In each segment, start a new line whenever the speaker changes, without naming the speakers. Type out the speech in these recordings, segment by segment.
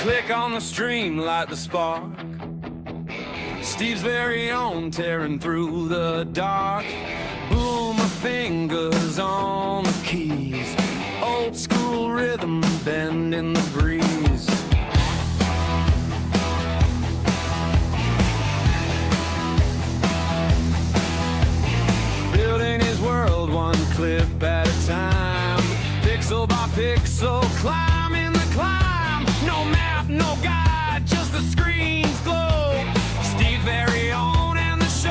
Click on the stream, light the spark. Steve's very own, tearing through the dark. Boom, my fingers on the keys. Old school rhythm, bend in the breeze. Building his world one clip at a time. Pixel by pixel, climbing the climb. No map, no guide, just the screen's glow. Steve's very own and the show.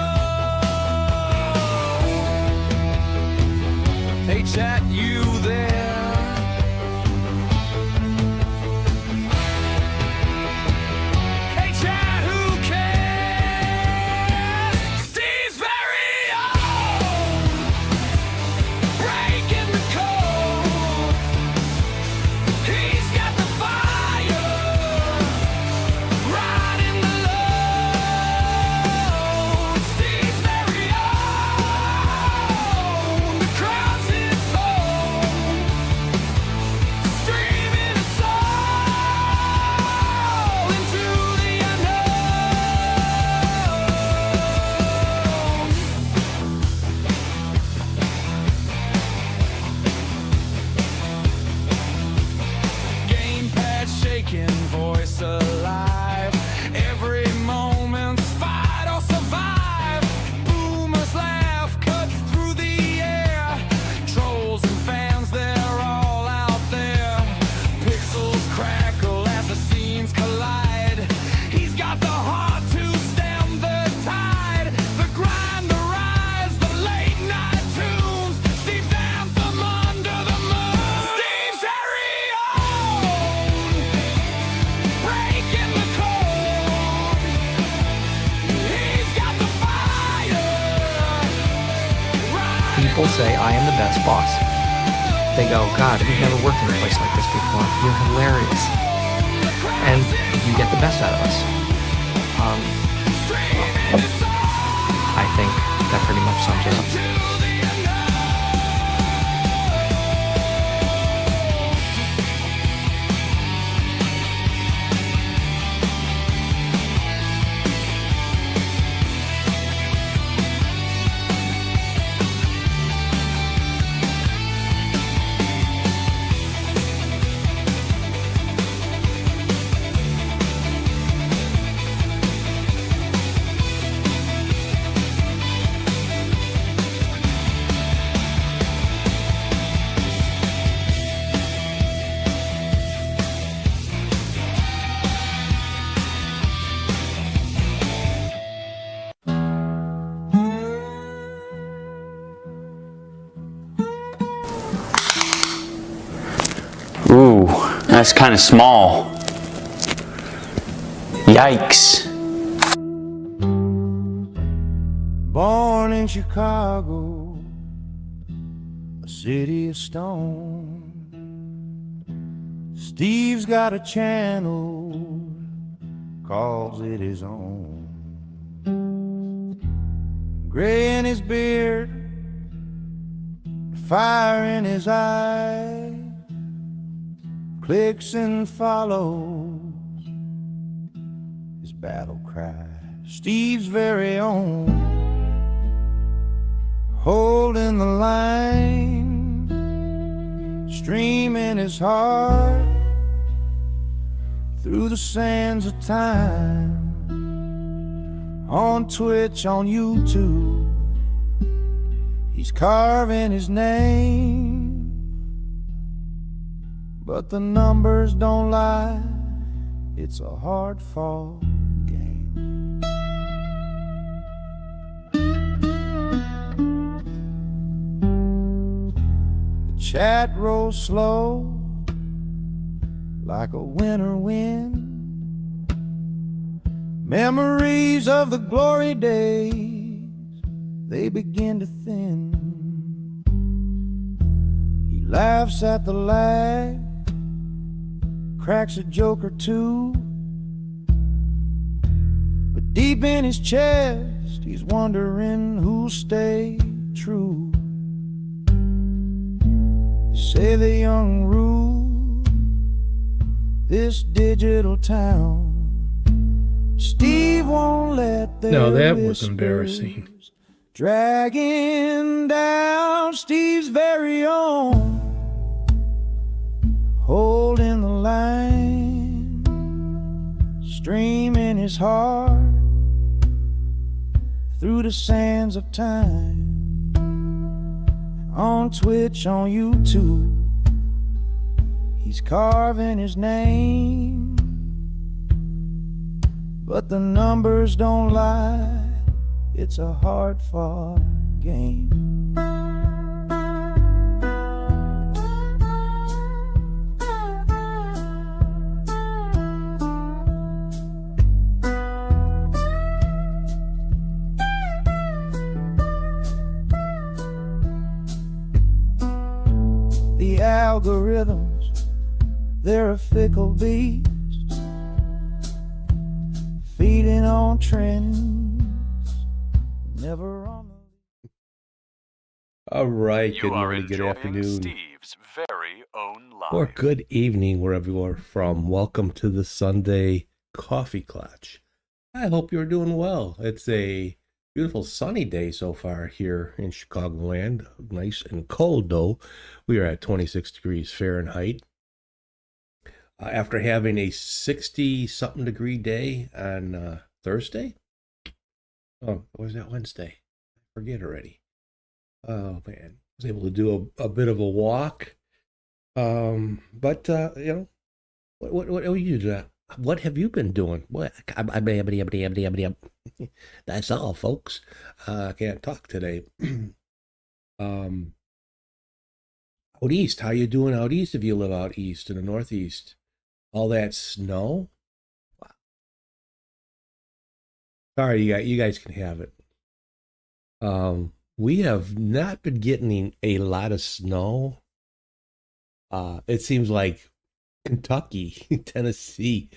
Hey chat, you there? Hey chat, who cares? Steve's very own, breaking the code. He's got the fire, riding the load. Steve's very own, the crowd's his home, streaming a soul into the unknown. Gamepad shaking, voice alive. Every moment's fight or survive. Boomers laugh, cuts through the air. Trolls and fans, they're all out there. Pixels crackle as the scenes collide. He's got the heart to stem the tide. The grind, the rise, the late night tunes. Steve's anthem under the moon. Steve's very own, breaking the code. He's got the fire,
People say I am the best boss. They go, God, we've never worked in a place like this before. You're hilarious. And you get the best out of us. I think that pretty much sums it up.
Ooh, that's kind of small. Yikes.
Born in Chicago, a city of stone. Steve's got a channel, calls it his own. Gray in his beard, fire in his eye, clicks and follows his battle cry. Steve's very own, holding the line, streaming his heart through the sands of time. On Twitch, on YouTube, he's carving his name, but the numbers don't lie, it's a hard-fought game. The chat rolls slow like a winter wind. Memories of the glory days, they begin to thin. He laughs at the lag, cracks a joke or two, but deep in his chest, he's wondering who'll stay true. They say the young rule, this digital town. Steve won't let their
No, that was
whispers
embarrassing.
dragging down Steve's very own, holding the line, streaming his heart through the sands of time. On Twitch, on YouTube, he's carving his name, but the numbers don't lie. It's a hard-fought game. The algorithms, they're a fickle beast, feeding on trends, never on the...
All right,
You
good
are
morning, good
enjoying
afternoon,
Steve's very own live.
or good evening, wherever you are from. Welcome to the Sunday Coffee Klatch. I hope you're doing well. It's a beautiful sunny day so far here in Chicagoland. Nice and cold, though. We are at 26 degrees Fahrenheit. After having a 60-something degree day on Thursday. Oh, or was that Wednesday? I forget already. Oh, man. I was able to do a bit of a walk. But you know, what are you doing? What have you been doing? What? That's all, folks. I can't talk today. Out east, how you doing out east if you live out east in the Northeast? All that snow? Wow. Sorry, you guys can have it. We have not been getting a lot of snow. It seems like Kentucky, Tennessee,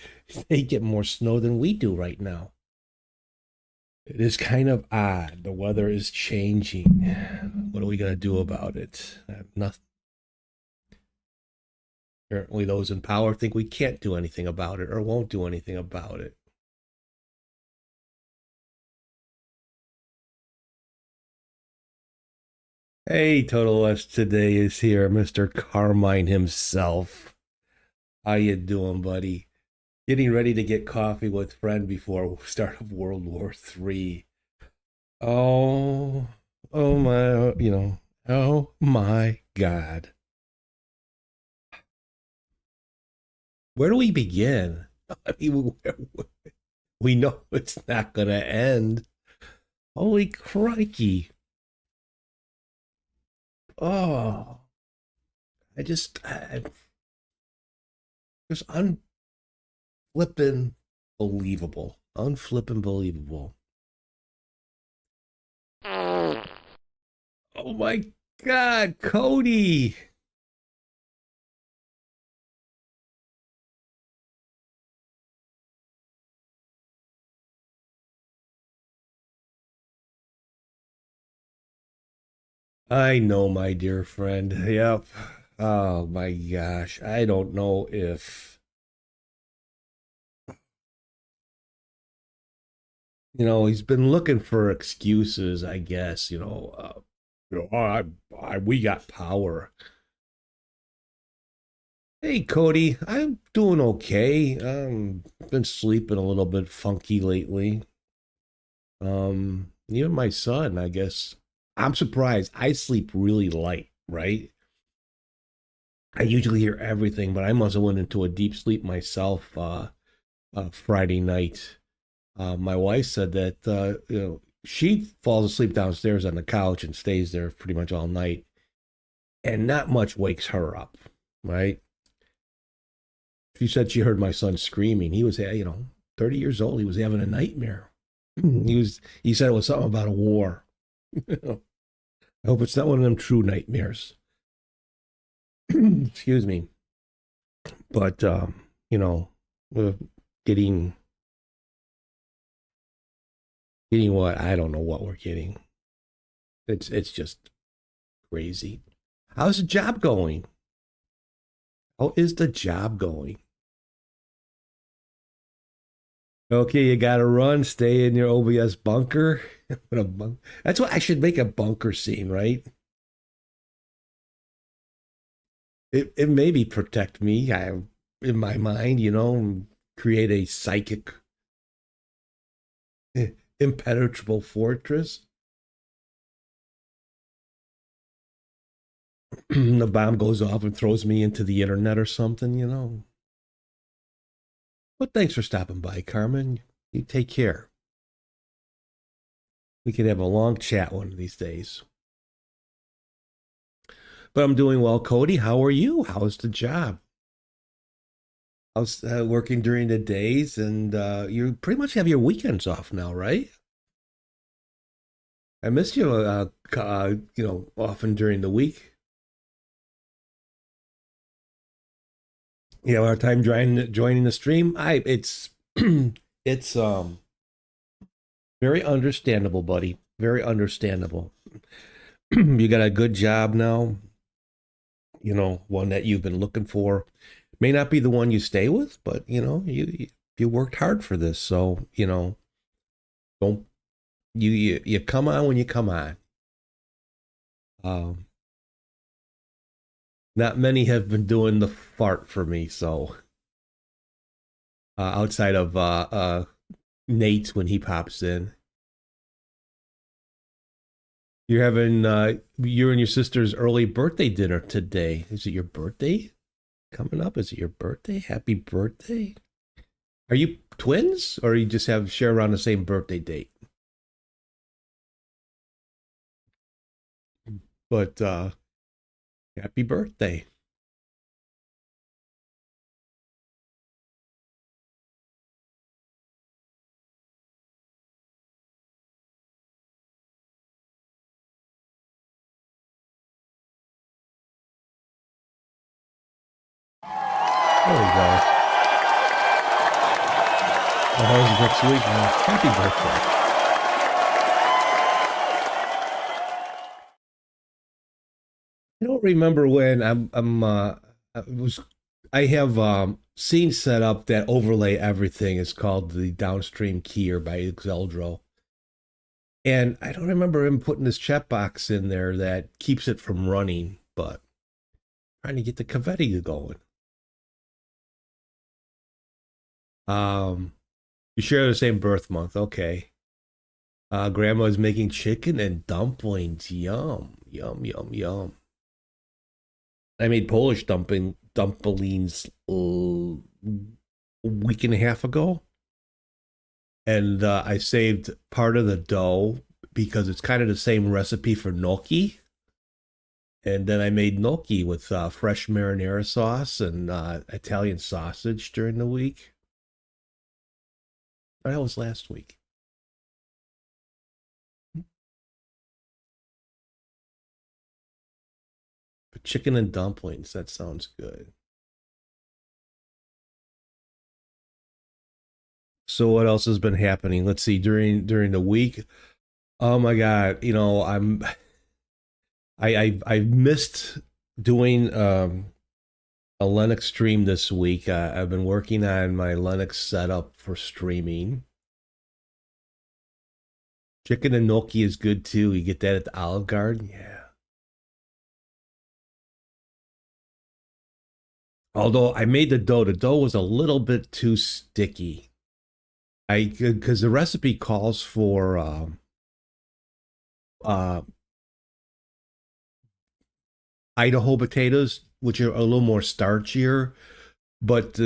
they get more snow than we do right now. It is kind of odd. The weather is changing. What are we going to do about it? Nothing. Apparently those in power think we can't do anything about it or won't do anything about it. Hey, Total S today is here, Mr. Carmine himself. How you doing, buddy? Getting ready to get coffee with friend before start of World War III. Oh my, oh my God. Where do we begin? I mean, we know it's not going to end. Holy crikey. Oh, I just unflippin' believable. Unflippin' believable. Oh my God, Cody. I know, my dear friend. Yep. Oh my gosh. I don't know if, he's been looking for excuses, I guess, we got power. Hey, Cody, I'm doing okay. Been sleeping a little bit funky lately. Even my son, I guess. I'm surprised. I sleep really light, right? I usually hear everything, but I must have went into a deep sleep myself Friday night. My wife said that she falls asleep downstairs on the couch and stays there pretty much all night, and not much wakes her up, right? She said she heard my son screaming. He was, 30 years old. He was having a nightmare. He said it was something about a war. I hope it's not one of them true nightmares. Excuse me. But, we're getting what? I don't know what we're getting. It's just crazy. How's the job going? How is the job going? Okay, you gotta run. Stay in your OBS bunker. That's what I should make a bunker scene, right? It maybe protect me. In my mind, create a psychic impenetrable fortress. The bomb goes off and throws me into the internet or something. But thanks for stopping by, Carmen. You take care. We could have a long chat one of these days. But I'm doing well, Cody. How are you? How's the job? How's working during the days? And you pretty much have your weekends off now, right? I missed you, often during the week. Our time joining the stream. It's it's very understandable, buddy. Very understandable. You got a good job now. One that you've been looking for. May not be the one you stay with, but you worked hard for this, so don't you come on when you come on. Not many have been doing the fart for me, so outside of Nate when he pops in. You're having you and your sister's early birthday dinner today. Is it your birthday coming up? Is it your birthday? Happy birthday. Are you twins or you just share around the same birthday date? But happy birthday. There we go. Well, how's next week? Happy birthday. I don't remember when I have scenes set up that overlay everything. It's called the Downstream Keyer by Xeldro. And I don't remember him putting this checkbox in there that keeps it from running, but trying to get the confetti going. You share the same birth month, okay. Grandma is making chicken and dumplings. Yum, yum, yum, yum. I made Polish dumplings a week and a half ago. And I saved part of the dough because it's kind of the same recipe for gnocchi. And then I made gnocchi with fresh marinara sauce and Italian sausage during the week. That was last week. But chicken and dumplings, that sounds good. So what else has been happening? Let's see, during the week. Oh my God, I missed doing a Linux stream this week. I've been working on my Linux setup for streaming. Chicken and gnocchi is good too. You get that at the Olive Garden. Yeah. Although I made the dough was a little bit too sticky. Because the recipe calls for Idaho potatoes, which are a little more starchier, but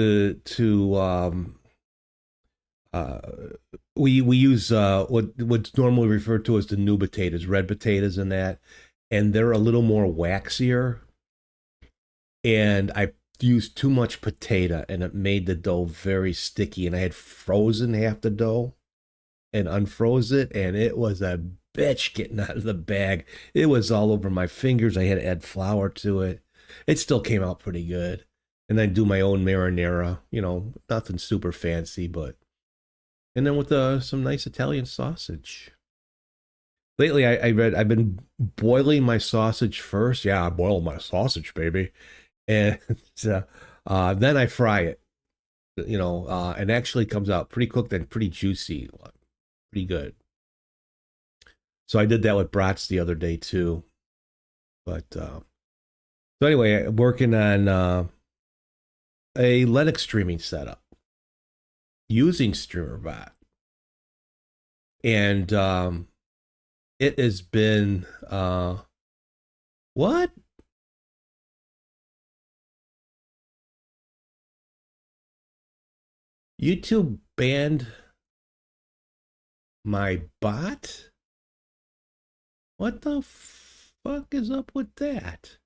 we use what's normally referred to as the new potatoes, red potatoes, and that, and they're a little more waxier. And I used too much potato, and it made the dough very sticky. And I had frozen half the dough and unfroze it, and it was a bitch getting out of the bag. It was all over my fingers. I had to add flour to it. It still came out pretty good. And I do my own marinara, nothing super fancy, but. And then with some nice Italian sausage. Lately, I've been boiling my sausage first. Yeah, I boil my sausage, baby. And then I fry it. and actually comes out pretty cooked and pretty juicy, pretty good. So I did that with brats the other day too. But so anyway, working on a Linux streaming setup using StreamerBot, and it has been what? YouTube banned my bot? What the fuck is up with that?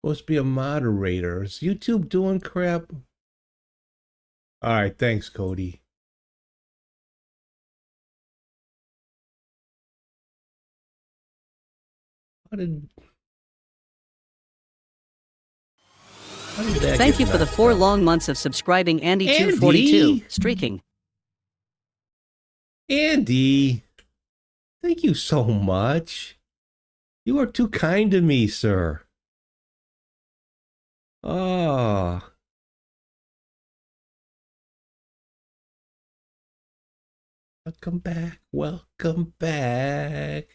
Supposed to be a moderator. Is YouTube doing crap? All right, thanks, Cody. How did that
Thank
get
you for the
messed
4
up?
long months of subscribing, Andy242.
Andy?
Streaking.
Andy, thank you so much. You are too kind to me, sir. Oh. Welcome back. Welcome back.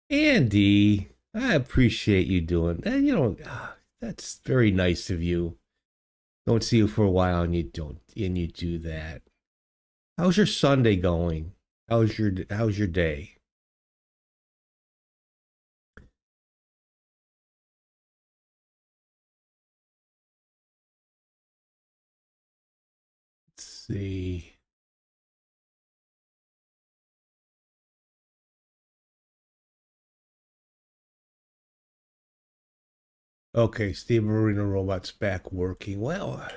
Andy, I appreciate you doing that. That's very nice of you. Don't see you for a while and you do that. How's your Sunday going? How's your day? Let's see. Okay, Steve Marino Robot's back working. Well, how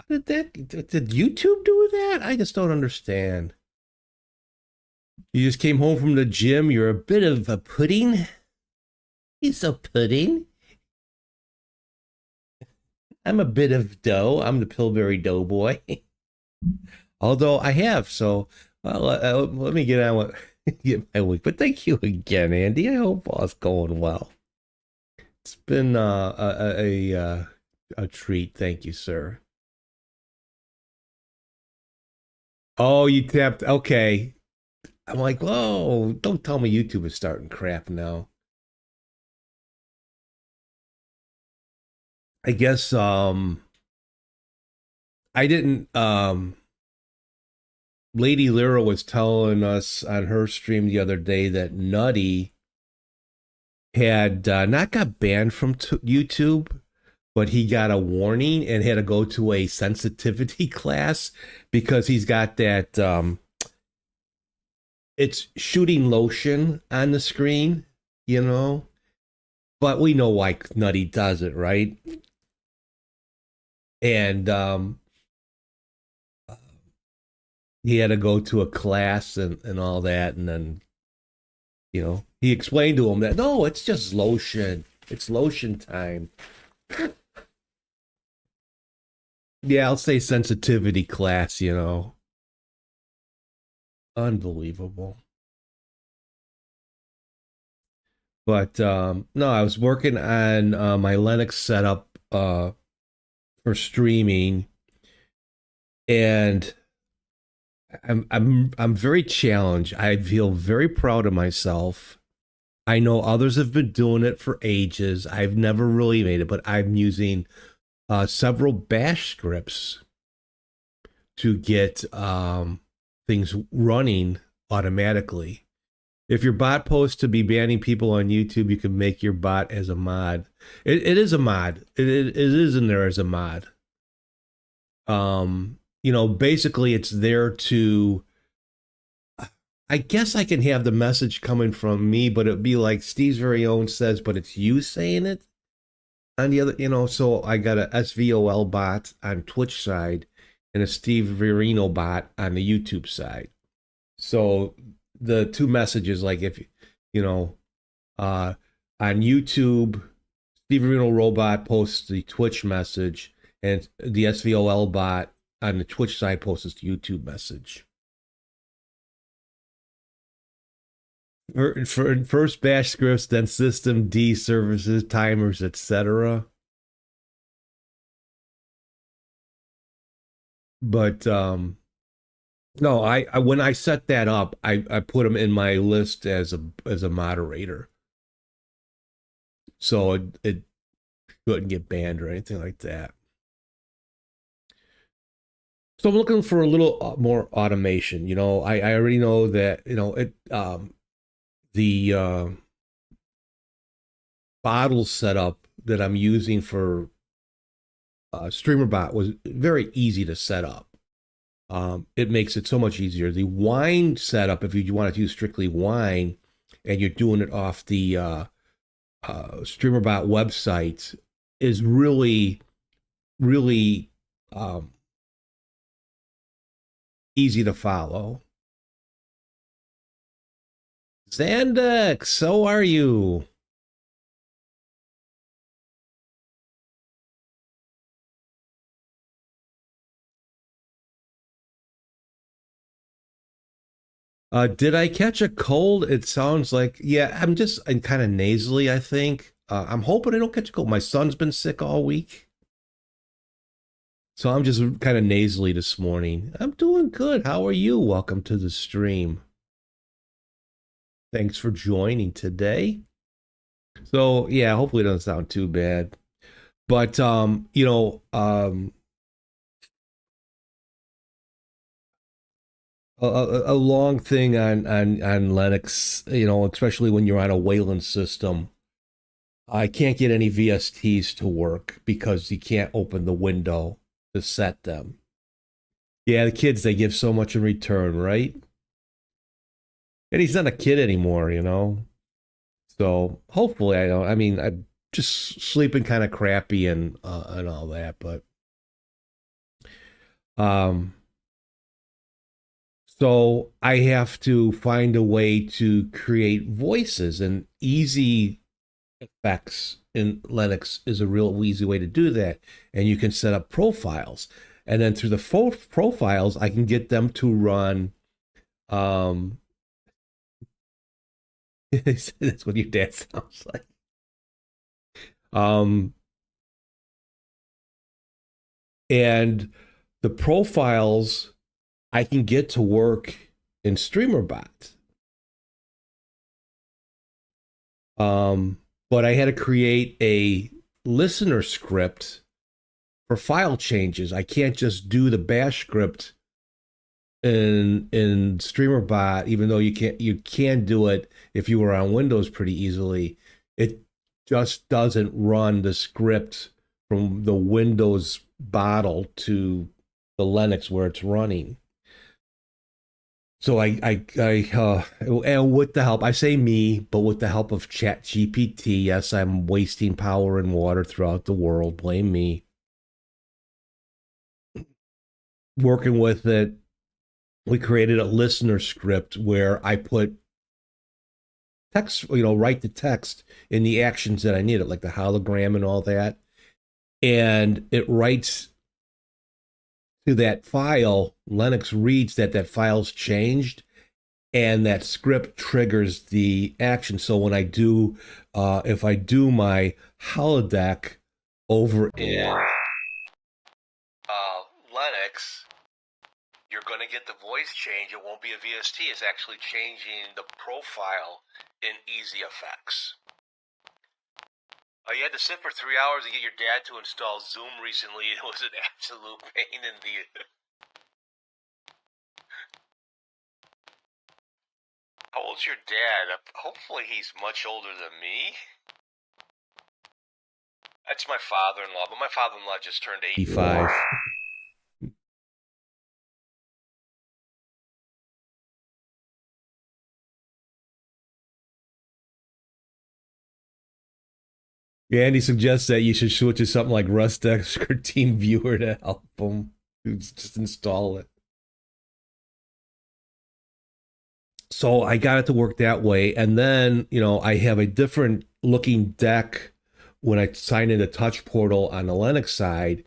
did YouTube do that? I just don't understand. You just came home from the gym. You're a bit of a pudding. He's a pudding. I'm a bit of dough. I'm the Pillsbury Doughboy. Although I have, so let me get on with get my week. But thank you again, Andy. I hope all's going well. It's been a treat. Thank you, sir. Oh, you tapped. Okay. I'm like, whoa, don't tell me YouTube is starting crap now. I guess I didn't Lady Lyra was telling us on her stream the other day that Nutty had not got banned from YouTube, but he got a warning and had to go to a sensitivity class because he's got that it's shooting lotion on the screen, but we know why Nutty does it, right? And he had to go to a class and all that, and then he explained to him that no, it's just lotion. It's lotion time. Yeah, I'll say sensitivity class, Unbelievable. But no, I was working on my Linux setup for streaming, and I'm very challenged. I feel very proud of myself. I know others have been doing it for ages. I've never really made it, but I'm using several bash scripts to get things running automatically. If your bot posts to be banning people on YouTube, you can make your bot as a mod. It is a mod. It is in there as a mod. Basically it's there to, I guess I can have the message coming from me, but it'd be like StevesVeryOwn says, but it's you saying it on the other, so I got a SVOL bot on Twitch side and a Steve Verino bot on the YouTube side. So the two messages, like if, on YouTube, Steve Verino Robot posts the Twitch message, and the SVOL bot on the Twitch side posts this YouTube message. For first bash scripts, then system D services, timers, etc. But no, I when I set that up, I put them in my list as a moderator, so it couldn't get banned or anything like that. So I'm looking for a little more automation. I already know that the bottle setup that I'm using for StreamerBot was very easy to set up. It makes it so much easier. The wine setup, if you want to use strictly wine and you're doing it off the StreamerBot website, is really, really easy to follow. Zandex, how are you? Did I catch a cold? It sounds like, yeah, I'm kind of nasally, I think. I'm hoping I don't catch a cold. My son's been sick all week. So I'm just kind of nasally this morning. I'm doing good. How are you? Welcome to the stream. Thanks for joining today. So, yeah, hopefully it doesn't sound too bad. But, a long thing on Linux, especially when you're on a Wayland system. I can't get any VSTs to work because you can't open the window to set them. Yeah, the kids, they give so much in return, right? And he's not a kid anymore, So hopefully I'm just sleeping kind of crappy and all that, but so I have to find a way to create voices, and easy effects in Linux is a real easy way to do that. And you can set up profiles, and then through the profiles, I can get them to run. That's what your dad sounds like. And the profiles I can get to work in StreamerBot. But I had to create a listener script for file changes. I can't just do the bash script in StreamerBot, even though you can do it if you were on Windows pretty easily. It just doesn't run the script from the Windows bottle to the Linux where it's running. So and with the help, I say me, but with the help of ChatGPT, yes, I'm wasting power and water throughout the world. Blame me. Working with it, we created a listener script where I put text, write the text in the actions that I needed, like the hologram and all that. And it writes to that file. Linux reads that file's changed, and that script triggers the action. So when I do, if I do my holodeck over in Linux, you're going to get the voice change. It won't be a VST. It's actually changing the profile in Easy Effects. You had to sit for 3 hours to get your dad to install Zoom recently. It was an absolute pain in the... How old's your dad? Hopefully he's much older than me. That's my father-in-law, but my father-in-law just turned 85. Yeah, and he suggests that you should switch to something like Rustx or TeamViewer to help him. Just install it. So I got it to work that way. And then, I have a different looking deck when I sign into Touch Portal on the Linux side.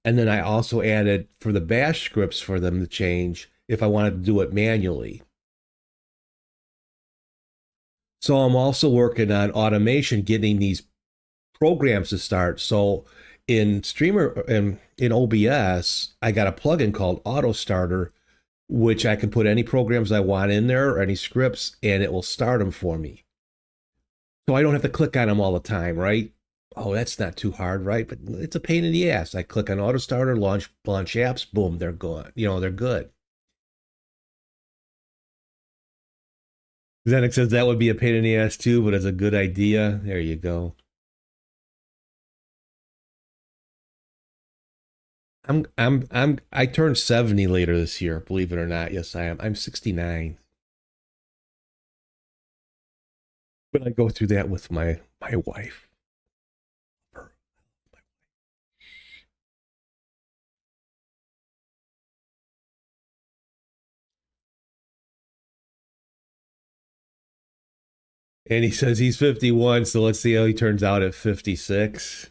And then I also added for the bash scripts for them to change if I wanted to do it manually. So I'm also working on automation, getting these programs to start. So in in OBS, I got a plugin called Auto Starter, which I can put any programs I want in there or any scripts, and it will start them for me. So I don't have to click on them all the time, right? Oh, that's not too hard, right? But it's a pain in the ass. I click on Auto Starter, launch apps, boom, they're good. They're good. Xenic says that would be a pain in the ass too, but it's a good idea. There you go. I turned 70 later this year, believe it or not. Yes, I am. I'm 69. But I go through that with my wife. And he says he's 51, so let's see how he turns out at 56.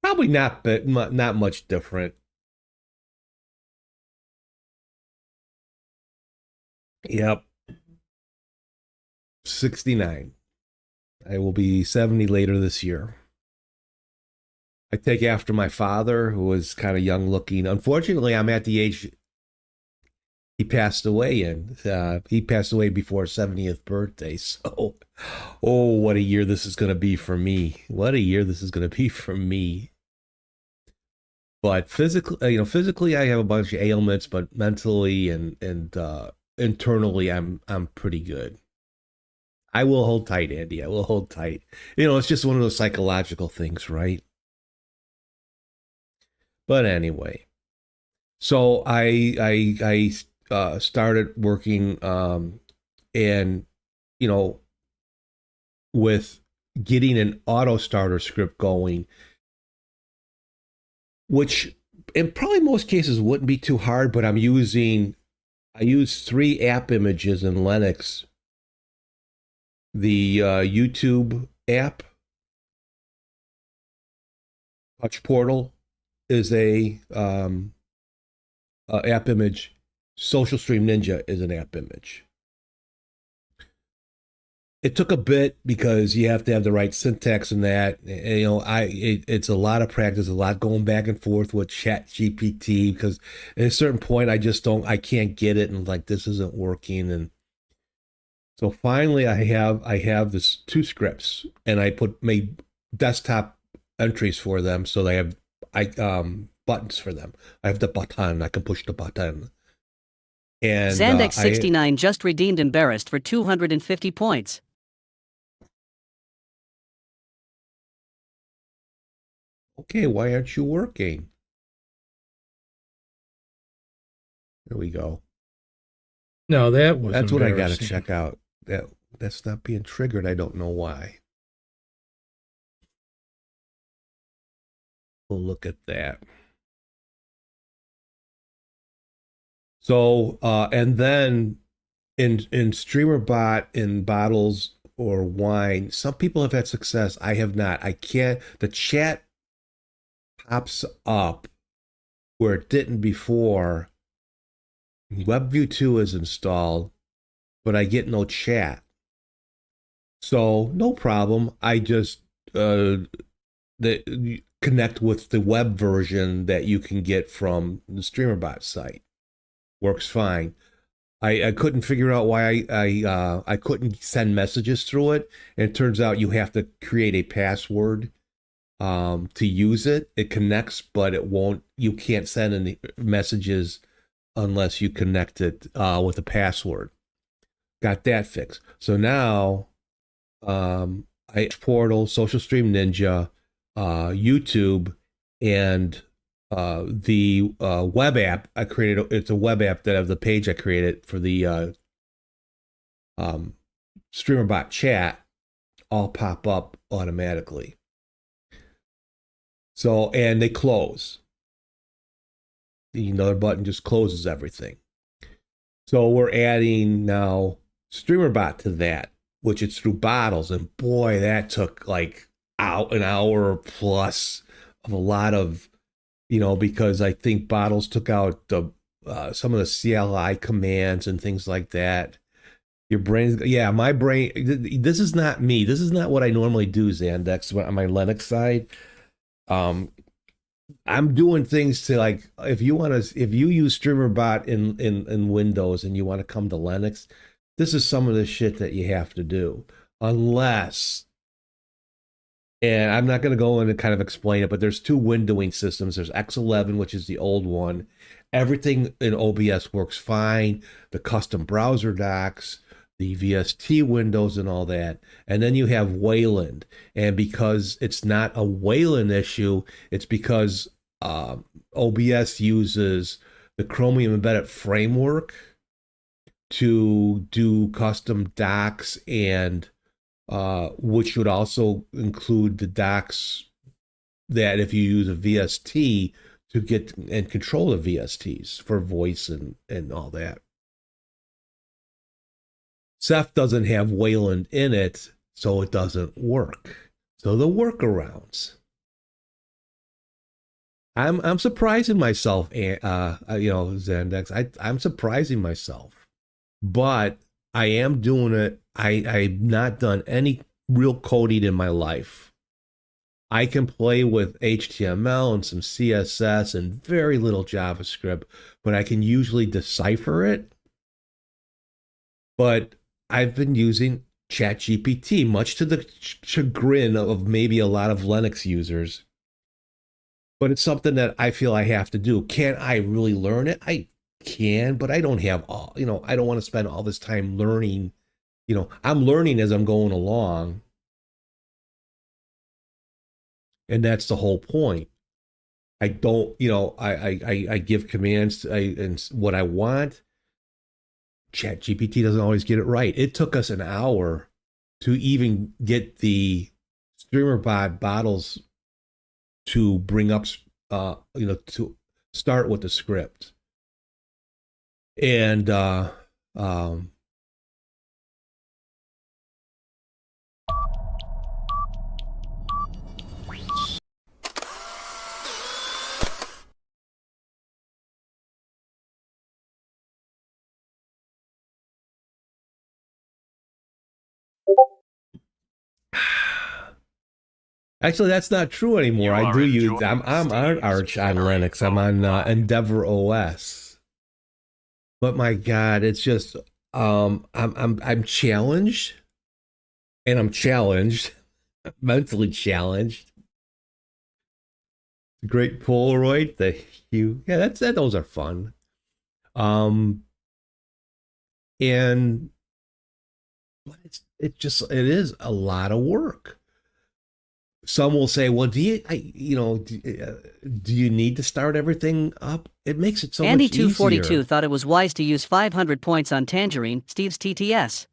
Probably not much different. Yep. 69. I will be 70 later this year. I take after my father, who was kind of young looking. Unfortunately, I'm at the age he passed away in. He passed away before his 70th birthday. So, oh, what a year this is going to be for me. What a year this is going to be for me. But physically, I have a bunch of ailments, but mentally and internally, I'm pretty good. I will hold tight, Andy. I will hold tight. It's just one of those psychological things, right? But anyway, so I started working and with getting an auto starter script going, which in probably most cases wouldn't be too hard, but I use 3 app images in Linux. The YouTube app, Klatch Portal is a app image. Social Stream Ninja is an app image. It took a bit because you have to have the right syntax in that. It's a lot of practice, a lot going back and forth with ChatGPT, because at a certain point I can't get it, and like, this isn't working. And so finally I have this 2 scripts, and I made desktop entries for them, so they have buttons for them. I have the button, I can push the button. And
Zandex69 just redeemed Embarrassed for 250 points.
Okay, why aren't you working? There we go.
No, that's
what I got to check out. That's not being triggered. I don't know why. We'll look at that. So, and then in StreamerBot, in bottles or wine, some people have had success. I have not. I can't. The chat pops up where it didn't before. WebView 2 is installed, but I get no chat. So no problem. I just connect with the web version that you can get from the StreamerBot site. Works fine. I couldn't figure out why I couldn't send messages through it. And it turns out you have to create a password to use it. It connects, but it won't. You can't send any messages unless you connect it with a password. Got that fixed. So now I Portal, Social Stream Ninja, YouTube, and the web app I created. It's a web app that of the page I created for the StreamerBot chat all pop up automatically. So, and they close. Another button just closes everything. So we're adding now StreamerBot to that, which it's through bottles, and boy, that took like an hour plus. of a lot of, because I think bottles took out the some of the CLI commands and things like that. Your brain, yeah, my brain. This is not me. This is not what I normally do, Zandex, on my Linux side. I'm doing things to, like, if you use StreamerBot in Windows and you want to come to Linux, this is some of the shit that you have to do. Unless, and I'm not going to go in and kind of explain it, but there's two windowing systems. There's X11, which is the old one. Everything in OBS works fine. The custom browser docs, the VST windows and all that. And then you have Wayland. And because it's not a Wayland issue, it's because OBS uses the Chromium Embedded Framework to do custom docs, and which would also include the docs that if you use a VST to get and control the VSTs for voice and all that. Ceph doesn't have Wayland in it, so it doesn't work. So the workarounds. I'm surprising myself, Zandex. I'm surprising myself, but I am doing it. I've not done any real coding in my life. I can play with HTML and some CSS and very little JavaScript, but I can usually decipher it. But I've been using ChatGPT, much to the chagrin of maybe a lot of Linux users. But it's something that I feel I have to do. Can I really learn it? I can, but I don't have all, I don't want to spend all this time learning. I'm learning as I'm going along. And that's the whole point. I don't, I give commands and what I want. ChatGPT doesn't always get it right. It took us an hour to even get the StreamerBot bottles to bring up, to start with the script. And actually, that's not true anymore. I do use. I'm on Arch on Linux. I'm on Endeavor OS. But my God, it's just I'm challenged, and I'm challenged, mentally challenged. Great Polaroid, the hue. Yeah, those are fun. And but it is a lot of work. Some will say, "Well, do you need to start everything up?" It makes it so much easier.
Andy242 thought it was wise to use 500 points on Tangerine, Steve's TTS.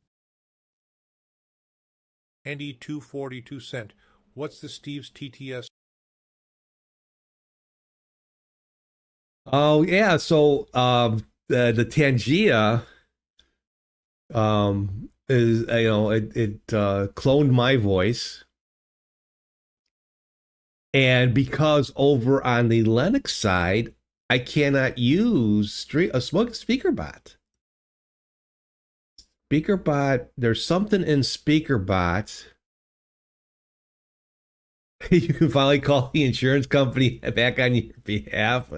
Andy242 sent, what's the Steve's TTS?
Oh yeah, so the Tangia is it cloned my voice. And because over on the Linux side, I cannot use a SpeakerBot. SpeakerBot, there's something in SpeakerBot. You can finally call the insurance company back on your behalf.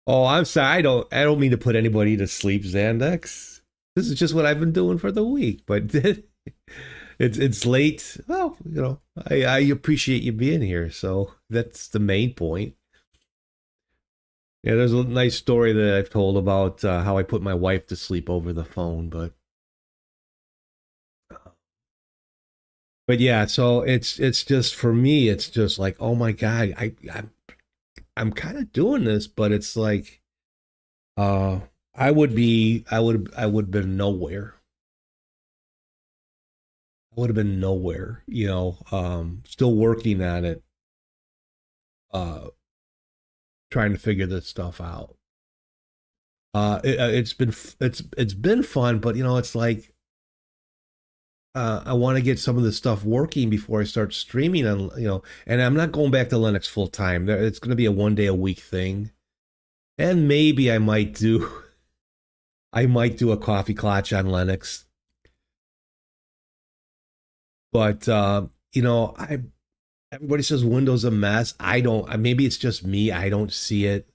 Oh, I'm sorry. I don't mean to put anybody to sleep, Zandex. This is just what I've been doing for the week, but it's late. Well, I appreciate you being here, so that's the main point. Yeah, there's a nice story that I've told about how I put my wife to sleep over the phone, but yeah. So it's just, for me, it's just like, oh my God, I'm kind of doing this, but it's like, I would have been nowhere. I would have been nowhere, still working on it, trying to figure this stuff out. It's been fun, but it's like, I want to get some of this stuff working before I start streaming on, and I'm not going back to Linux full time. It's going to be a 1 day a week thing. And maybe I might do a coffee clutch on Linux. But everybody says Windows a mess. I don't. Maybe it's just me. I don't see it.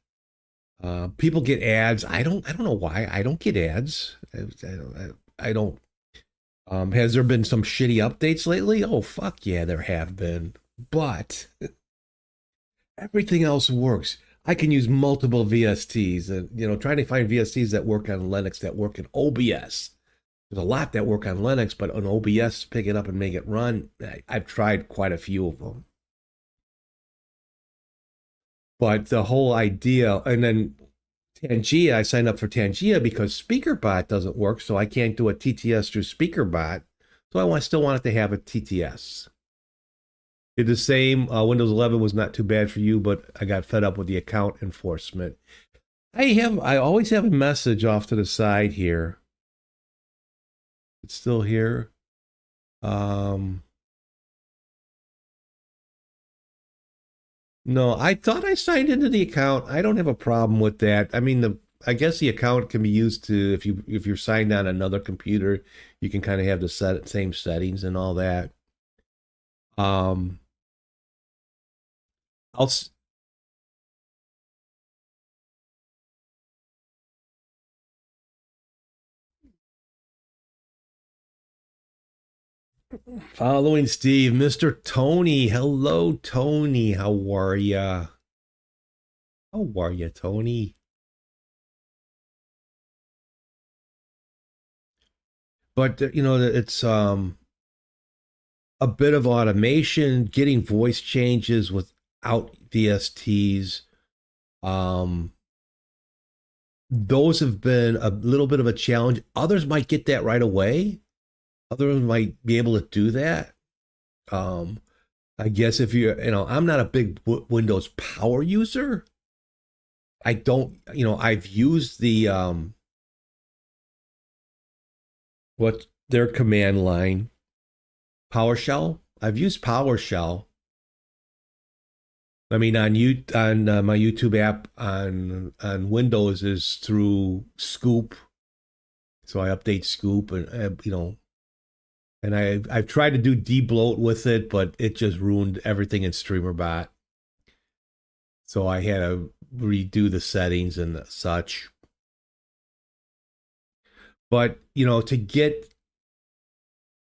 People get ads. I don't know why. I don't get ads. I don't. Has there been some shitty updates lately? Oh fuck yeah, there have been. But everything else works. I can use multiple VSTs, and trying to find VSTs that work on Linux that work in OBS. There's a lot that work on Linux, but on OBS, pick it up and make it run. I've tried quite a few of them. But the whole idea, and then Tangea, I signed up for Tangea because SpeakerBot doesn't work, so I can't do a TTS through SpeakerBot. So I still want it to have a TTS. Did the same. Windows 11 was not too bad for you, but I got fed up with the account enforcement. I always have a message off to the side here. It's still here. No, I thought I signed into the account. I don't have a problem with that. I mean, I guess the account can be used to if you're signed on another computer, you can kind of have the same settings and all that. Following Steve, Mr. Tony. Hello, Tony. How are ya? How are ya, Tony? But it's a bit of automation, getting voice changes without VSTs. Those have been a little bit of a challenge. Others might get that right away. Others might be able to do that. I guess if I'm not a big Windows power user. I don't, I've used the what their command line, PowerShell. I've used PowerShell. I mean, on my YouTube app on Windows is through Scoop, so I update Scoop, and and I've tried to do debloat with it, but it just ruined everything in StreamerBot. So I had to redo the settings and such. But to get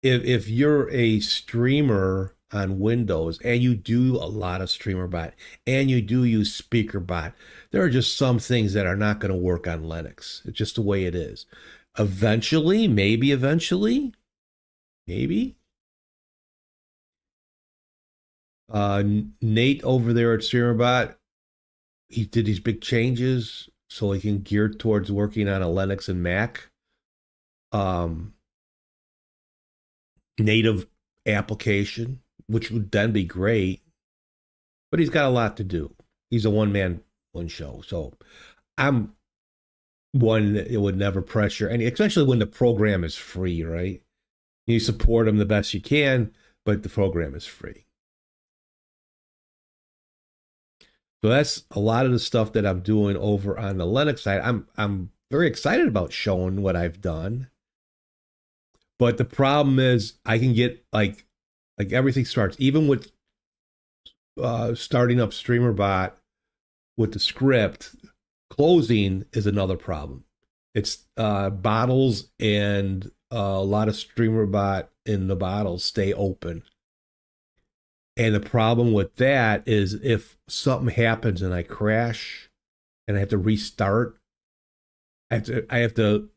if you're a streamer on Windows and you do a lot of StreamerBot and you do use SpeakerBot, there are just some things that are not going to work on Linux. It's just the way it is. Eventually, maybe. Nate over there at StreamerBot, he did these big changes so he can gear towards working on a Linux and Mac native application, which would then be great. But he's got a lot to do. He's a one show. So I'm one that would never pressure, and especially when the program is free, right? You support them the best you can, but the program is free. So that's a lot of the stuff that I'm doing over on the Linux side. I'm very excited about showing what I've done. But the problem is I can get like everything starts, even with starting up StreamerBot with the script, closing is another problem. It's bottles, and a lot of StreamerBot in the bottles stay open. And the problem with that is if something happens and I crash and I have to restart, I have to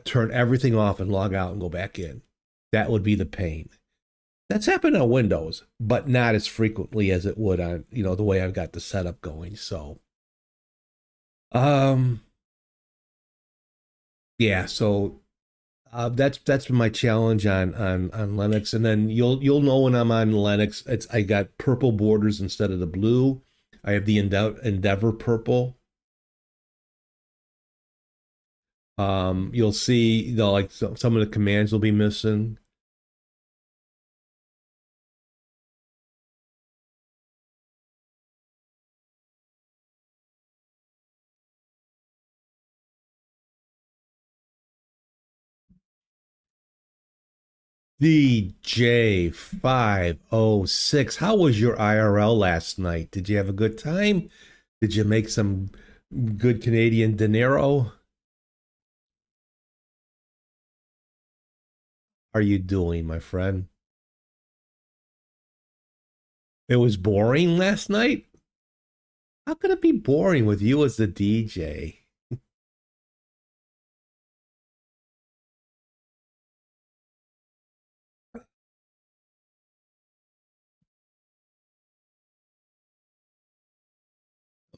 turn everything off and log out and go back in. That would be the pain. That's happened on Windows, but not as frequently as it would on, the way I've got the setup going. So, yeah, so that's been my challenge on Linux. And then you'll know when I'm on Linux, I got purple borders instead of the blue. I have the Endeavor purple. You'll see, like some of the commands will be missing. DJ506. How was your IRL last night? Did you have a good time? Did you make some good Canadian dinero? Are you doing, my friend? It was boring last night? How could it be boring with you as the DJ?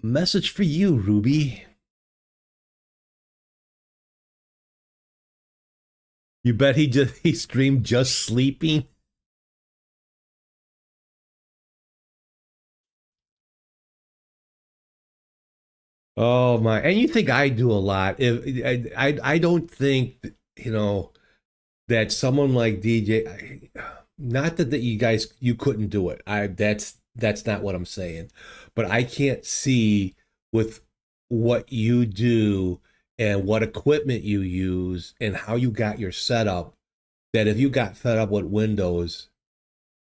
Message for you, Ruby. You bet he streamed just sleeping? Oh my! And you think I do a lot? If I don't think that someone like DJ. Not that you guys you couldn't do it. That's not what I'm saying, but I can't see with what you do and what equipment you use and how you got your setup. That if you got fed up with Windows,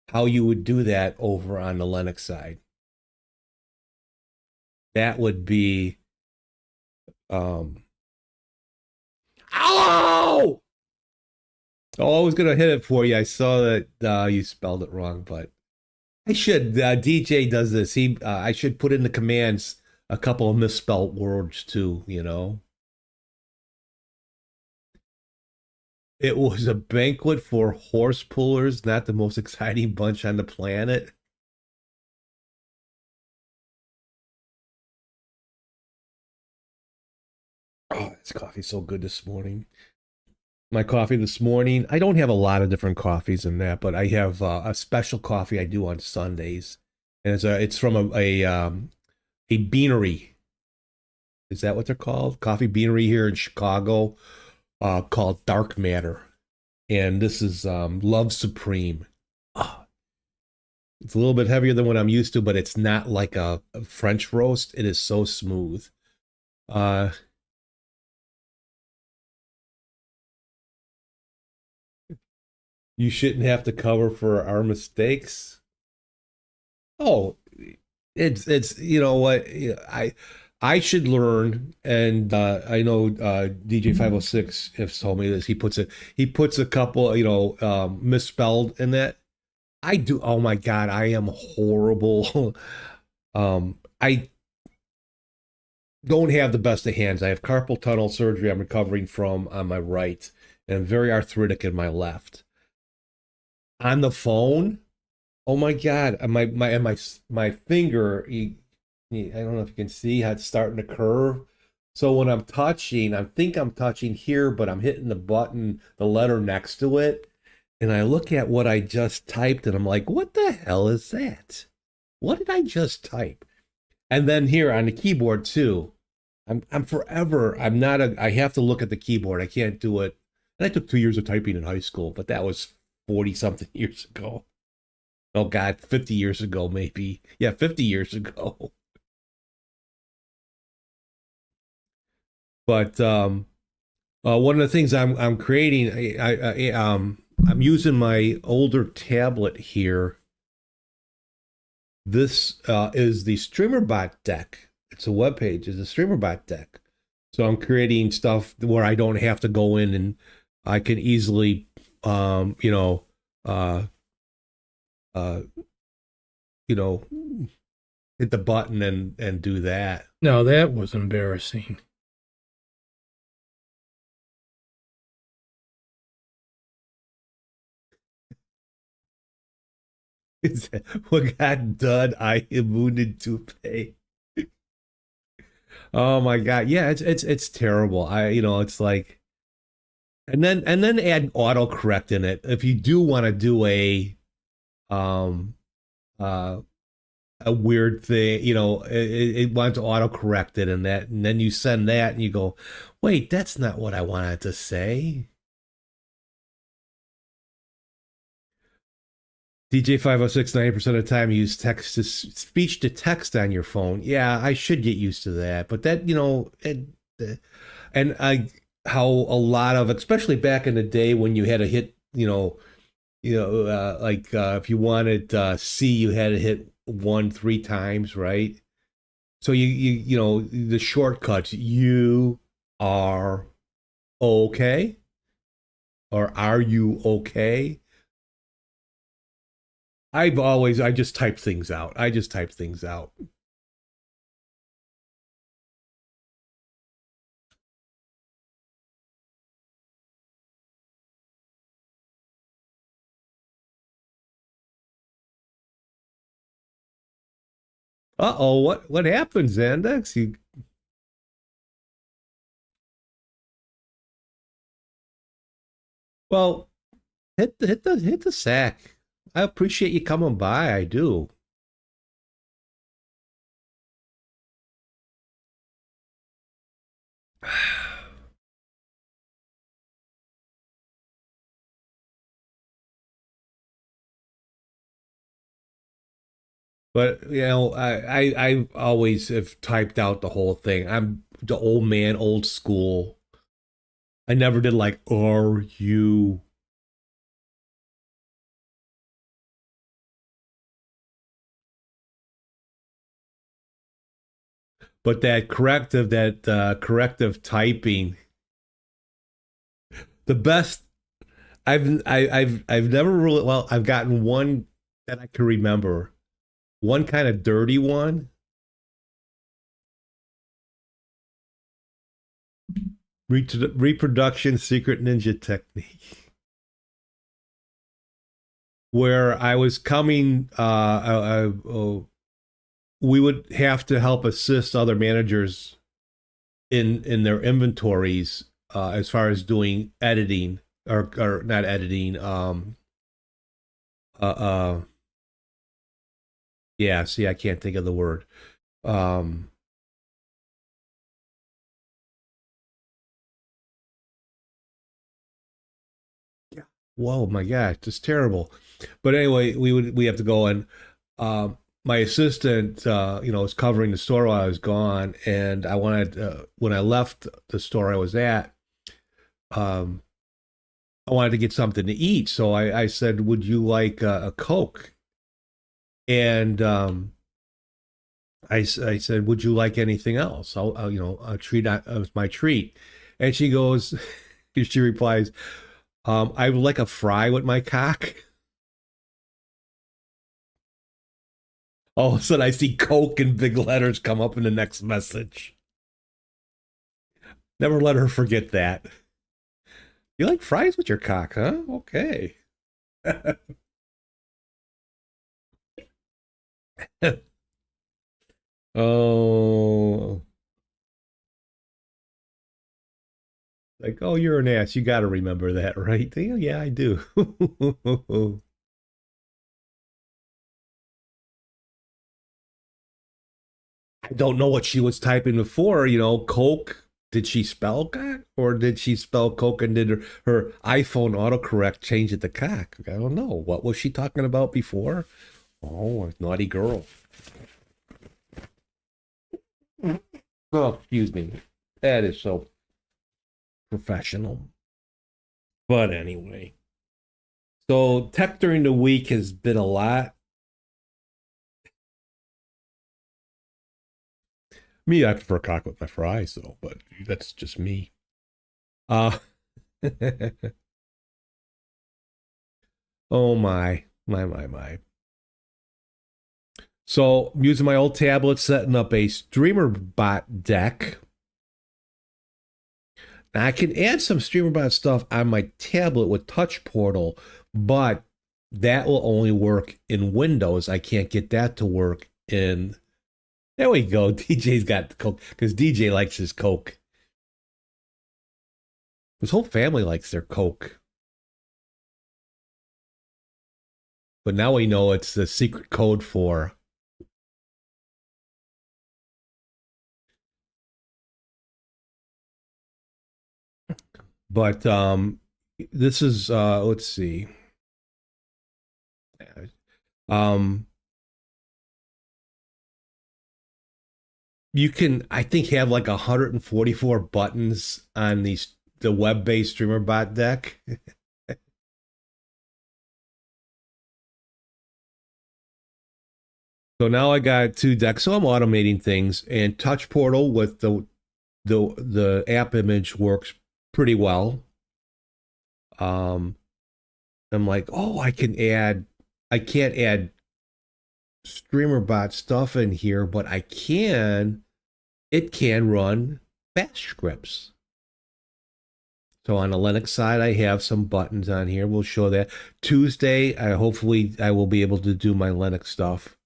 how you would do that over on the Linux side. That would be ow! Oh, I was gonna hit it for you. I saw that you spelled it wrong, but I should. DJ does this. I should put in the commands a couple of misspelled words too. It was a banquet for horse pullers, not the most exciting bunch on the planet. Oh, this coffee's so good this morning. My coffee this morning, I don't have a lot of different coffees in that, but I have a special coffee I do on Sundays, and it's from a beanery. Is that what they're called? Coffee beanery here in Chicago, called Dark Matter, and this is Love Supreme. Oh, it's a little bit heavier than what I'm used to, but it's not like a French roast. It is so smooth. You shouldn't have to cover for our mistakes. Oh, it's you know what I should learn, and I know DJ 506 has told me this. He puts a couple misspelled in that. I do. Oh my God, I am horrible. I don't have the best of hands. I have carpal tunnel surgery I'm recovering from on my right, and I'm very arthritic in my left. On the phone, oh my God, my finger, I don't know if you can see how it's starting to curve. So when I'm touching, I think I'm touching here, but I'm hitting the button, the letter next to it. And I look at what I just typed and I'm like, what the hell is that? What did I just type? And then here on the keyboard too, I'm forever, I have to look at the keyboard. I can't do it. And I took 2 years of typing in high school, but that was 40 something years ago. Oh God, 50 years ago, maybe. Yeah, 50 years ago. But one of the things I'm creating, I'm using my older tablet here. This is the StreamerBot deck. It's a web page. It's a StreamerBot deck. So I'm creating stuff where I don't have to go in, and I can easily, hit the button and do that.
No, that was embarrassing.
Is that what got done? I am wounded to pay. Oh my God. Yeah, it's terrible. It's like, and then add autocorrect in it. If you do want to do a weird thing, it wants to autocorrect it and that, and then you send that and you go, wait, that's not what I wanted to say. DJ 506, 90% of the time you use text to speech to text on your phone. Yeah, I should get used to that. But that, how a lot of, especially back in the day when you had to hit, if you wanted C, you had to hit 1 3 times, right? So the shortcuts, you are okay, or are you okay? I just type things out. I just type things out. Uh-oh, what happened, Zandex? Well, hit the sack. I appreciate you coming by. I do. But I always have typed out the whole thing. I'm the old man, old school. I never did like, are you? But that corrective typing, the best. I've never really, well, I've gotten one that I can remember. One kind of dirty one. Reproduction secret ninja technique. Where I was coming, we would have to help assist other managers in their inventories as far as doing editing or not editing. Uh, uh, yeah. See, I can't think of the word. Um, Whoa, my gosh, it's terrible. But anyway, we have to go, and my assistant, was covering the store while I was gone, and I wanted when I left the store I was at, um, I wanted to get something to eat, so I said, "Would you like a Coke?" And I said, "Would you like anything else? A treat was my treat," and she goes, she replies, "I would like a fry with my cock." All of a sudden, I see Coke in big letters come up in the next message. Never let her forget that. You like fries with your cock, huh? Okay. Oh, like, oh, you're an ass. You got to remember that, right? Yeah, I do. I don't know what she was typing before, Coke. Did she spell cock, or did she spell Coke and did her iPhone autocorrect change it to cock? I don't know. What was she talking about before? Oh, a naughty girl. Oh, excuse me. That is so professional. But anyway. So tech during the week has been a lot. Me, I prefer cock with my fries, though, but that's just me. Uh oh my. So I'm using my old tablet, setting up a streamer bot deck. Now I can add some streamer bot stuff on my tablet with Touch Portal, but that will only work in Windows. I can't get that to work in. There we go. DJ's got the Coke because DJ likes his Coke. His whole family likes their Coke. But now we know it's the secret code for. But this is let's see. Um you can, I think, have like 144 buttons on the web-based streamer bot deck. So now I got 2 decks. So I'm automating things, and Touch Portal with the app image works pretty well. I'm like, oh, I can't add StreamerBot stuff in here, but it can run bash scripts. So on the Linux side, I have some buttons on here. We'll show that. Tuesday, hopefully I will be able to do my Linux stuff.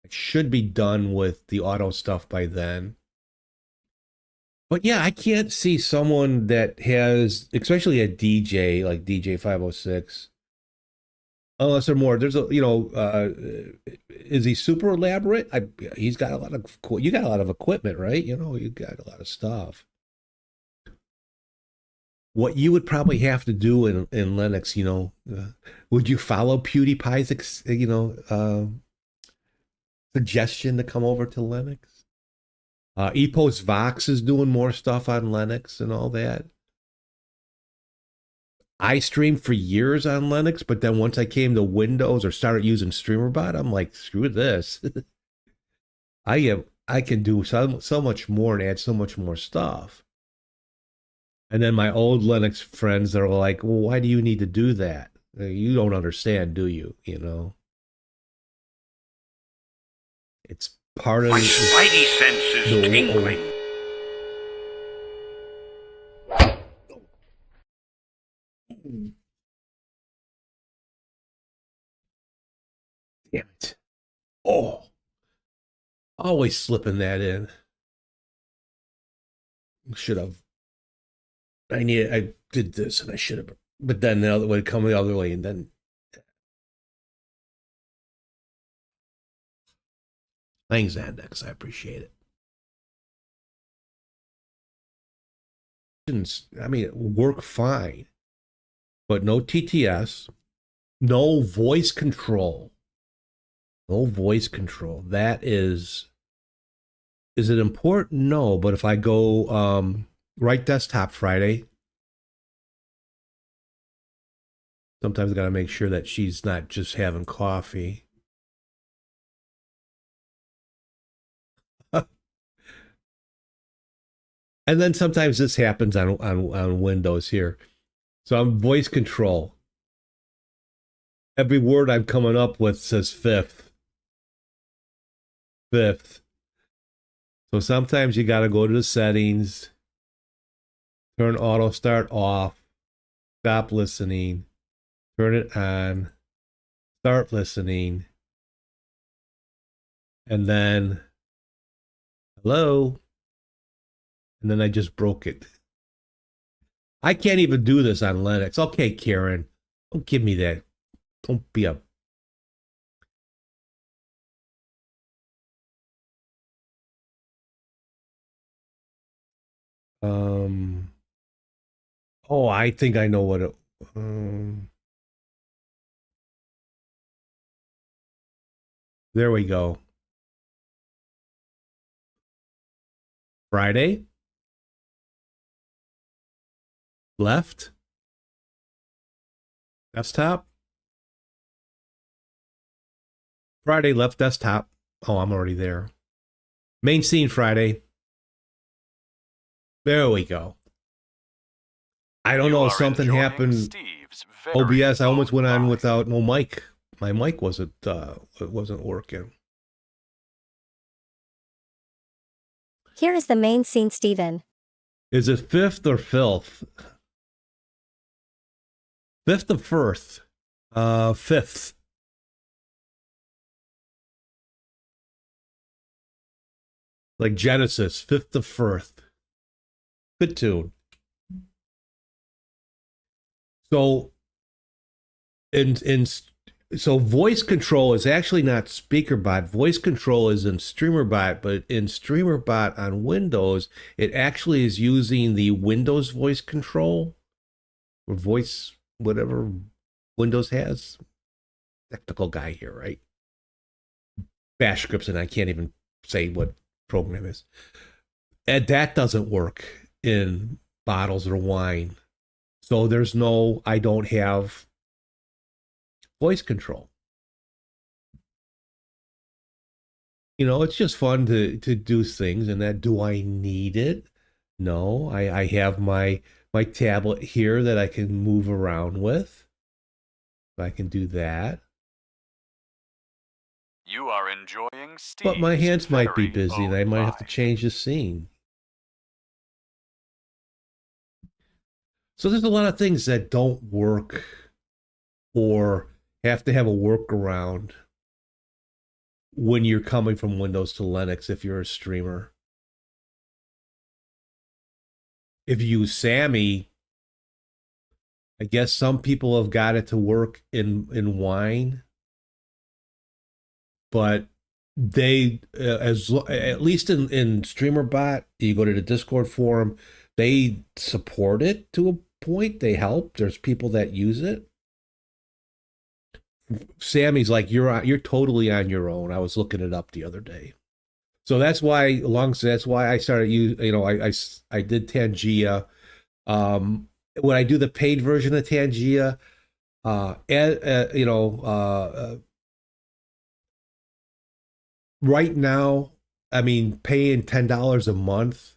I should be done with the auto stuff by then. But yeah, I can't see someone that has, especially a DJ like DJ 506, unless they're more. There's a, is he super elaborate? He's got a lot of. You got a lot of equipment, right? You got a lot of stuff. What you would probably have to do in Linux, would you follow PewDiePie's, suggestion to come over to Linux? Epos Vox is doing more stuff on Linux and all that. I streamed for years on Linux, but then once I came to Windows or started using StreamerBot, I'm like, screw this. I can do so much more and add so much more stuff. And then my old Linux friends are like, well, why do you need to do that? You don't understand, do you? It's part of
my spidey senses tingling.
Damn it. Oh. Always slipping that in. Should have. I did this and I should have. But then the other way, come the other way, and then. Thanks, Andex. I appreciate it. I mean, it will work fine, but no TTS, no voice control. No voice control. That is it important? No, but if I go right desktop Friday, sometimes I got to make sure that she's not just having coffee. And then sometimes this happens on Windows here. So I'm voice control. Every word I'm coming up with says fifth. So sometimes you got to go to the settings, turn auto start off, stop listening, turn it on, start listening, and then hello. And then I just broke it. I can't even do this on Linux. Okay, Karen, don't give me that. Don't be a... Oh, I think I know what it... There we go. Friday. Left. Desktop. Friday, left desktop. Oh, I'm already there. Main scene Friday. There we go. I don't know if something happened. OBS, I almost went on without no mic. My mic wasn't working.
Here is the main scene, Steven.
Is it fifth or filth? Fifth or first? Fifth. Like Genesis, fifth to first. Good tune. So, so voice control is actually not SpeakerBot. Voice control is in StreamerBot, but in StreamerBot on Windows, it actually is using the Windows voice control or voice, whatever Windows has. Technical guy here, right? Bash scripts, and I can't even say what program is. And that doesn't work in bottles or wine. So there's no, I don't have voice control. It's just fun to do things. And that, do I need it? No, I have my tablet here that I can move around with. I can do that.
You are enjoying
But my
Steve's
hands might be
very
busy and
own
I might have to
line.
change the scene. So there's a lot of things that don't work or have to have a workaround when you're coming from Windows to Linux if you're a streamer. If you use Sammy, I guess some people have got it to work in Wine, but they at least in StreamerBot, you go to the Discord forum, they support it to a point. They help. There's people that use it. Sammy's like, you're totally on your own. I was looking it up the other day. So that's why I started I did Tangia. When I do the paid version of Tangia, right now, I mean, paying $10 a month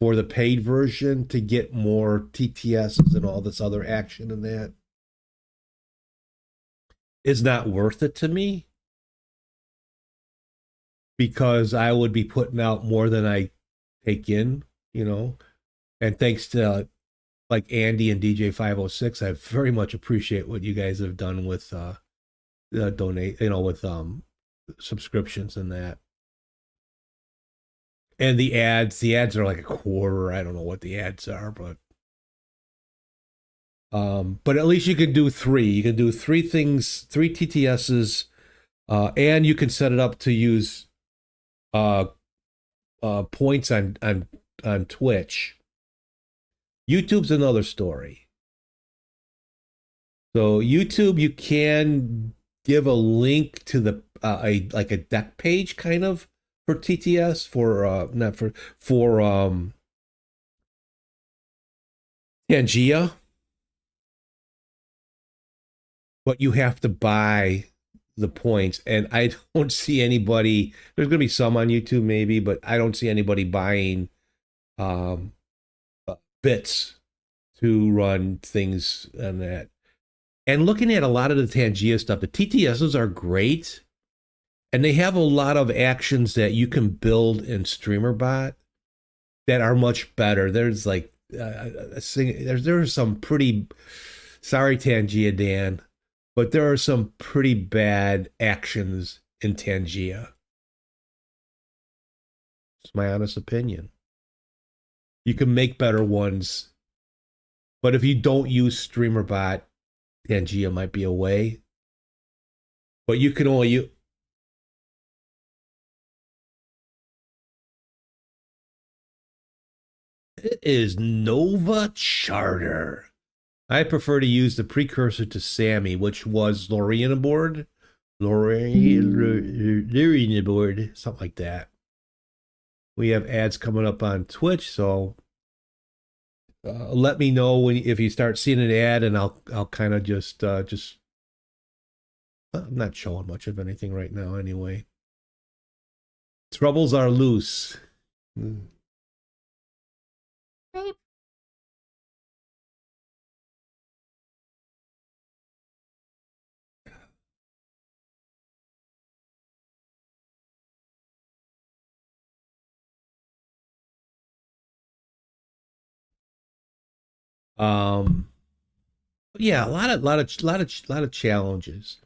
for the paid version to get more TTSs and all this other action in that is not worth it to me, because I would be putting out more than I take in, and thanks to like Andy and DJ 506, I very much appreciate what you guys have done with donate, with subscriptions and that. And the ads are like a quarter. I don't know what the ads are, but at least you can do three. You can do three things, three TTSs, and you can set it up to use points on Twitch. YouTube's another story. So YouTube, you can give a link to the like a deck page kind of for TTS for Pangea, but you have to buy the points, and I don't see anybody. There's going to be some on YouTube maybe, but I don't see anybody buying bits to run things and that. And looking at a lot of the Tangia stuff, the TTSs are great, and they have a lot of actions that you can build in StreamerBot that are much better. There's like there's some pretty, sorry Tangia Dan, but there are some pretty bad actions in Tangia. It's my honest opinion. You can make better ones, but if you don't use StreamerBot, Tangia might be a way. But you can only use. It is Nova Charter. I prefer to use the precursor to Sammy, which was Lorena board, Lorena board, something like that. We have ads coming up on Twitch, so let me know if you start seeing an ad, and I'll kind of just I'm not showing much of anything right now anyway. Troubles are loose. Yeah, a lot of challenges.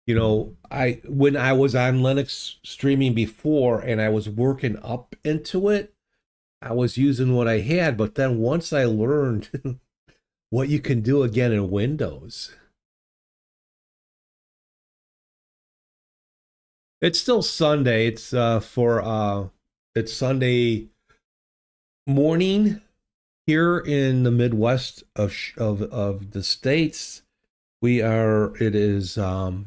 When I was on Linux streaming before and I was working up into it, I was using what I had, but then once I learned what you can do again in Windows, it's still Sunday. It's it's Sunday morning here in the Midwest of the States. It is about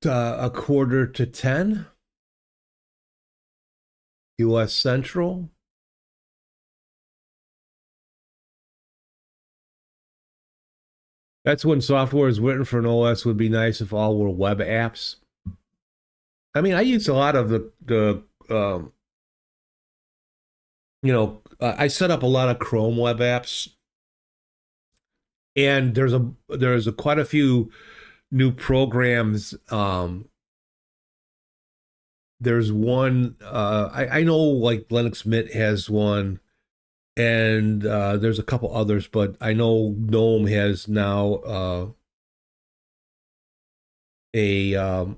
a quarter to 10 U.S. Central. That's when software is written for an OS would be nice if all were web apps. I mean, I use a lot of I set up a lot of Chrome web apps, and there's a quite a few new programs. There's one I know like Linux Mint has one, and there's a couple others, but I know GNOME has now a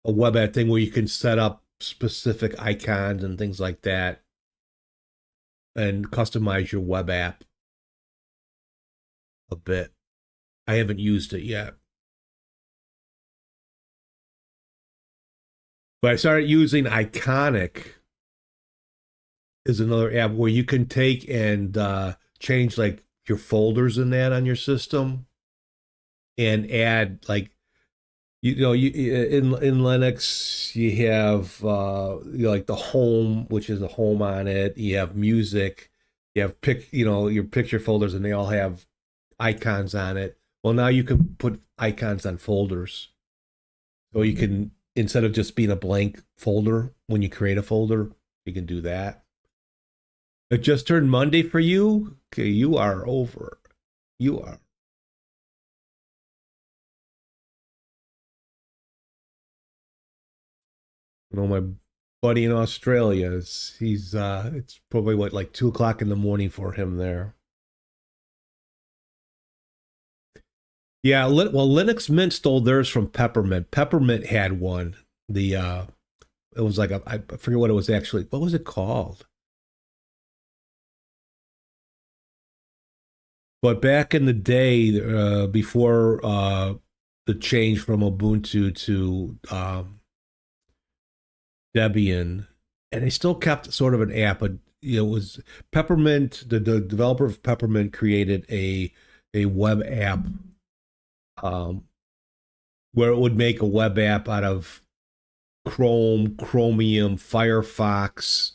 web app thing where you can set up specific icons and things like that and customize your web app a bit. I haven't used it yet. But I started using Iconic is another app where you can take and change like your folders in that on your system and add like you in Linux you have like the home, which is the home on it. You have music, you have your picture folders, and they all have icons on it. Well, now you can put icons on folders, so you can, instead of just being a blank folder when you create a folder, you can do that. It just turned Monday for you. Okay, you are over. You are. My buddy in Australia he's it's probably like 2 o'clock in the morning for him there. Yeah, well, Linux Mint stole theirs from Peppermint. Peppermint had one. It was like I forget what it was actually. What was it called? But back in the day, before the change from Ubuntu to Debian, and they still kept sort of an app, but it was Peppermint. The developer of Peppermint created a web app, where it would make a web app out of Chrome, Chromium, Firefox.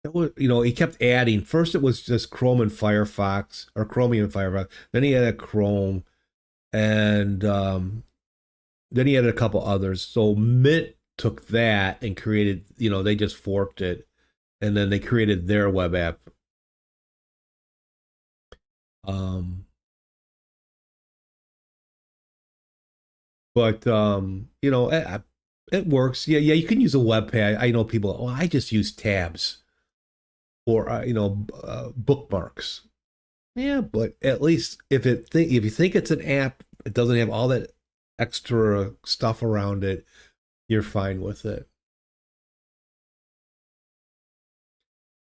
It was, he kept adding. First, it was just Chrome and Firefox, or Chromium and Firefox. Then he added Chrome, and then he added a couple others. So Mint took that and created, they just forked it, and then they created their web app. But it works. Yeah, you can use a web page. I know people. Oh, I just use tabs or bookmarks. Yeah, but at least if you think it's an app, it doesn't have all that extra stuff around it, you're fine with it.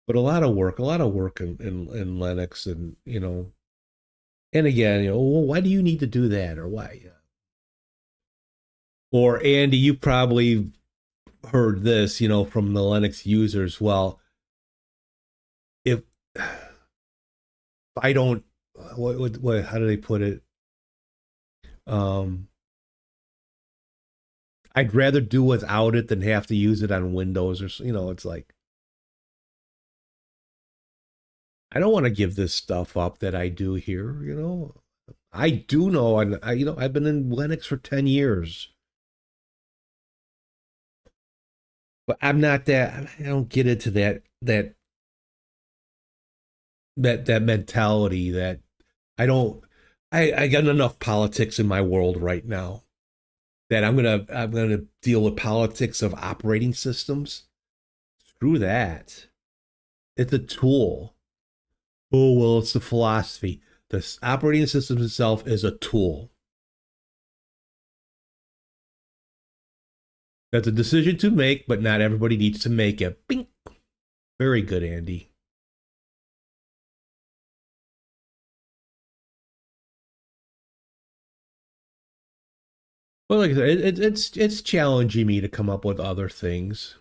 But a lot of work in Linux, and and again, well, why do you need to do that, or why? Or Andy, you probably heard this, from the Linux users. Well, if I don't, what how do they put it? I'd rather do without it than have to use it on Windows, or it's like, I don't want to give this stuff up that I do here. I do know, and I've been in Linux for 10 years. But I'm not that. I don't get into that mentality that I don't. I got enough politics in my world right now that I'm gonna deal with politics of operating systems. Screw that. It's a tool. Oh well, it's the philosophy. The operating system itself is a tool. That's a decision to make, but not everybody needs to make it. Bing. Very good, Andy. Well, like I said, it's challenging me to come up with other things.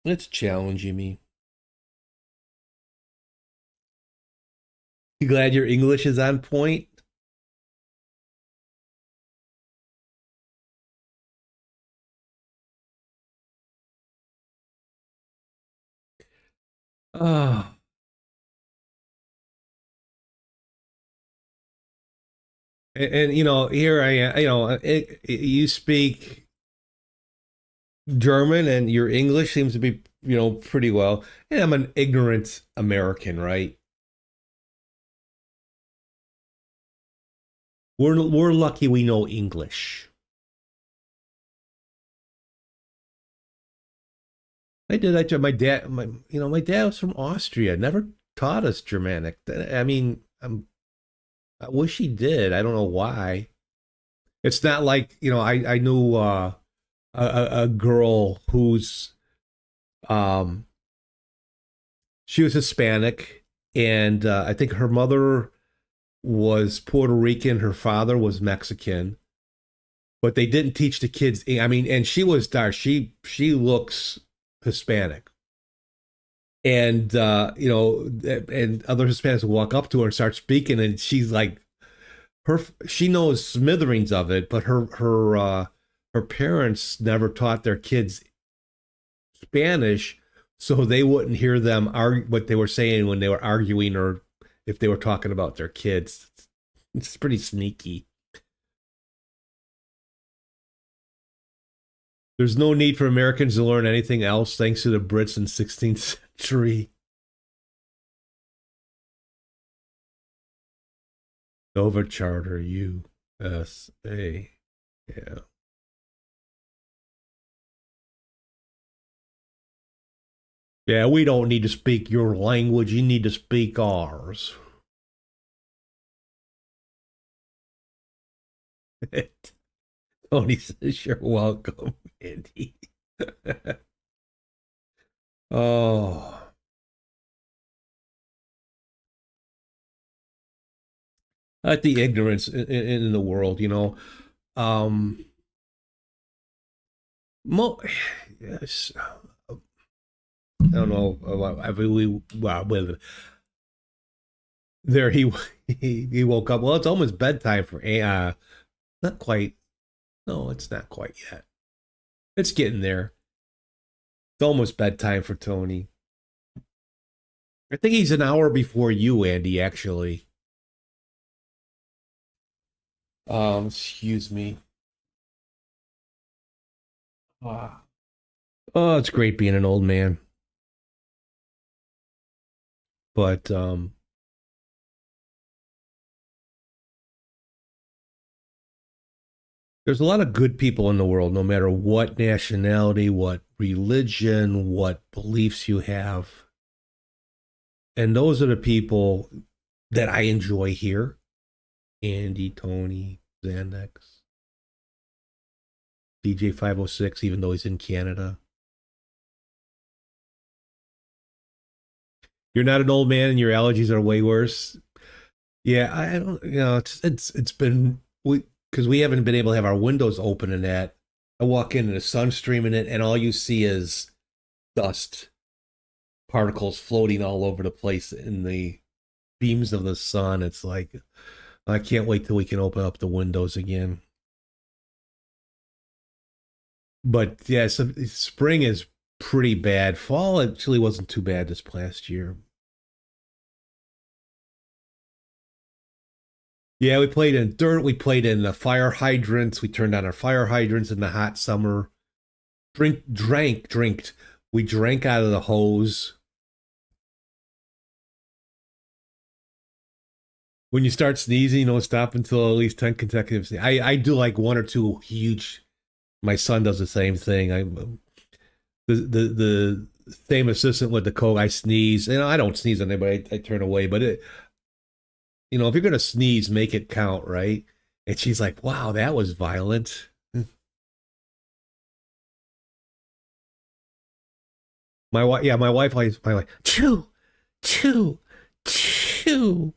It's challenging me. You glad your English is on point? Oh, And you know, here I am. You know, you speak German, and your English seems to be, you know, pretty well. And I'm an ignorant American, right? We're lucky we know English. I did. My dad was from Austria. Never taught us Germanic. I mean, I wish he did. I don't know why. It's not like, you know, I knew a girl who's um she was Hispanic, and I think her mother was Puerto Rican, her father was Mexican, but they didn't teach the kids. I mean, and she was dark. She looks Hispanic, and you know, and other Hispanics will walk up to her and start speaking, and she's like, she knows smithereens of it, but her parents never taught their kids Spanish, so they wouldn't hear them argue what they were saying when they were arguing, or if they were talking about their kids. It's pretty sneaky. There's no need for Americans to learn anything else thanks to the Brits in 16th century. Nova Charter USA. Yeah. Yeah, we don't need to speak your language. You need to speak ours. Tony says you're welcome, Andy. Oh. At the ignorance in the world, you know. Yes. I don't know. I really, well, there he woke up. Well, it's almost bedtime for not quite. No, it's not quite yet. It's getting there. It's almost bedtime for Tony. I think he's an hour before you, Andy, actually. Excuse me. Oh, it's great being an old man. But there's a lot of good people in the world, no matter what nationality, what religion, what beliefs you have. And those are the people that I enjoy here. Andy, Tony, Xandex, DJ 506, even though he's in Canada. You're not an old man and your allergies are way worse. Yeah, I don't, you know, it's been, because we haven't been able to have our windows open and that. I walk in and the sun's streaming it, and all you see is dust particles floating all over the place in the beams of the sun. It's like, I can't wait till we can open up the windows again. But yeah, so spring is pretty bad. Fall actually wasn't too bad this past year. Yeah, we played in dirt. We played in the fire hydrants. We turned on our fire hydrants in the hot summer. Drank. We drank out of the hose. When you start sneezing, you don't stop until at least 10 consecutive sneezes. I do like one or two huge. My son does the same thing. The same assistant with the cold. I sneeze, and I don't sneeze on anybody. I turn away, but it, you know, if you're gonna sneeze, make it count, right? And she's like, "Wow, that was violent." My wife likes my like chew, chew, chew.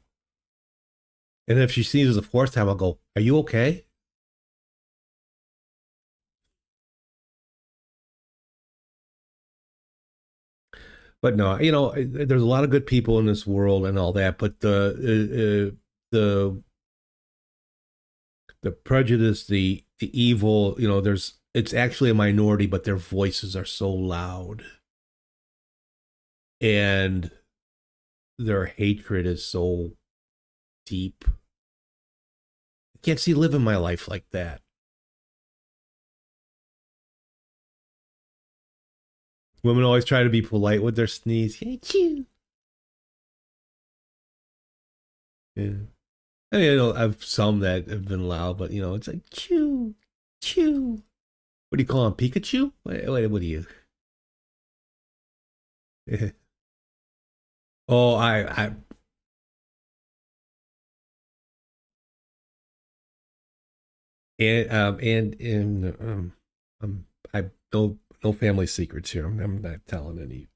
And if she sneezes the fourth time, I'll go, "Are you okay?" But no, you know, there's a lot of good people in this world and all that, but the prejudice, the evil, you know, it's actually a minority, but their voices are so loud, and their hatred is so deep. can't see living my life like that. Women always try to be polite with their sneeze. Hey, chew. Yeah. I mean, I have some that have been loud, but it's like chew, chew. What do you call him? Pikachu? What do you? Oh, I I no family secrets here. I'm not telling any.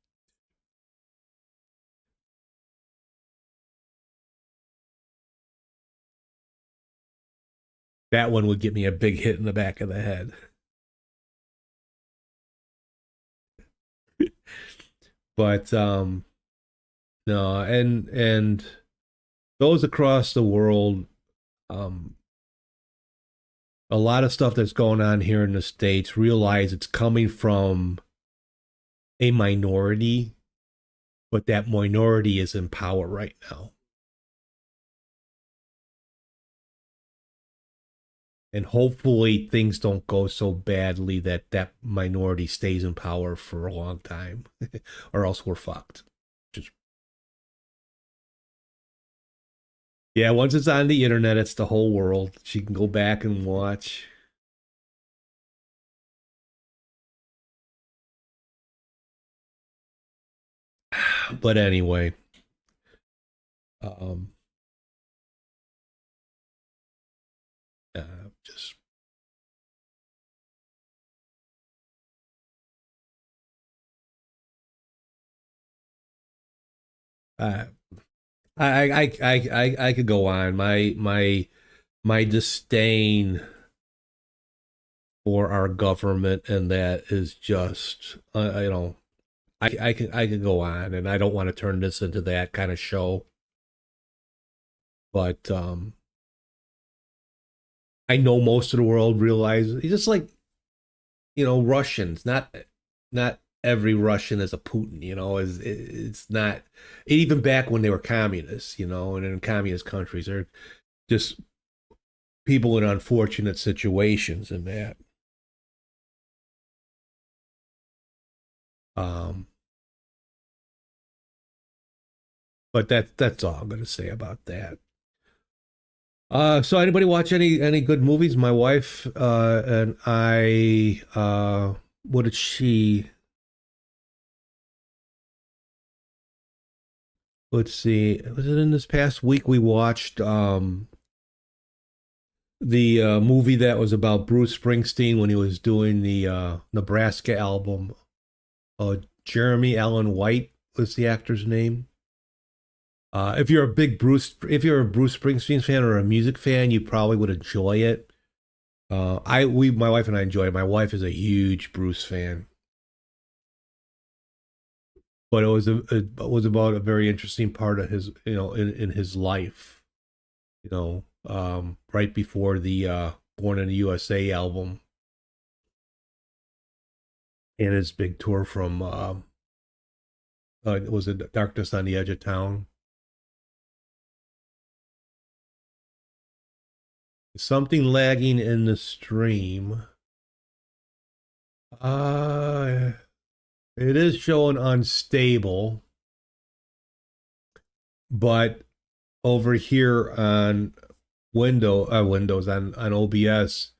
That one would get me a big hit in the back of the head. But no, and those across the world, a lot of stuff that's going on here in the States, realize it's coming from a minority, but that minority is in power right now. And hopefully things don't go so badly that that minority stays in power for a long time, or else we're fucked. Yeah, once it's on the internet, it's the whole world. She can go back and watch. But anyway, just I could go on. My disdain for our government and that is just I could go on, and I don't want to turn this into that kind of show. But I know most of the world realizes, just like Russians, not every Russian is a Putin, it's not, even back when they were communists, and in communist countries, they're just people in unfortunate situations and that. But that's all I'm going to say about that. So anybody watch any good movies? My wife and I, what did she? Let's see. Was it in this past week we watched the movie that was about Bruce Springsteen when he was doing the Nebraska album. Jeremy Allen White was the actor's name. If you're a Bruce Springsteen fan or a music fan, you probably would enjoy it. My wife and I enjoy it. My wife is a huge Bruce fan, but it was about a very interesting part of his, in his life, right before the Born in the USA album and his big tour from was it Darkness on the Edge of Town? Something lagging in the stream. It is showing unstable, but over here on Windows on OBS,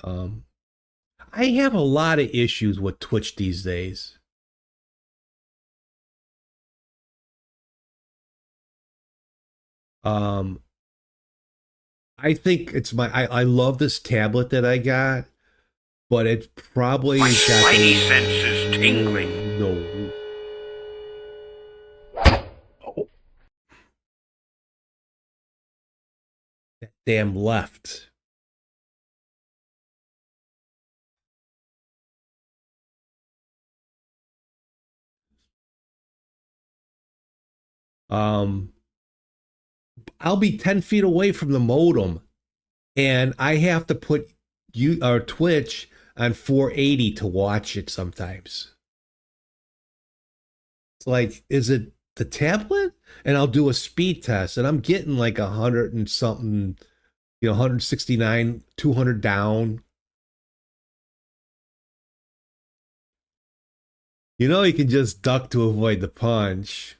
I have a lot of issues with Twitch these days. I think it's I love this tablet that I got, but it's probably
My spidey senses tingling.
No. Oh. That damn left. I'll be 10 feet away from the modem, and I have to put Twitch on 480 to watch it sometimes. It's like, is it the tablet? And I'll do a speed test, and I'm getting like 100 and something 169, 200 down. You can just duck to avoid the punch.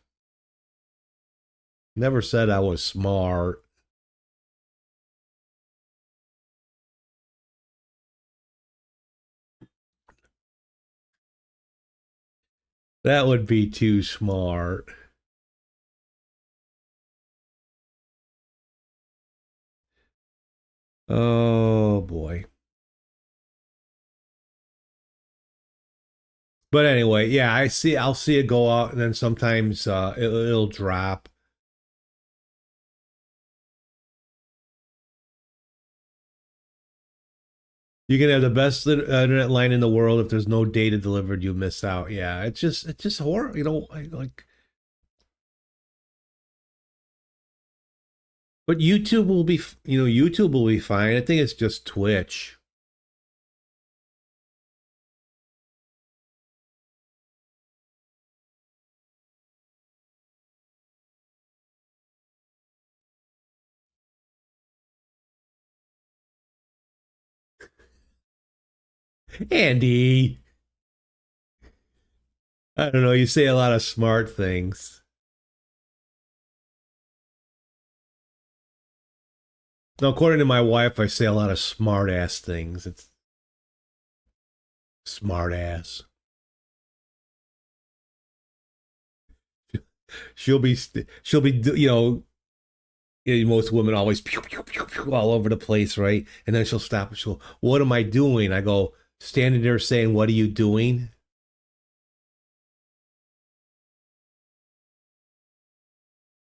Never said I was smart. That would be too smart. Oh boy. But anyway, yeah, I'll see it go out, and then sometimes it'll drop. You can have the best internet line in the world. If there's no data delivered, you miss out. Yeah, it's just horrible. Like. But YouTube will be, YouTube will be fine. I think it's just Twitch. Andy, I don't know. You say a lot of smart things. Now, according to my wife, I say a lot of smart ass things. It's smart ass. She'll be, most women always pew, pew, pew, pew, all over the place, right? And then she'll stop and she'll, what am I doing? I go, standing there saying, what are you doing?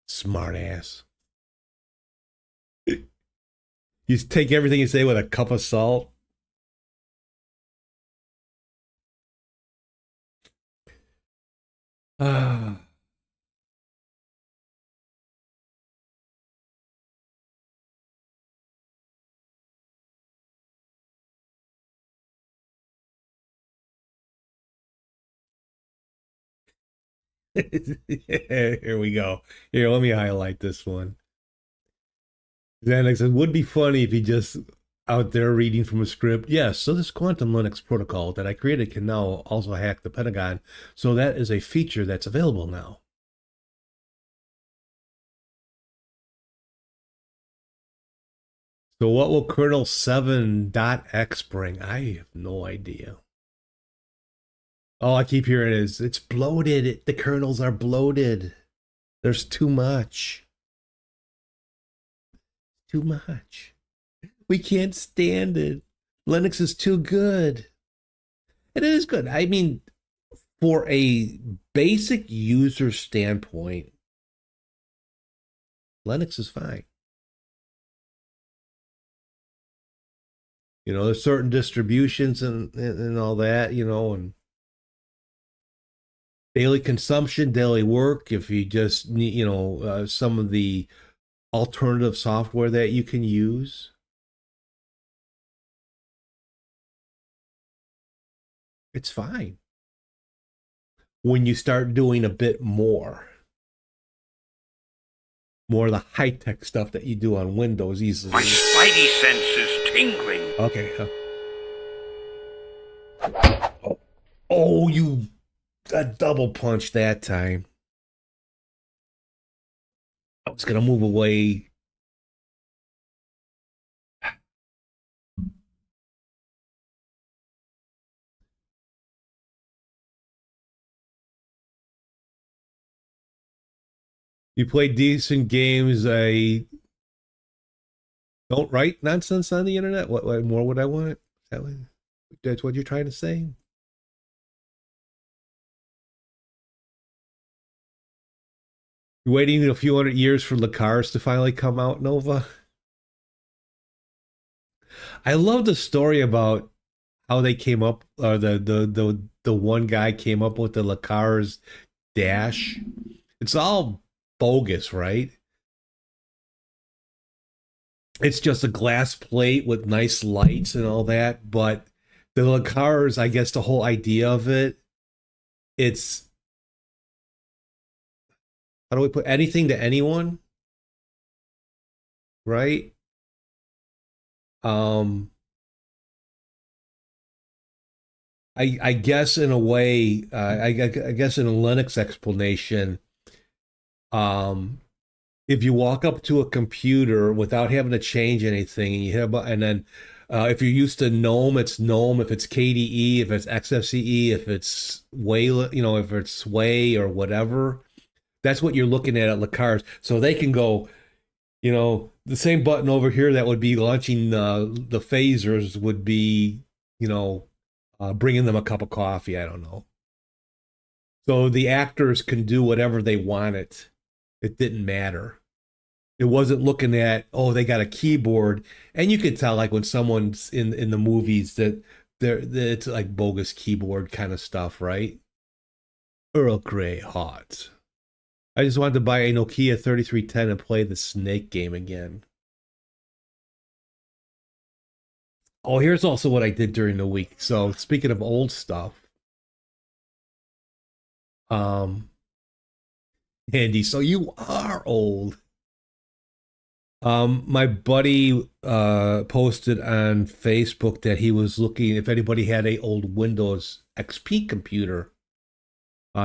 Smart ass. You take everything you say with a cup of salt. Ah. Here we go. Here, let me highlight this one. Xanax says, would be funny if he just out there reading from a script. Yes, so this quantum Linux protocol that I created can now also hack the Pentagon. So that is a feature that's available now. So what will kernel 7.x bring? I have no idea. All I keep hearing is it's bloated. The kernels are bloated. There's too much. Too much. We can't stand it. Linux is too good. And it is good. I mean, for a basic user standpoint, Linux is fine. There's certain distributions and all that, and daily consumption, daily work. If you just need, some of the alternative software that you can use. It's fine. When you start doing a bit more of the high-tech stuff that you do on Windows easily.
My spidey sense is tingling.
Okay. Oh, you double punch that time. I was going to move away. You play decent games. I don't write nonsense on the internet. What more would I want? That's what you're trying to say? You're waiting a few hundred years for Lacars to finally come out, Nova? I love the story about how they came up, the one guy came up with the Lacars dash. It's all bogus, right? It's just a glass plate with nice lights and all that, but the Lacars, I guess the whole idea of it's, how do we put anything to anyone? Right? Um, I guess in a way, I guess in a Linux explanation, um, if you walk up to a computer without having to change anything, and you have, and then if you're used to GNOME, it's GNOME. If it's KDE, if it's XFCE, if it's if it's Sway or whatever, that's what you're looking at Lacars. So they can go, the same button over here that would be launching the phasers would be, bringing them a cup of coffee. I don't know. So the actors can do whatever they wanted. It didn't matter. It wasn't looking at, oh, they got a keyboard. And you could tell, like, when someone's in the movies that it's like bogus keyboard kind of stuff, right? Earl Grey hot. I just wanted to buy a Nokia 3310 and play the Snake game again. Oh, here's also what I did during the week. So speaking of old stuff, Andy, so you are old. My buddy posted on Facebook that he was looking if anybody had a old Windows XP computer.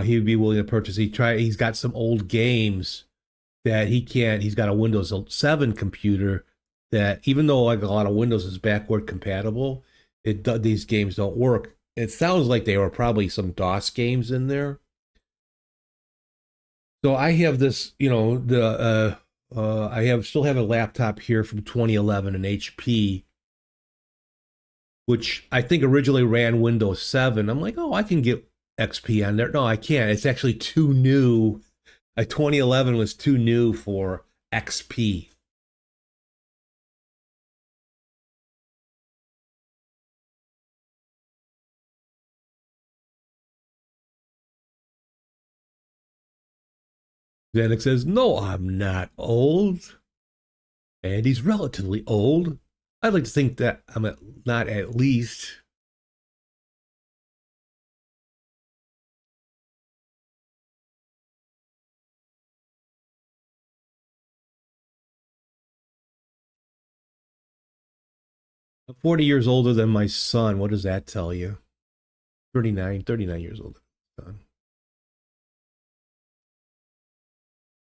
He would be willing to purchase. He's got some old games that he can't. He's got a Windows 7 computer that, even though like a lot of Windows is backward compatible, these games don't work. It sounds like they were probably some DOS games in there. So I have this, still have a laptop here from 2011, an HP, which I think originally ran Windows 7. I'm like, oh, I can get XP on there. No, I can't. It's actually too new. 2011 was too new for XP. Xanax says, no, I'm not old. And he's relatively old. I'd like to think that I'm not at least. I'm 40 years older than my son. What does that tell you? 39 years older than my son.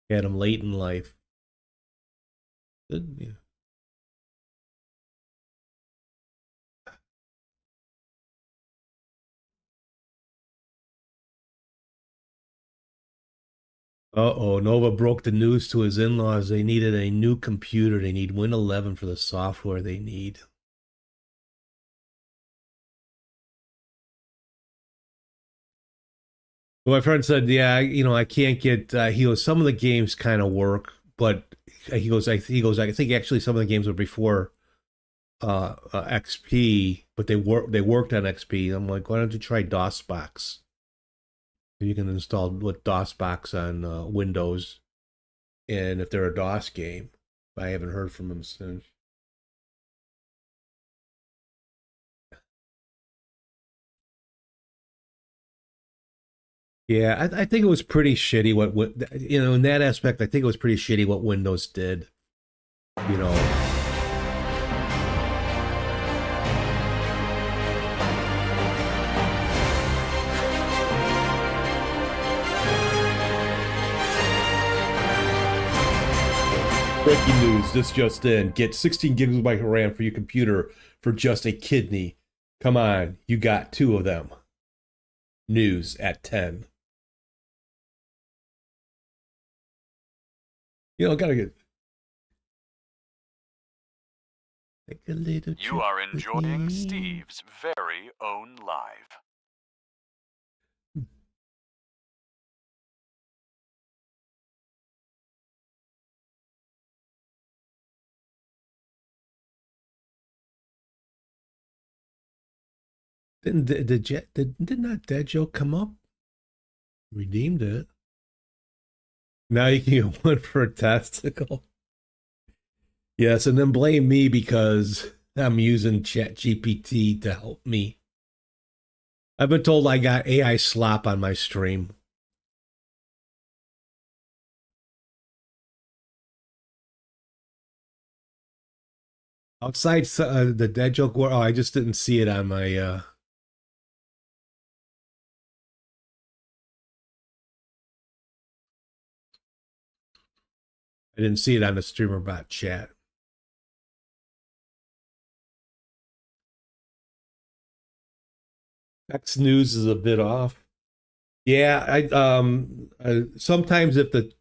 Had him late in life. Yeah. Uh-oh, Nova broke the news to his in-laws. They needed a new computer. They need Win 11 for the software they need. Well, my friend said, yeah, I can't get, he goes, some of the games kind of work, but he goes, I think actually some of the games were before XP, but they worked on XP. I'm like, why don't you try DOSBox? You can install with DOSBox on Windows, and if they're a DOS game, I haven't heard from him since. Yeah, I think it was pretty shitty in that aspect. I think it was pretty shitty what Windows did. Breaking news, this just in. Get 16 gigabyte of RAM for your computer for just a kidney. Come on, you got 2 of them. News at 10. Gotta get... Take a little
You are enjoying Steve's very own live.
Did not that joke come up? Redeemed it. Now you can get 1 for a testicle. Yes, and then blame me because I'm using ChatGPT to help me. I've been told I got AI slop on my stream. Outside the dead joke war. Oh, I just didn't see it on my I didn't see it on the streamer bot chat. X News is a bit off. Yeah, sometimes if the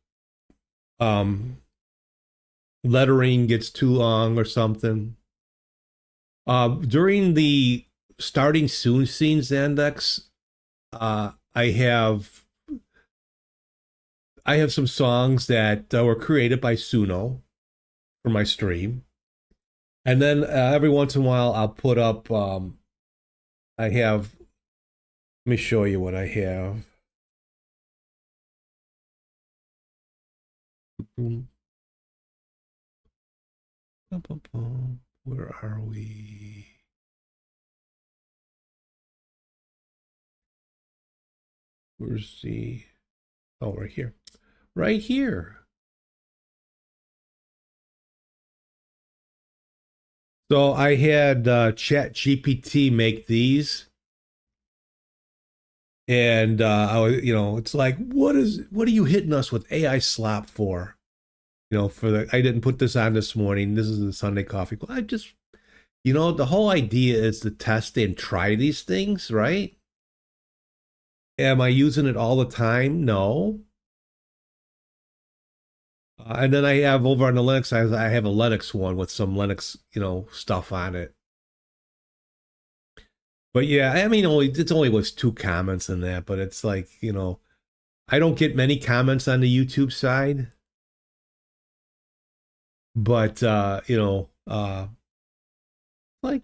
lettering gets too long or something. During the starting soon scenes index, I have some songs that were created by Suno for my stream, and then every once in a while I'll put up. I have. Let me show you what I have. Where are we? Where's the... Oh, right here. Right here. So I had Chat GPT make these. And I was, it's like, what are you hitting us with AI slop for? I didn't put this on this morning. This is the Sunday coffee. I just, the whole idea is to test and try these things, right? Am I using it all the time? No. And then I have over on the Linux, I have a Linux one with some Linux, stuff on it. But yeah, I mean, it's only was 2 comments in that, but it's like, I don't get many comments on the YouTube side. But like,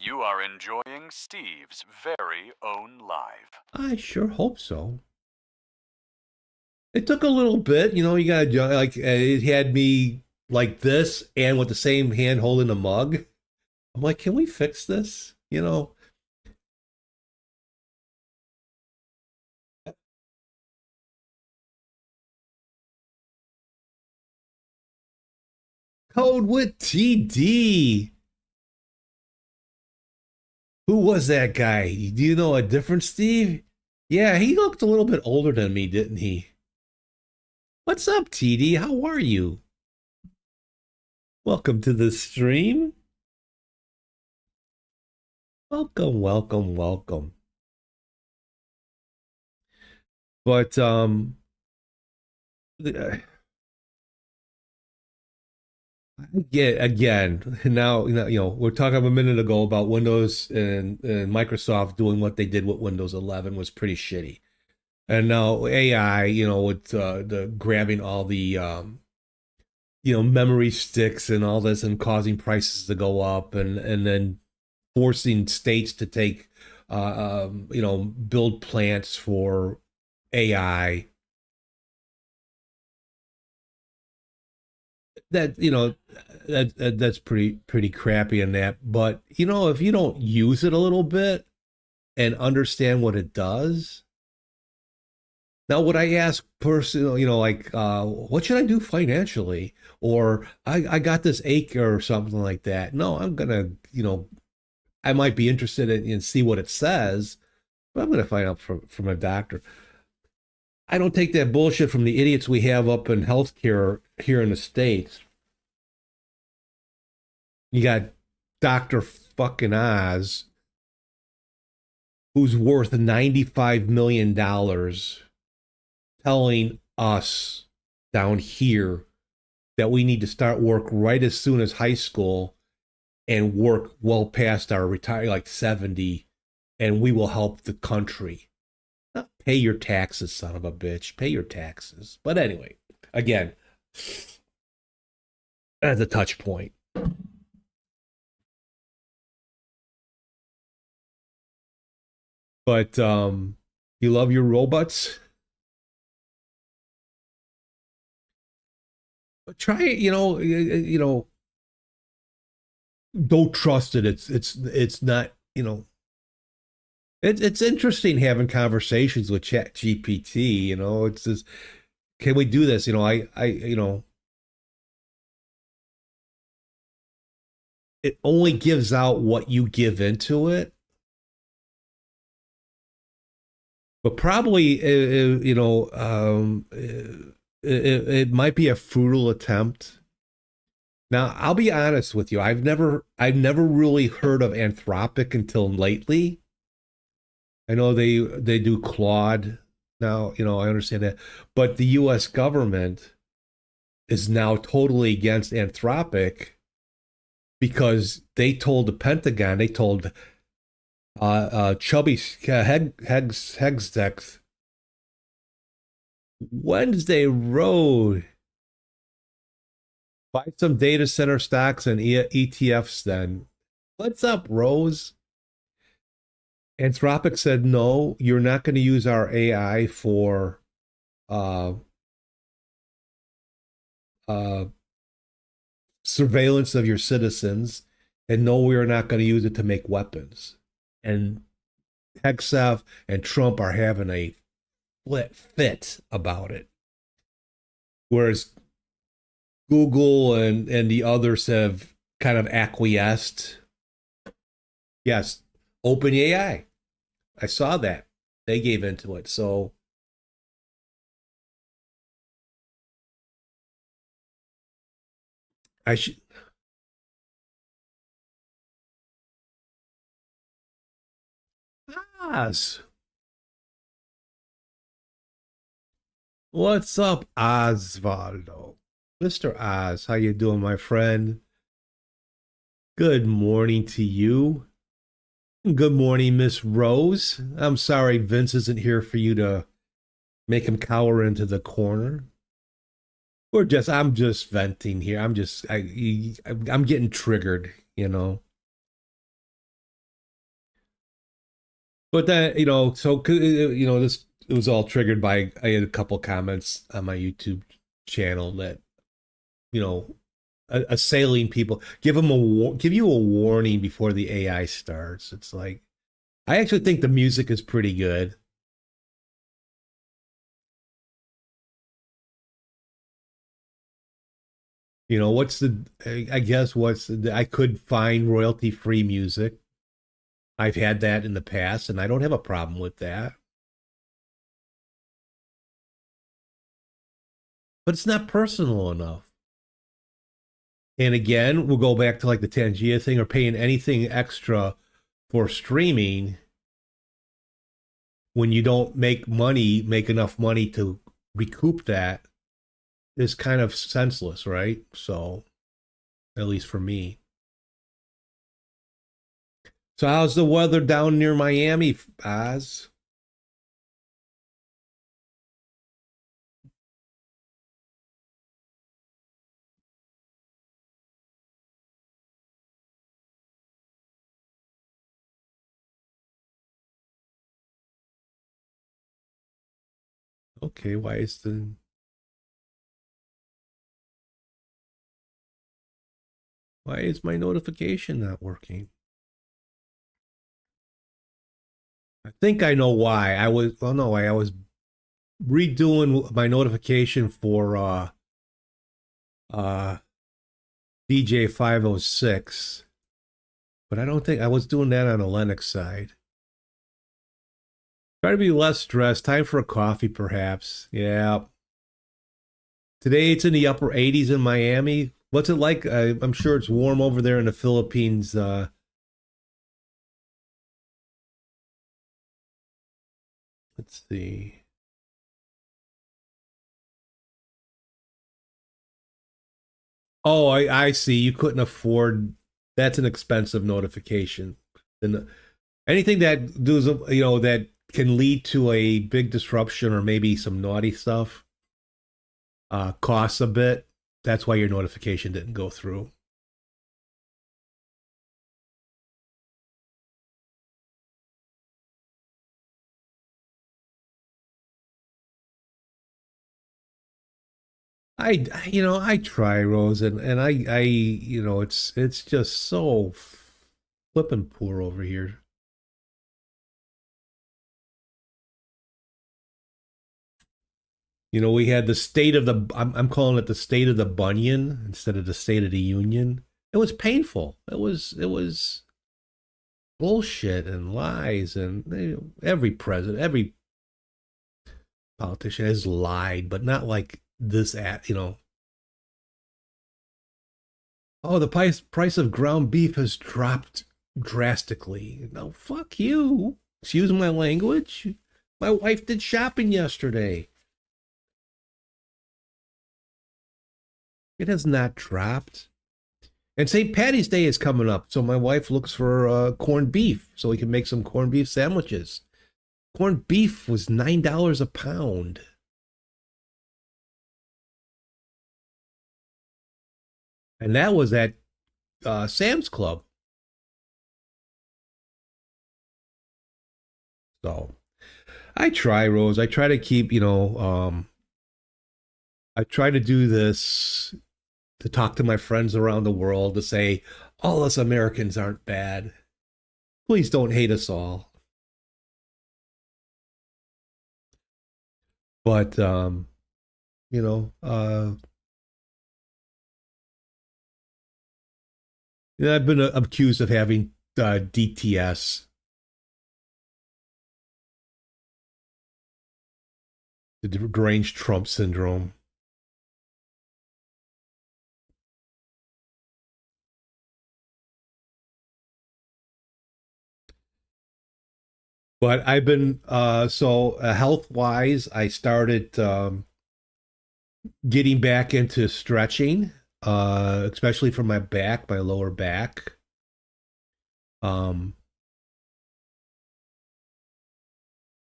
you are enjoying Steve's very own live.
I sure hope so. It took a little bit, you gotta, like, it had me like this and with the same hand holding a mug. I'm like, can we fix this? Code with TD. Who was that guy? Do you know a different Steve? Yeah, he looked a little bit older than me, didn't he? What's up, TD? How are you? Welcome to the stream. Welcome, welcome, welcome. But again, now we're talking a minute ago about Windows and Microsoft doing what they did with Windows 11 was pretty shitty, and now AI, with the grabbing all the memory sticks and all this and causing prices to go up, and then forcing states to take build plants for AI. That's pretty crappy in that. But if you don't use it a little bit and understand what it does. Now, would I ask personally, like, what should I do financially? Or I got this ache or something like that. No, I'm gonna, I might be interested in see what it says, but I'm gonna find out from a doctor. I don't take that bullshit from the idiots we have up in healthcare here in the States. You got Dr. fucking Oz, who's worth $95 million, telling us down here that we need to start work right as soon as high school and work well past our retire, like 70, and we will help the country. Pay your taxes, son of a bitch. Pay your taxes. But anyway, again, that's a touch point. But you love your robots? But try it, don't trust it. It's not, It's interesting having conversations with Chat GPT. It's just, can we do this? it only gives out what you give into it. But probably, it might be a fruitful attempt. Now, I'll be honest with you. I've never really heard of Anthropic until lately. I know they do Claude now. I understand that, but the U.S. government is now totally against Anthropic because they told the Pentagon, they told Chubby Hegstex Wednesday Road, buy some data center stocks and ETFs then. What's up, Rose? Anthropic said, no, you're not going to use our AI for surveillance of your citizens. And no, we are not going to use it to make weapons. And Hegseth and Trump are having a fit about it. Whereas Google and the others have kind of acquiesced. Yes, OpenAI. I saw that. They gave into it. So I should. Oz. What's up, Osvaldo? Mr. Oz, how you doing, my friend? Good morning to you. Good morning, Miss Rose. I'm sorry Vince isn't here for you to make him cower into the corner. I'm just venting here. I'm getting triggered, But then, this, it was all triggered by, I had a couple comments on my YouTube channel that, assailing people, give you a warning before the AI starts. It's like, I actually think the music is pretty good. I could find royalty-free music. I've had that in the past, and I don't have a problem with that. But it's not personal enough. And again, we'll go back to like the Tangia thing, or paying anything extra for streaming when you don't make enough money to recoup that is kind of senseless, right? So, at least for me. So how's the weather down near Miami, Oz? Okay, why is my notification not working? I think I know why. I was redoing my notification for DJ 506. But I don't think I was doing that on the Linux side. Try to be less stressed. Time for a coffee, perhaps. Yeah. Today it's in the upper 80s in Miami. What's it like? I'm sure it's warm over there in the Philippines. Let's see. Oh, I see. You couldn't afford. That's an expensive notification. And anything that does, that can lead to a big disruption or maybe some naughty stuff, costs a bit. That's why your notification didn't go through. I try, Rose, and it's just so flippin' poor over here. We had the state of the, I'm calling it the state of the Bunyan instead of the State of the Union. It was painful. It was bullshit and lies, and every president, every politician has lied, but not like this oh, the price of ground beef has dropped drastically. No, fuck you. Excuse my language. My wife did shopping yesterday. It has not dropped. And St. Patty's Day is coming up, so my wife looks for corned beef so we can make some corned beef sandwiches. Corned beef was $9 a pound. And that was at Sam's Club. So I try, Rose. I try to keep, I try to do this to talk to my friends around the world to say, all us Americans aren't bad. Please don't hate us all. But, I've been accused of having DTS, the deranged Trump syndrome. But I've been health-wise, I started getting back into stretching, especially for my back, my lower back. I'm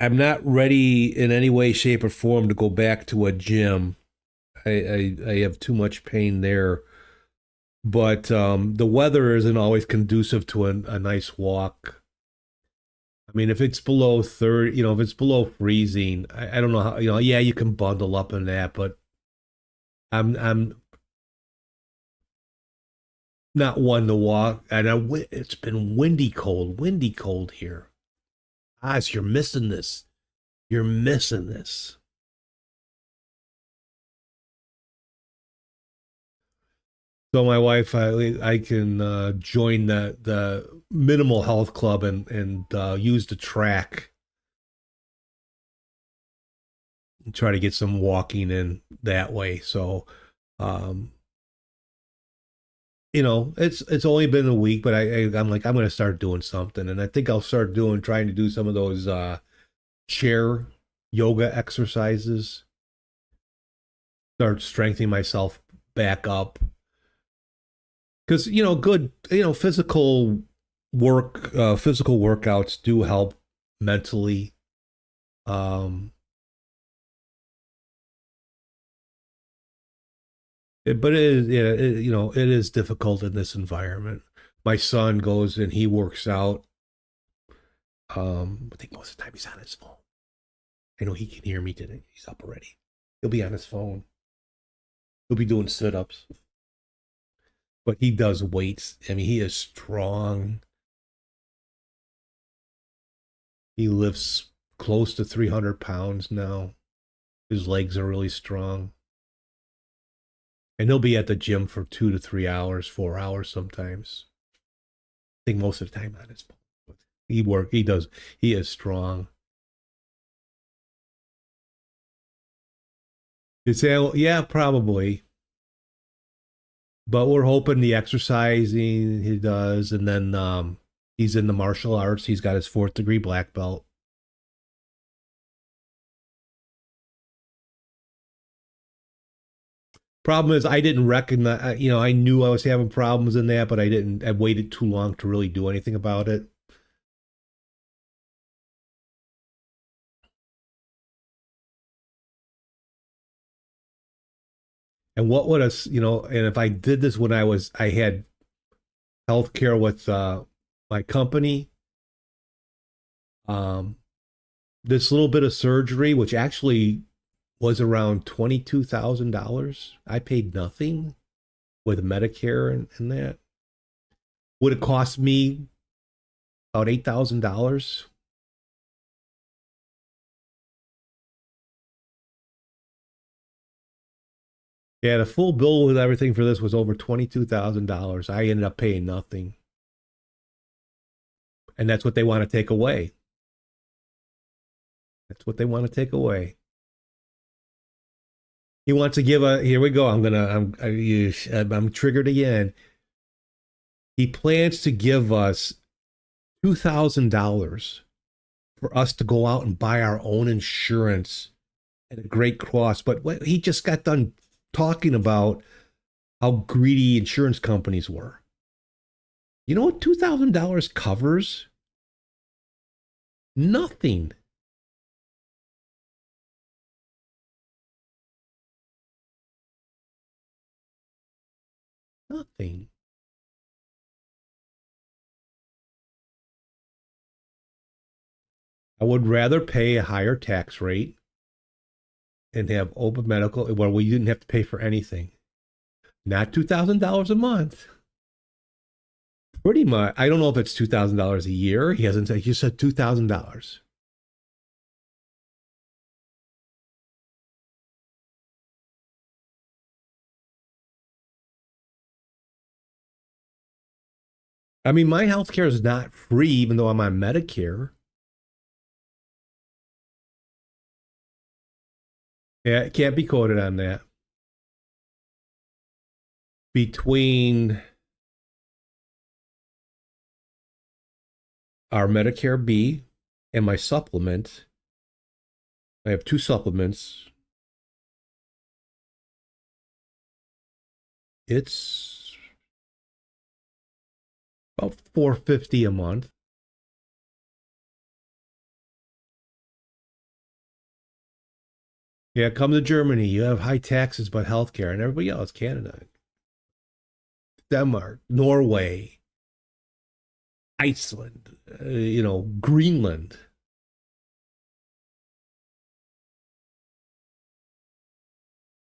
not ready in any way, shape, or form to go back to a gym. I have too much pain there. But the weather isn't always conducive to a nice walk. I mean, if it's below 30, if it's below freezing, I don't know how, yeah, you can bundle up in that, but I'm not one to walk. And it's been windy cold here. Oz, you're missing this. You're missing this. So my wife, I can join the minimal health club and use the track and try to get some walking in that way. So, it's only been a week, but I'm like, I'm going to start doing something. And I think I'll start trying to do some of those chair yoga exercises, start strengthening myself back up. Because, good, physical workouts do help mentally. But it is, it is difficult in this environment. My son goes and he works out. I think most of the time he's on his phone. I know he can hear me today. He's up already. He'll be on his phone. He'll be doing sit-ups. But he does weights. I mean, he is strong. He lifts close to 300 pounds now. His legs are really strong. And he'll be at the gym for 2 to 3 hours, 4 hours sometimes. I think most of the time on his phone. He is strong. You say, well, yeah, probably. But we're hoping the exercising he does, and then he's in the martial arts. He's got his 4th degree black belt. Problem is, I didn't recognize, I knew I was having problems in that, but I waited too long to really do anything about it. And what would us, and if I did this when I had healthcare with my company, this little bit of surgery, which actually was around $22,000, I paid nothing with Medicare and that. Would it cost me about $8,000? Yeah, the full bill with everything for this was over $22,000. I ended up paying nothing. And that's what they want to take away. That's what they want to take away. He wants to give here we go. I'm triggered again. He plans to give us $2,000 for us to go out and buy our own insurance at a great cost. But he just got done talking about how greedy insurance companies were. You know what $2,000 covers? Nothing. Nothing. I would rather pay a higher tax rate and have open medical where we didn't have to pay for anything. Not $2,000 a month. Pretty much. I don't know if it's $2,000 a year. He hasn't said. He just said $2,000. I mean, my health care is not free, even though I'm on Medicare. Yeah, it can't be quoted on that. Between our Medicare B and my supplement, I have 2 supplements. It's about $450 a month. Yeah, come to Germany. You have high taxes, but healthcare, and everybody else, Canada, Denmark, Norway, Iceland, Greenland.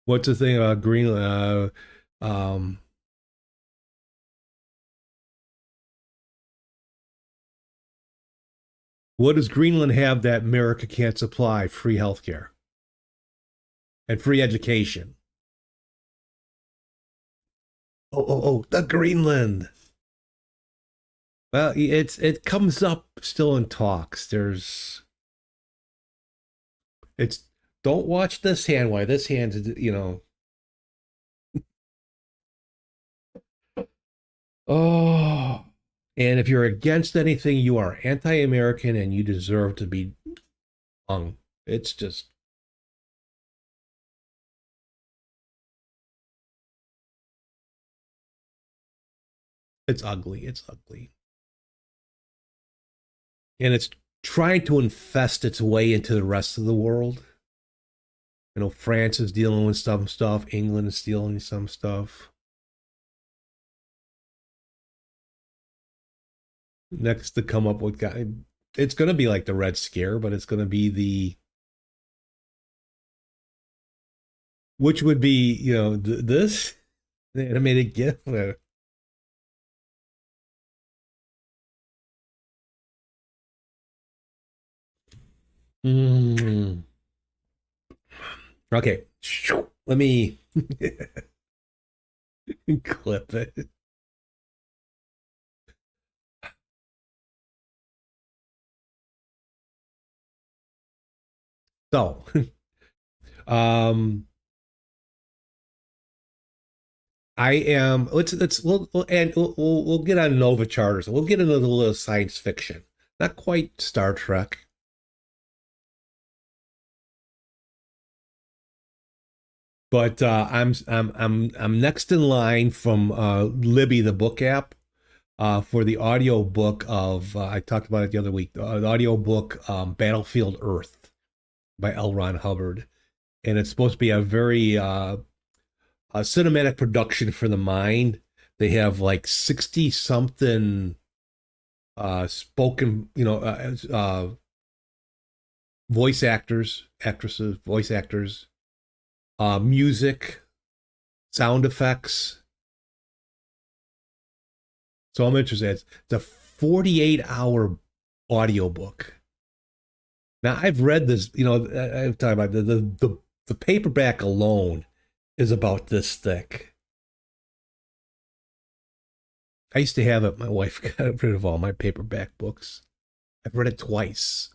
What's the thing about Greenland? What does Greenland have that America can't supply? Free healthcare and free education. Oh, the Greenland. Well, it comes up still in talks. Don't watch this hand. Why this hand's, Oh, and if you're against anything, you are anti-American and you deserve to be hung. It's just. It's ugly. It's ugly. And it's trying to infest its way into the rest of the world. France is dealing with some stuff. England is dealing with some stuff. Next to come up with it's going to be like the Red Scare, but it's going to be which would be, this the animated GIF. Okay, let me clip it. So, I am. We'll get on Nova Charters. We'll get into a little science fiction, not quite Star Trek. But I'm next in line from Libby, the book app, for the audio book of I talked about it the other week. The audio book Battlefield Earth by L. Ron Hubbard, and it's supposed to be a very a cinematic production for the mind. They have like 60 something spoken, voice actors, actresses, voice actors. Music, sound effects. So I'm interested. It's a 48-hour audiobook. Now I've read this, I'm talking about the paperback alone is about this thick. I used to have it. My wife got rid of all my paperback books. I've read it twice.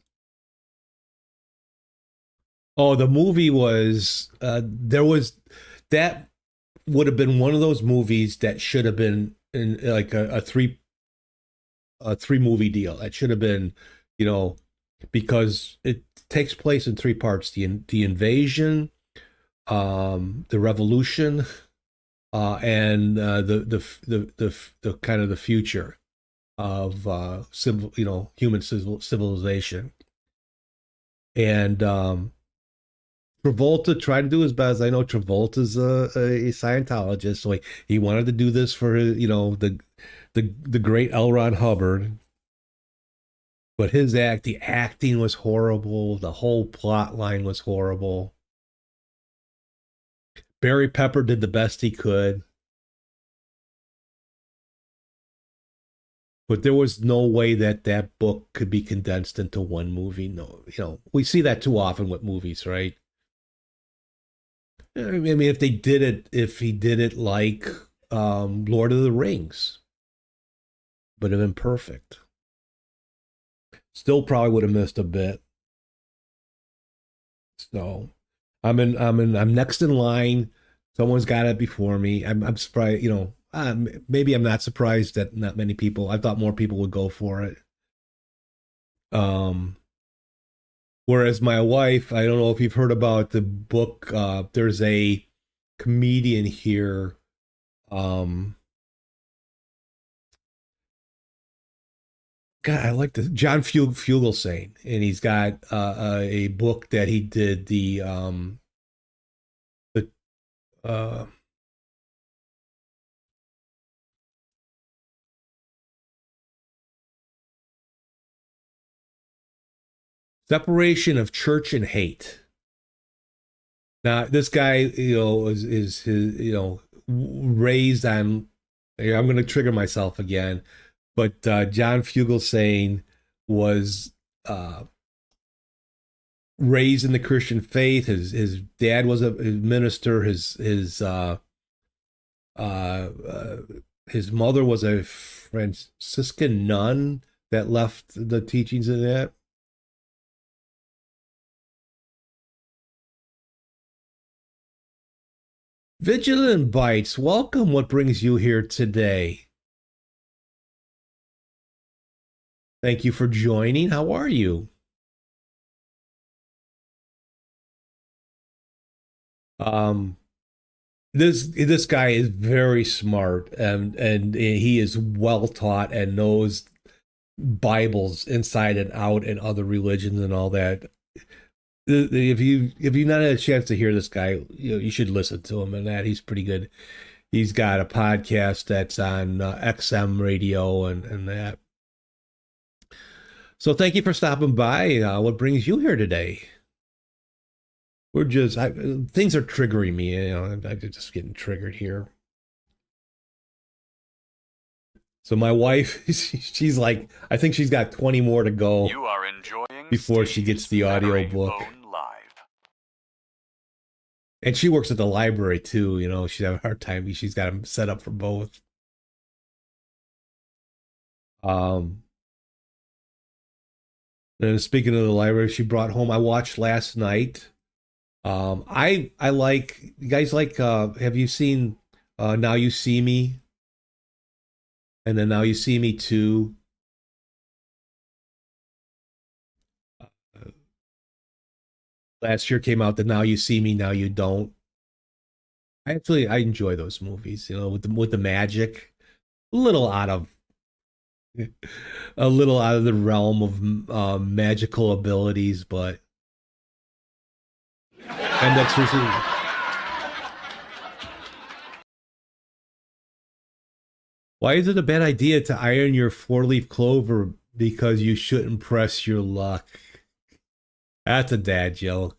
Oh, the movie was, that would have been one of those movies that should have been in like a three movie deal. It should have been, because it takes place in three parts: the invasion, the revolution, and the kind of the future of human civilization. And Travolta tried to do his best. I know Travolta's a Scientologist, so he wanted to do this for the great L. Ron Hubbard. But the acting was horrible. The whole plot line was horrible. Barry Pepper did the best he could. But there was no way that book could be condensed into one movie. No, we see that too often with movies, right? I mean, if he did it like Lord of the Rings, would have been perfect. Still probably would have missed a bit. So I'm next in line. Someone's got it before me. I'm surprised, maybe I'm not surprised that not many people. I thought more people would go for it. Whereas my wife, I don't know if you've heard about the book. There's a comedian here. God, I like this. John Fugelsang, and he's got a book that he did Separation of Church and Hate. Now, this guy, is raised on. I'm going to trigger myself again, but John Fugelsang was raised in the Christian faith. His dad was a minister. His mother was a Franciscan nun that left the teachings of that. Vigilant Bites, welcome. What brings you here today? Thank you for joining. How are you? This guy is very smart, and he is well taught and knows Bibles inside and out and other religions and all that. If you've not had a chance to hear this guy, you should listen to him, and that he's pretty good. He's got a podcast that's on XM radio and that. So thank you for stopping by. What brings you here today? Things are triggering me. I'm just getting triggered here. So my wife, she's like, I think she's got 20 more to go.
You are enjoying
before she gets the audio book. And she works at the library too, she'd have a hard time. She's got them set up for both. And speaking of the library, she brought home, I watched last night. I like, you guys like, have you seen Now You See Me? And then Now You See Me Too. Last year came out the Now You See Me, Now You Don't. I enjoy those movies, with the magic. A little out of the realm of magical abilities, but and that's why is it a bad idea to iron your 4-leaf clover? Because you shouldn't press your luck. That's a dad joke.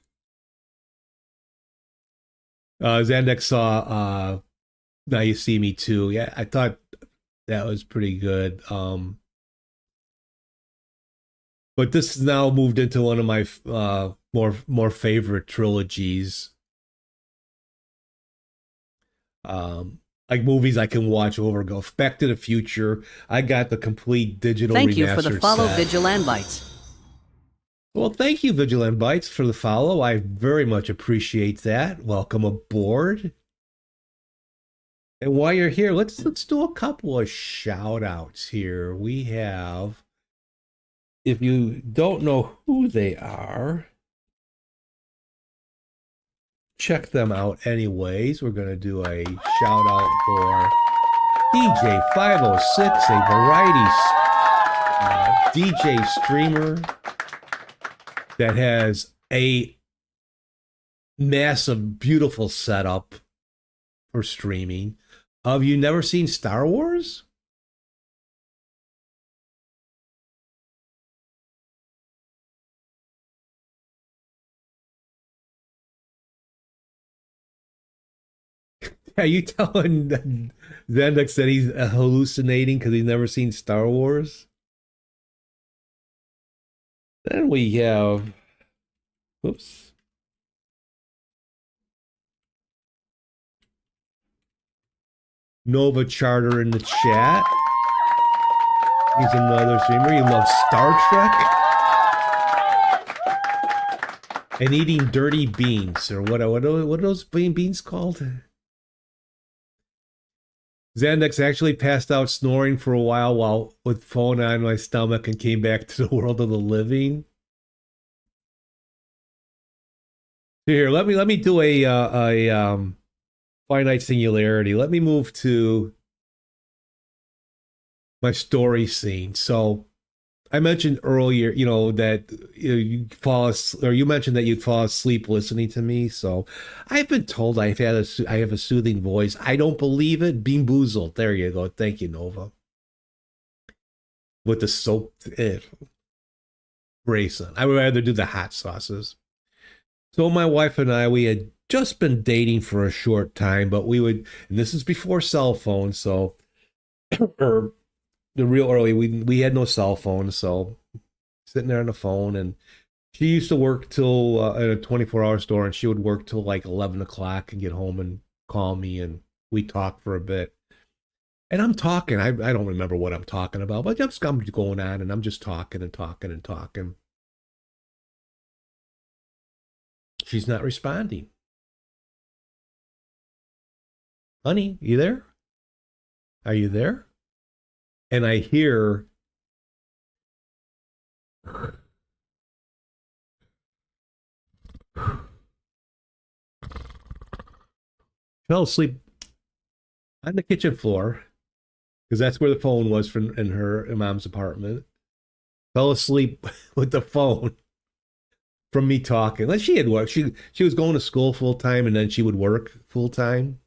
Zandex saw Now You See Me Too. Yeah, I thought that was pretty good. But this has now moved into one of my more favorite trilogies. like movies I can watch over and go. Back to the Future. I got the complete digital
Thank you for the
remastered
follow,
set.
Vigilant Bites.
Well, thank you, Vigilant Bites, for the follow. I very much appreciate that. Welcome aboard. And while you're here, let's do a couple of shout outs here. We have, if you don't know who they are, check them out anyways. We're going to do a shout out for DJ 506, a variety DJ streamer that has a massive, beautiful setup for streaming. Have you never seen Star Wars? Are you telling Zendex that he's hallucinating because he's never seen Star Wars? Then we have, oops. Nova Charter in the chat. He's another streamer. He loves Star Trek. And eating dirty beans, or what are those beans called? Xandex actually passed out snoring for a while with phone on my stomach and came back to the world of the living. Here, let me do a finite singularity. Let me move to my story scene. So I mentioned earlier, that you mentioned that you'd fall asleep listening to me. So I've been told I have a soothing voice. I don't believe it. Bean boozled. There you go. Thank you, Nova. With the soap raisin. I would rather do the hot sauces. So my wife and I, we had just been dating for a short time, but and this is before cell phones, so or the real early, we had no cell phone, so sitting there on the phone, and she used to work till at a 24-hour store, and she would work till like 11 o'clock and get home and call me, and we talked for a bit. And I'm talking, I don't remember what I'm talking about, but I'm going on, and I'm just talking and talking and talking. She's not responding. Honey, you there? Are you there? And I hear fell asleep on the kitchen floor because that's where the phone was in her mom's apartment. Fell asleep with the phone from me talking. Like she had work. She was going to school full time, and then she would work full time.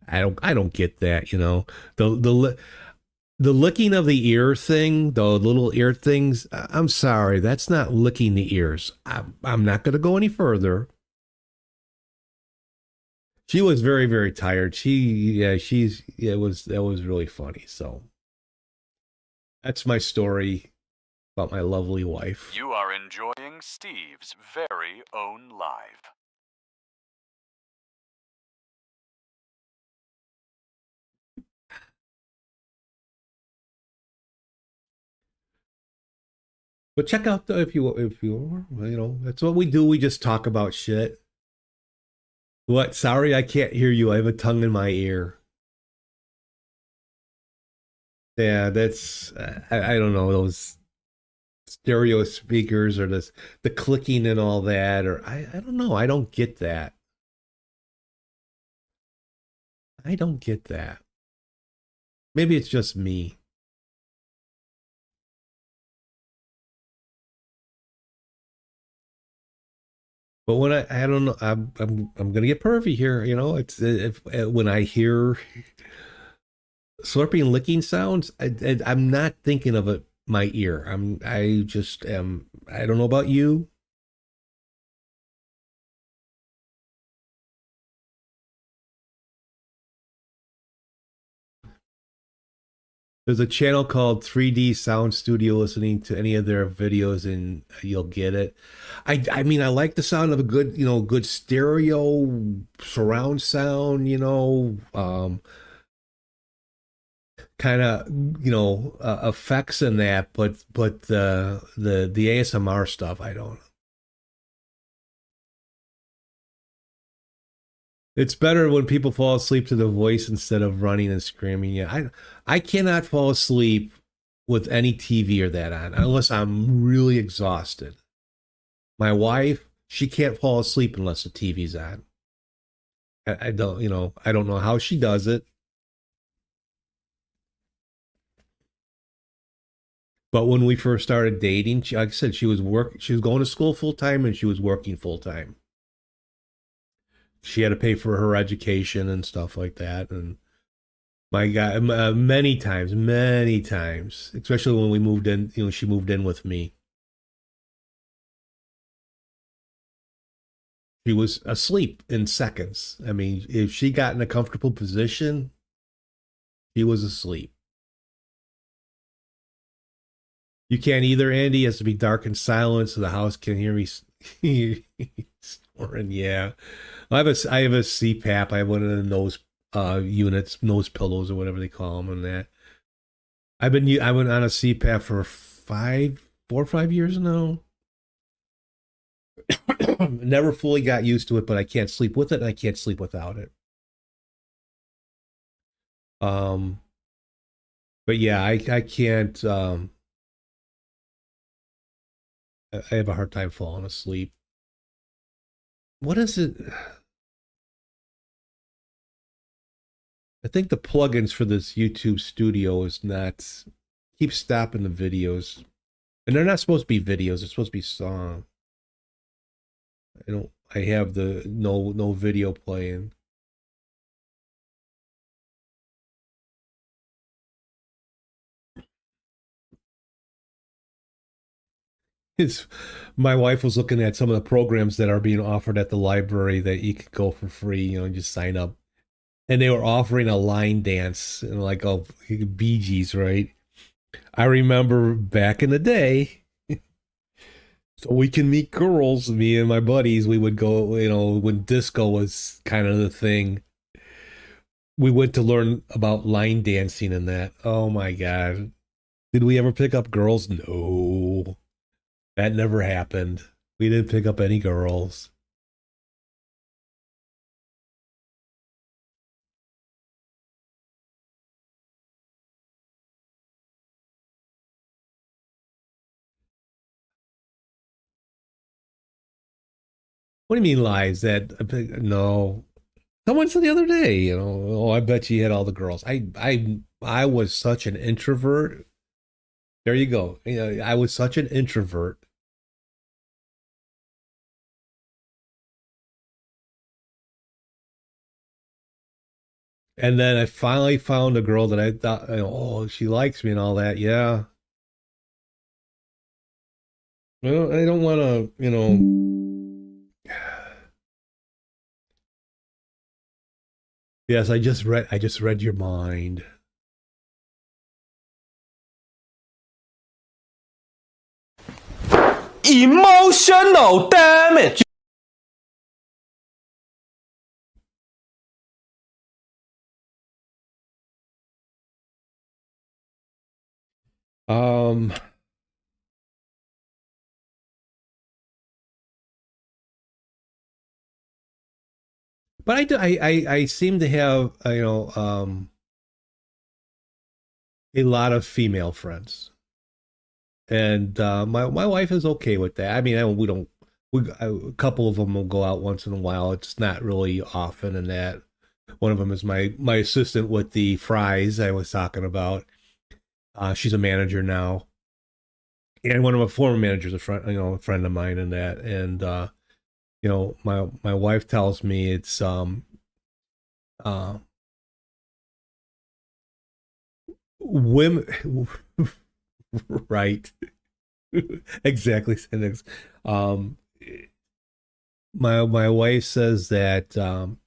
I don't get that, the licking of the ear thing, the little ear things. I'm sorry, that's not licking the ears. I'm not going to go any further. She was very, very tired. That was really funny. So that's my story about my lovely wife.
You are enjoying Steve's very own live.
But check out if you that's what we do. We just talk about shit. What? Sorry, I can't hear you. I have a tongue in my ear. Yeah, that's I don't know, those stereo speakers or the clicking and all that, or I don't know. I don't get that. I don't get that. Maybe it's just me. But when I don't know, I'm gonna get pervy here. It's if when I hear slurping and licking sounds, I'm not thinking of it my ear. I just am. I don't know about you. There's a channel called 3D Sound Studio. Listening to any of their videos and you'll get it. I mean, I like the sound of a good, good stereo surround sound, kind of, effects in that, but the ASMR stuff, I don't. It's better when people fall asleep to the voice instead of running and screaming. Yeah, I cannot fall asleep with any TV or that on unless I'm really exhausted. My wife, she can't fall asleep unless the TV's on. I don't, I don't know how she does it. But when we first started dating, like I said, she was going to school full time and she was working full time. She had to pay for her education and stuff like that. And my God, many times, especially when we moved in, she moved in with me. She was asleep in seconds. I mean, if she got in a comfortable position, she was asleep. You can't either, Andy. It has to be dark and silent so the house can hear me snoring. Yeah. I have a CPAP. I have one of the nose units, nose pillows or whatever they call them, and that. I've been on a CPAP for 4 or 5 years now. Never fully got used to it, but I can't sleep with it and I can't sleep without it. But yeah, I can't. I have a hard time falling asleep. What is it? I think the plugins for this YouTube studio is not keep stopping the videos. And they're not supposed to be videos, they're supposed to be song. I have the no video playing. My wife was looking at some of the programs that are being offered at the library that you could go for free, just sign up. And they were offering a line dance and like Bee Gees, right? I remember back in the day, so we can meet girls, me and my buddies, we would go, when disco was kind of the thing. We went to learn about line dancing and that. Oh my God. Did we ever pick up girls? No. That never happened. We didn't pick up any girls. What do you mean lies? No. Someone said the other day, oh, I bet you had all the girls. I was such an introvert. There you go. I was such an introvert. And then I finally found a girl that I thought, oh, she likes me and all that. Yeah. Well, I don't want to, Yes, I just read your mind.
Emotional damage.
But I seem to have, a lot of female friends. And my wife is okay with that. I mean, a couple of them will go out once in a while. It's not really often in that. One of them is my assistant with the fries I was talking about. She's a manager now. And one of my former managers, a friend of mine in that. And my wife tells me it's women right. Exactly. My wife says that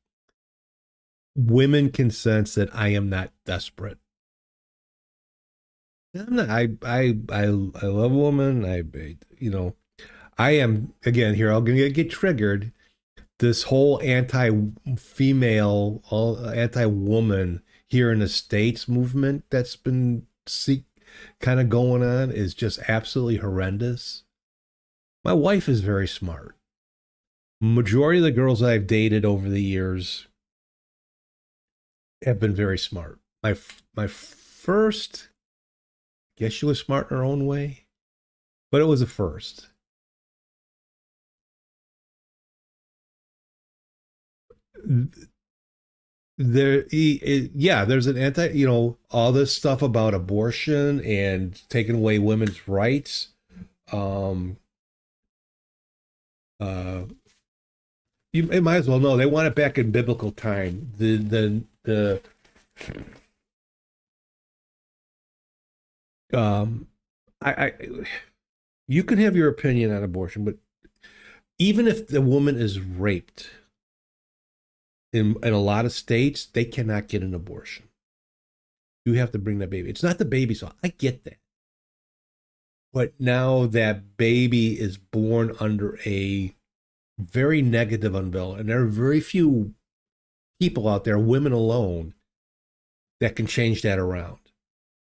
women can sense that I am not desperate. I'm not, I love a woman. You know, I am, again, here, I'll get triggered. This whole anti-female, all anti-woman here in the States movement that's been kind of going on is just absolutely horrendous. My wife is very smart. Majority of the girls I've dated over the years have been very smart. My first, I guess she was smart in her own way, but it was a first. There's an all this stuff about abortion and taking away women's rights. Um, you might as well know they want it back in biblical time. The I you can have your opinion on abortion, but even if the woman is raped in a lot of states, they cannot get an abortion. You have to bring that baby. It's not the baby's fault. I get that. But now that baby is born under a very negative umbrella, and there are very few people out there, women alone, that can change that around.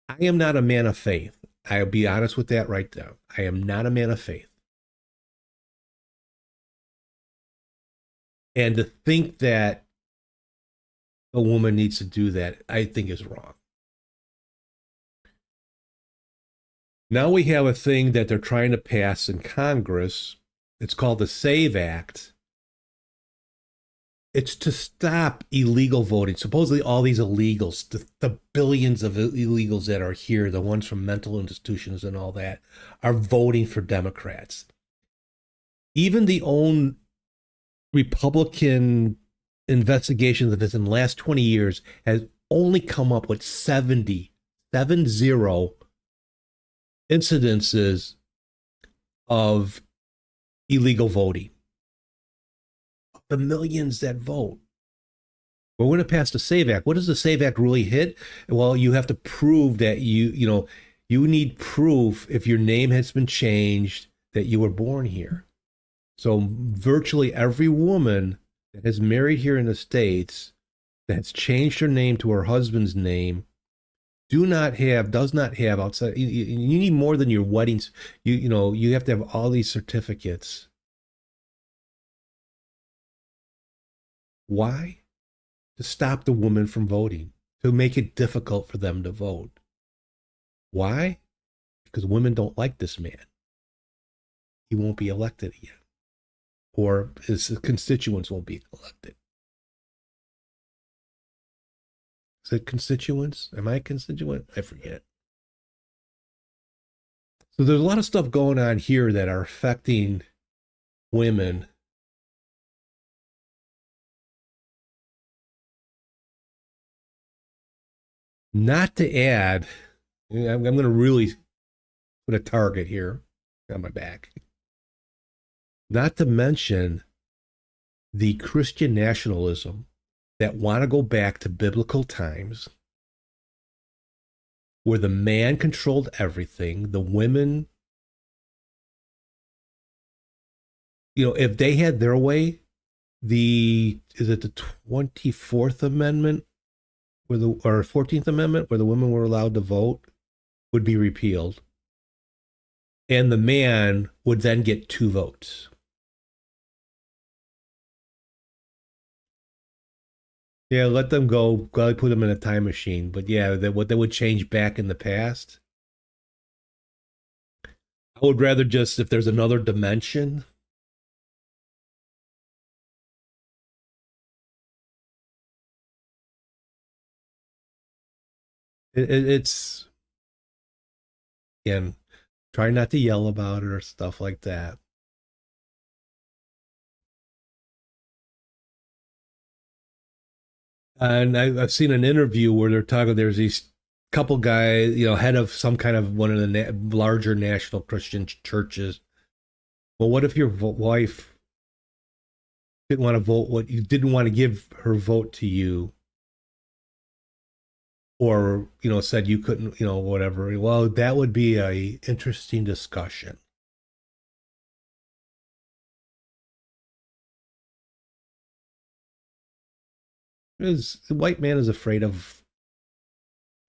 I am not a man of faith. I'll be honest with that right there. I am not a man of faith. And to think that a woman needs to do that, I think is wrong. Now we have a thing that they're trying to pass in Congress. It's called the SAVE Act. It's to stop illegal voting. Supposedly all these illegals, the billions of illegals that are here, the ones from mental institutions and all that, are voting for Democrats. Even the own Republican investigations of this in the last 20 years has only come up with 70 incidences of illegal voting. The millions that vote. We're going to pass the SAVE Act. What does the SAVE Act really hit? Well, you have to prove that you need proof if your name has been changed that you were born here. So virtually every woman that has married here in the States that's changed her name to her husband's name does not have outside. You need more than your weddings. You have to have all these certificates. Why? To stop the woman from voting, to make it difficult for them to vote. Why? Because women don't like this man. He won't be elected again. Or his constituents won't be elected. Is it constituents? Am I a constituent? I forget. So there's a lot of stuff going on here that are affecting women. Not to add, I'm going to really put a target here on my back. Not to mention the Christian nationalism that want to go back to biblical times where the man controlled everything, the women, if they had their way, is it the 24th Amendment or 14th Amendment where the women were allowed to vote would be repealed. And the man would then get 2 votes. Yeah, let them go. Probably put them in a time machine. But yeah, what they would change back in the past. I would rather just, if there's another dimension. It's, again, try not to yell about it or stuff like that. And I've seen an interview where they're talking, there's these couple guys, head of some kind of one of the larger national Christian churches. Well, what if your wife didn't want to vote, what you didn't want to give her vote to you? or, you know, said you couldn't, you know, whatever. Well, that would be a interesting discussion. Because the white man is afraid of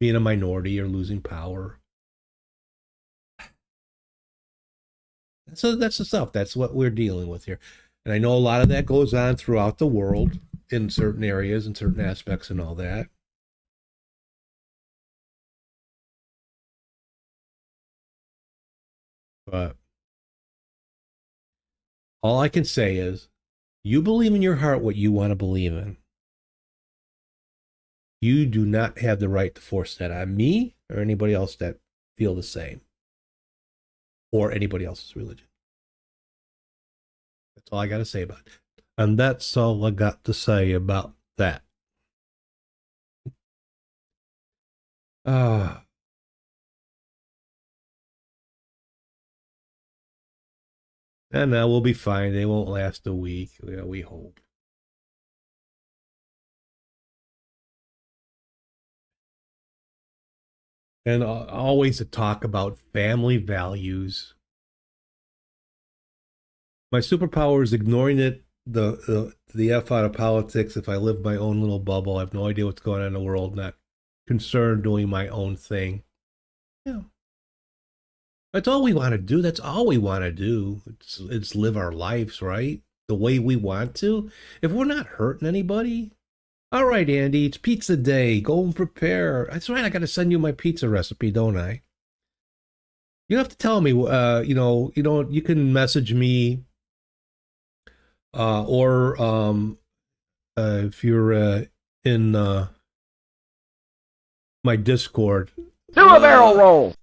being a minority or losing power. So that's the stuff. That's what we're dealing with here. And I know a lot of that goes on throughout the world in certain areas and certain aspects and all that. But all I can say is you believe in your heart what you want to believe in. You do not have the right to force that on me or anybody else that feel the same, or anybody else's religion. That's all I got to say about it. And that's all I got to say about that. And we'll be fine. They won't last a week. We hope. And always to talk about family values. My superpower is ignoring it, the F out of politics. If I live my own little bubble, I have no idea what's going on in the world, not concerned doing my own thing. Yeah. That's all we want to do. That's all we want to do. It's live our lives, right? The way we want to. If we're not hurting anybody. All right, Andy, it's pizza day. Go and prepare. That's right. I got to send you my pizza recipe, don't I? You don't have to tell me. You can message me, or if you're in my Discord.
Do a barrel roll.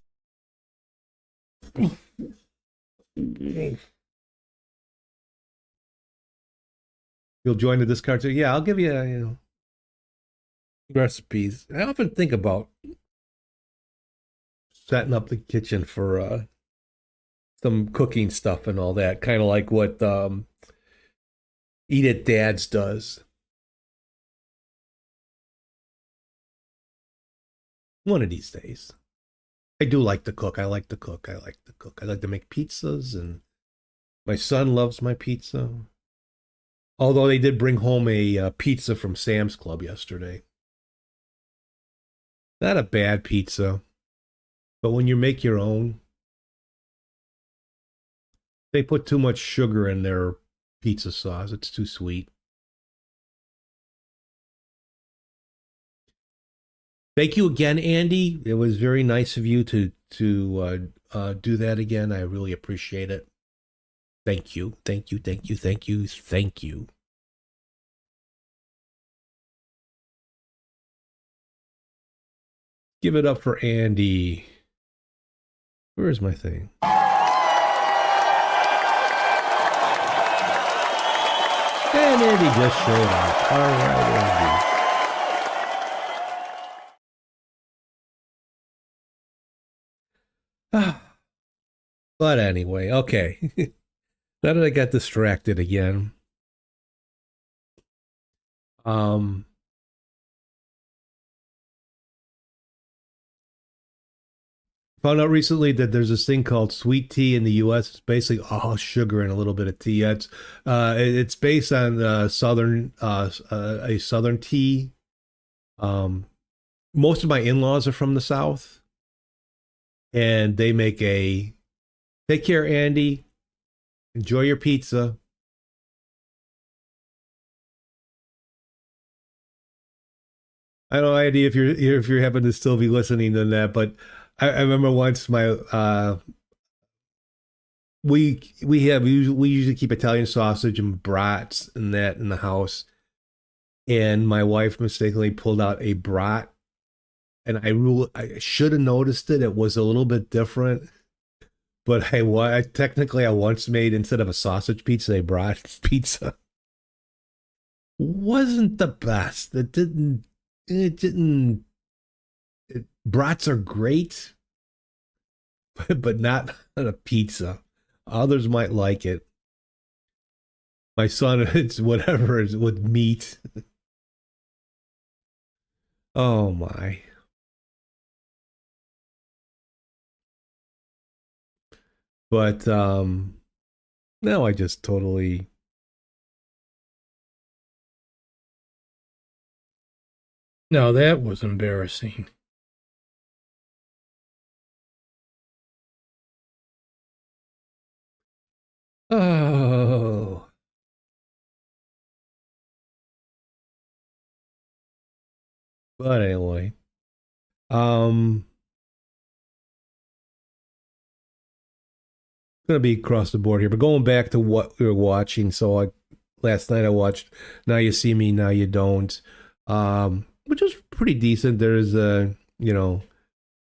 You'll join the Discord too. Yeah, I'll give you, recipes. I often think about setting up the kitchen for some cooking stuff and all that, kind of like what Eat It Dad's does. One of these days. I do like to cook. I like to cook. I like to make pizzas, and my son loves my pizza. Although they did bring home a pizza from Sam's Club yesterday. Not a bad pizza, but when you make your own, they put too much sugar in their pizza sauce. It's too sweet. Thank you again, Andy. It was very nice of you to do that again. I really appreciate it. Thank you. Thank you. Thank you. Thank you. Thank you. Give it up for Andy. Where is my thing? And Andy just showed up. All right, Andy. But anyway, okay. Now that I got distracted again. Found out recently that there's this thing called sweet tea in the U.S. It's basically all sugar and a little bit of tea. It's based on a southern tea. Most of my in-laws are from the South, and they make a. Take care, Andy. Enjoy your pizza. I have no idea if you're happen to still be listening to that, but I remember once we usually keep Italian sausage and brats and that in the house, and my wife mistakenly pulled out a brat, and I should have noticed it. It was a little bit different. But I once made, instead of a sausage pizza, a brat pizza. Wasn't the best. Brats are great, but not on a pizza. Others might like it. My son, it's whatever is with meat. Oh my. But now I just totally.
Now that was embarrassing.
Oh. But anyway. Gonna be across the board here, but going back to what we were watching. So last night I watched Now You See Me, Now You Don't, which was pretty decent. There's a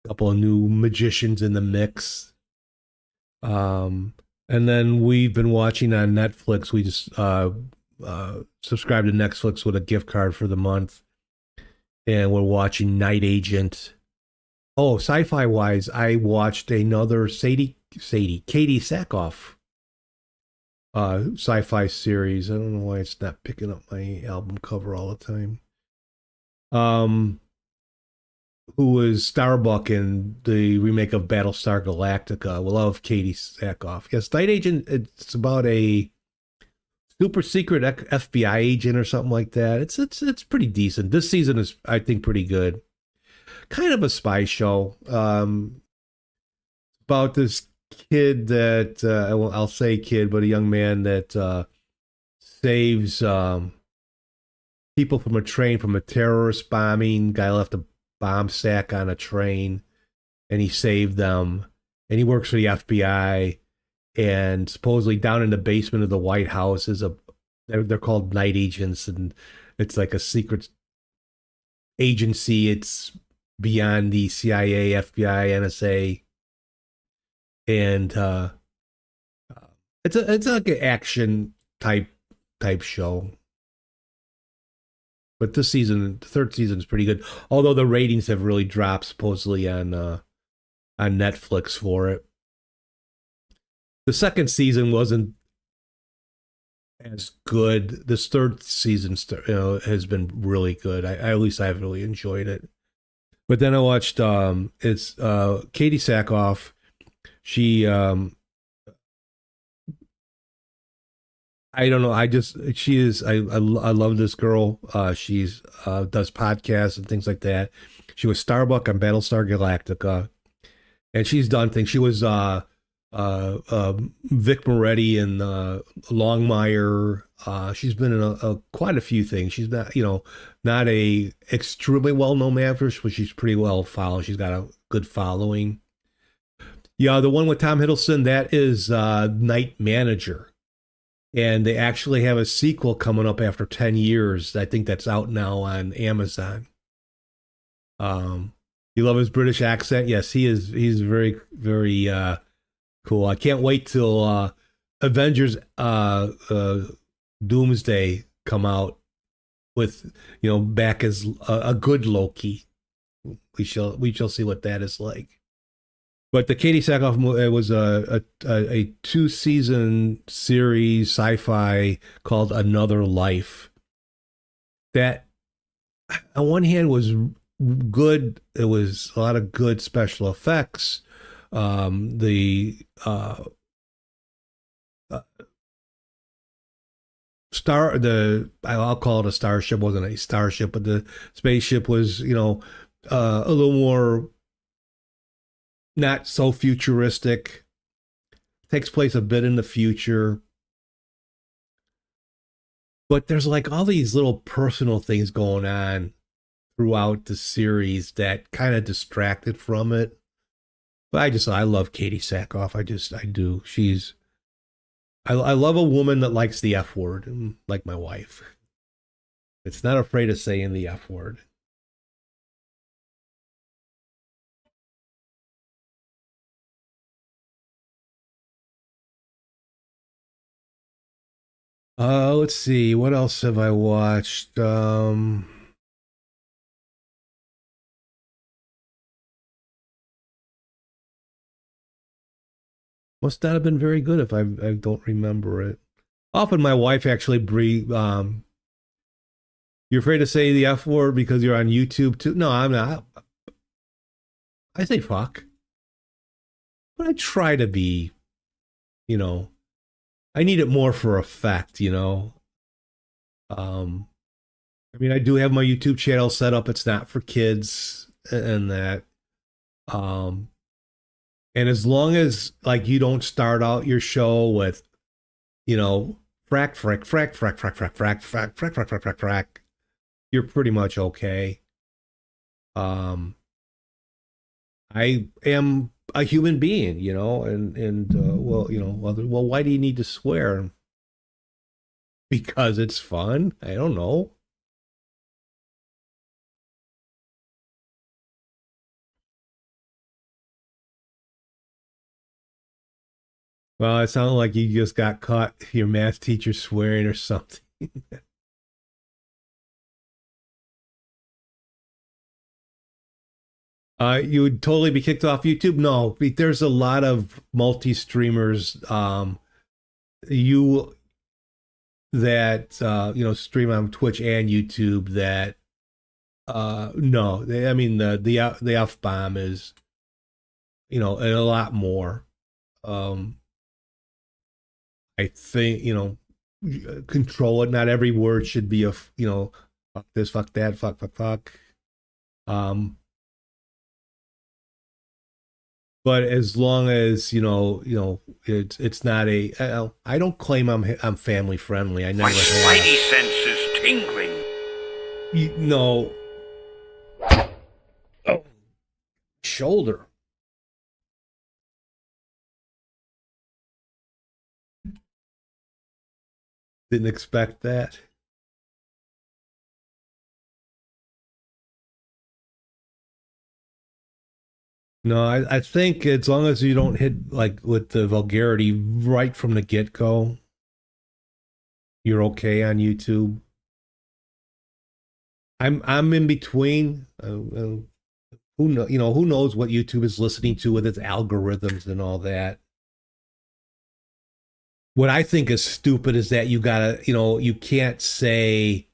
couple of new magicians in the mix. And then we've been watching on Netflix. We just subscribed to Netflix with a gift card for the month, and we're watching Night Agent. Oh, sci-fi wise, I watched another Katie Sackhoff sci-fi series. I don't know why it's not picking up my album cover all the time. Who was Starbuck in the remake of Battlestar Galactica. We love Katie Sackhoff. Yes, Night Agent, it's about a super secret FBI agent or something like that. It's pretty decent. This season is, I think, pretty good. Kind of a spy show. About this kid that I'll say kid, but a young man that saves people from a train from a terrorist bombing. Guy left a bomb sack on a train, and he saved them. And he works for the FBI. And supposedly down in the basement of the White House is they're called night agents, and it's like a secret agency. It's beyond the CIA, FBI, NSA, and it's like an action type show. But this season, the third season, is pretty good. Although the ratings have really dropped supposedly on Netflix for it. The second season wasn't as good. This third season, has been really good. At least I've really enjoyed it. But then I watched it's Katie Sackhoff. She I don't know. She is. I love this girl. She's does podcasts and things like that. She was Starbuck on Battlestar Galactica, and she's done things. She was Vic Moretti and Longmire. She's been in quite a few things. She's not a extremely well-known actress, but she's pretty well followed. She's got a good following. Yeah, the one with Tom Hiddleston, that is Night Manager. And they actually have a sequel coming up after 10 years. I think that's out now on Amazon. You love his British accent? Yes, he is. He's very, very cool. I can't wait till Avengers Doomsday come out with, back as a good Loki. We shall see what that is like. But the Katie Sackhoff was a 2-season series sci-fi called Another Life. That, on one hand, was good. It was a lot of good special effects. I'll call it a starship. Wasn't a starship, but the spaceship was, a little more. Not so futuristic. Takes place a bit in the future. But there's like all these little personal things going on throughout the series that kind of distracted from it. But I love Katie Sackhoff. I do. I love a woman that likes the F word, like my wife. It's not afraid of saying the F word. Let's see. What else have I watched? Must not have been very good if I don't remember it. Often my wife actually you're afraid to say the F word because you're on YouTube too? No, I'm not. I say fuck. But I try to be you know, I need it more for effect, I mean, I do have my YouTube channel set up. It's not for kids and that. And as long as like you don't start out your show with, frack, frack, frack, frack, frack, frack, frack, frack, frack, frack, frack, frack, frack, you're pretty much okay. I am a human being, well, why do you need to swear? Because it's fun? I don't know. Well, it sounded like you just got caught your math teacher swearing or something. You would totally be kicked off YouTube? No, there's a lot of multi-streamers stream on Twitch and YouTube that no, the F-bomb is, and a lot more. I think, control it. Not every word should be fuck this, fuck that, fuck. But as long as it's not a. I don't claim I'm family friendly. I never.
My spidey sense is tingling.
Oh, shoulder. Didn't expect that. No, I think as long as you don't hit like with the vulgarity right from the get-go, you're okay on YouTube. I'm in between. Who knows what YouTube is listening to with its algorithms and all that. What I think is stupid is that you gotta, you can't say.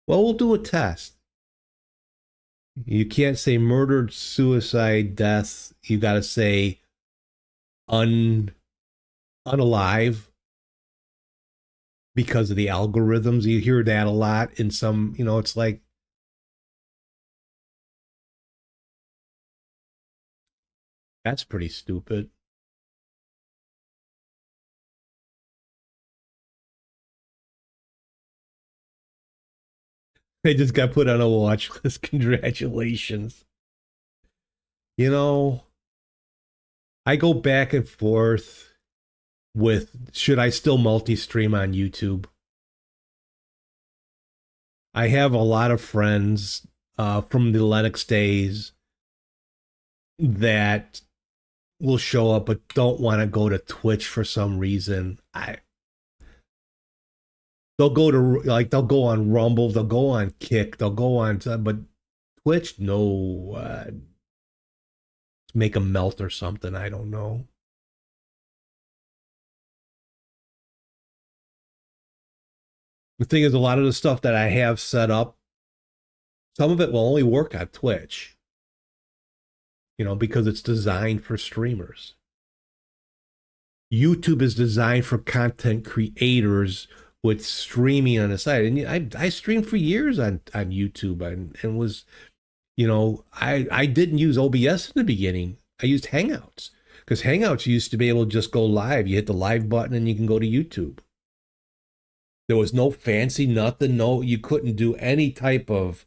Well, we'll do a test. You can't say murdered, suicide, death. You got to say unalive because of the algorithms. You hear that a lot in some, it's like. That's pretty stupid. I just got put on a watch list. Congratulations. I go back and forth with should I still multi-stream on YouTube? I have a lot of friends from the Linux days that will show up but don't want to go to Twitch for some reason. They'll go on Rumble, they'll go on Kick, they'll go on, but Twitch, no. Make them melt or something, I don't know. The thing is, a lot of the stuff that I have set up, some of it will only work on Twitch. Because it's designed for streamers. YouTube is designed for content creators with streaming on the side. And I streamed for years on YouTube and was, I didn't use OBS in the beginning. I used Hangouts because Hangouts used to be able to just go live. You hit the live button and you can go to YouTube. There was no fancy nothing. No, you couldn't do any type of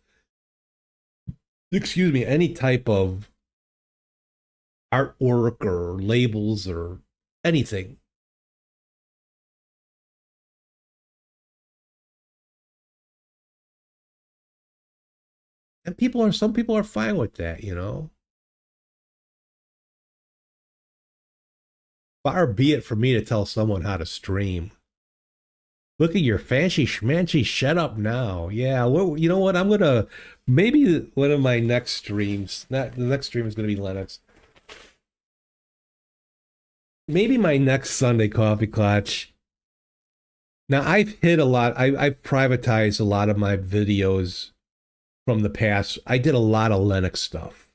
artwork or labels or anything. And some people are fine with that, Far be it for me to tell someone how to stream. Look at your fancy schmancy, shut up now. Yeah, well, you know what? I'm gonna maybe one of my next streams. The next stream is gonna be Linux. Maybe my next Sunday Coffee Klatch. Now I've hit a lot. I've privatized a lot of my videos from the past. I did a lot of Linux stuff.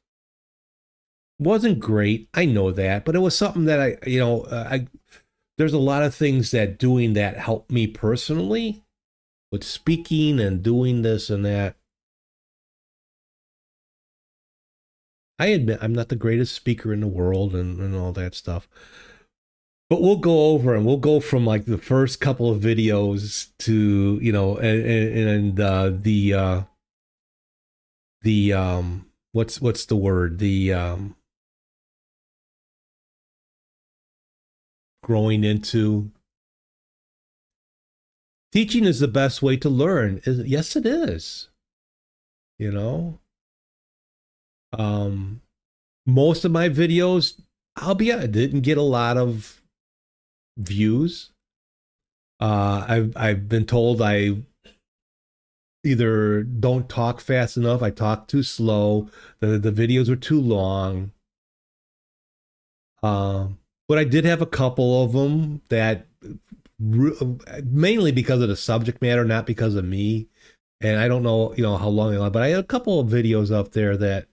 Wasn't great. I know that, but it was something that there's a lot of things that doing that helped me personally with speaking and doing this and that. I admit I'm not the greatest speaker in the world and all that stuff. But we'll go over and we'll go from like the first couple of videos to, what's the word? Growing into teaching is the best way to learn. Yes, it is. Most of my videos, didn't get a lot of views. I've been told I either don't talk fast enough, I talk too slow, the videos are too long. But I did have a couple of them that mainly because of the subject matter, not because of me. And I don't know, how long they are, but I had a couple of videos up there that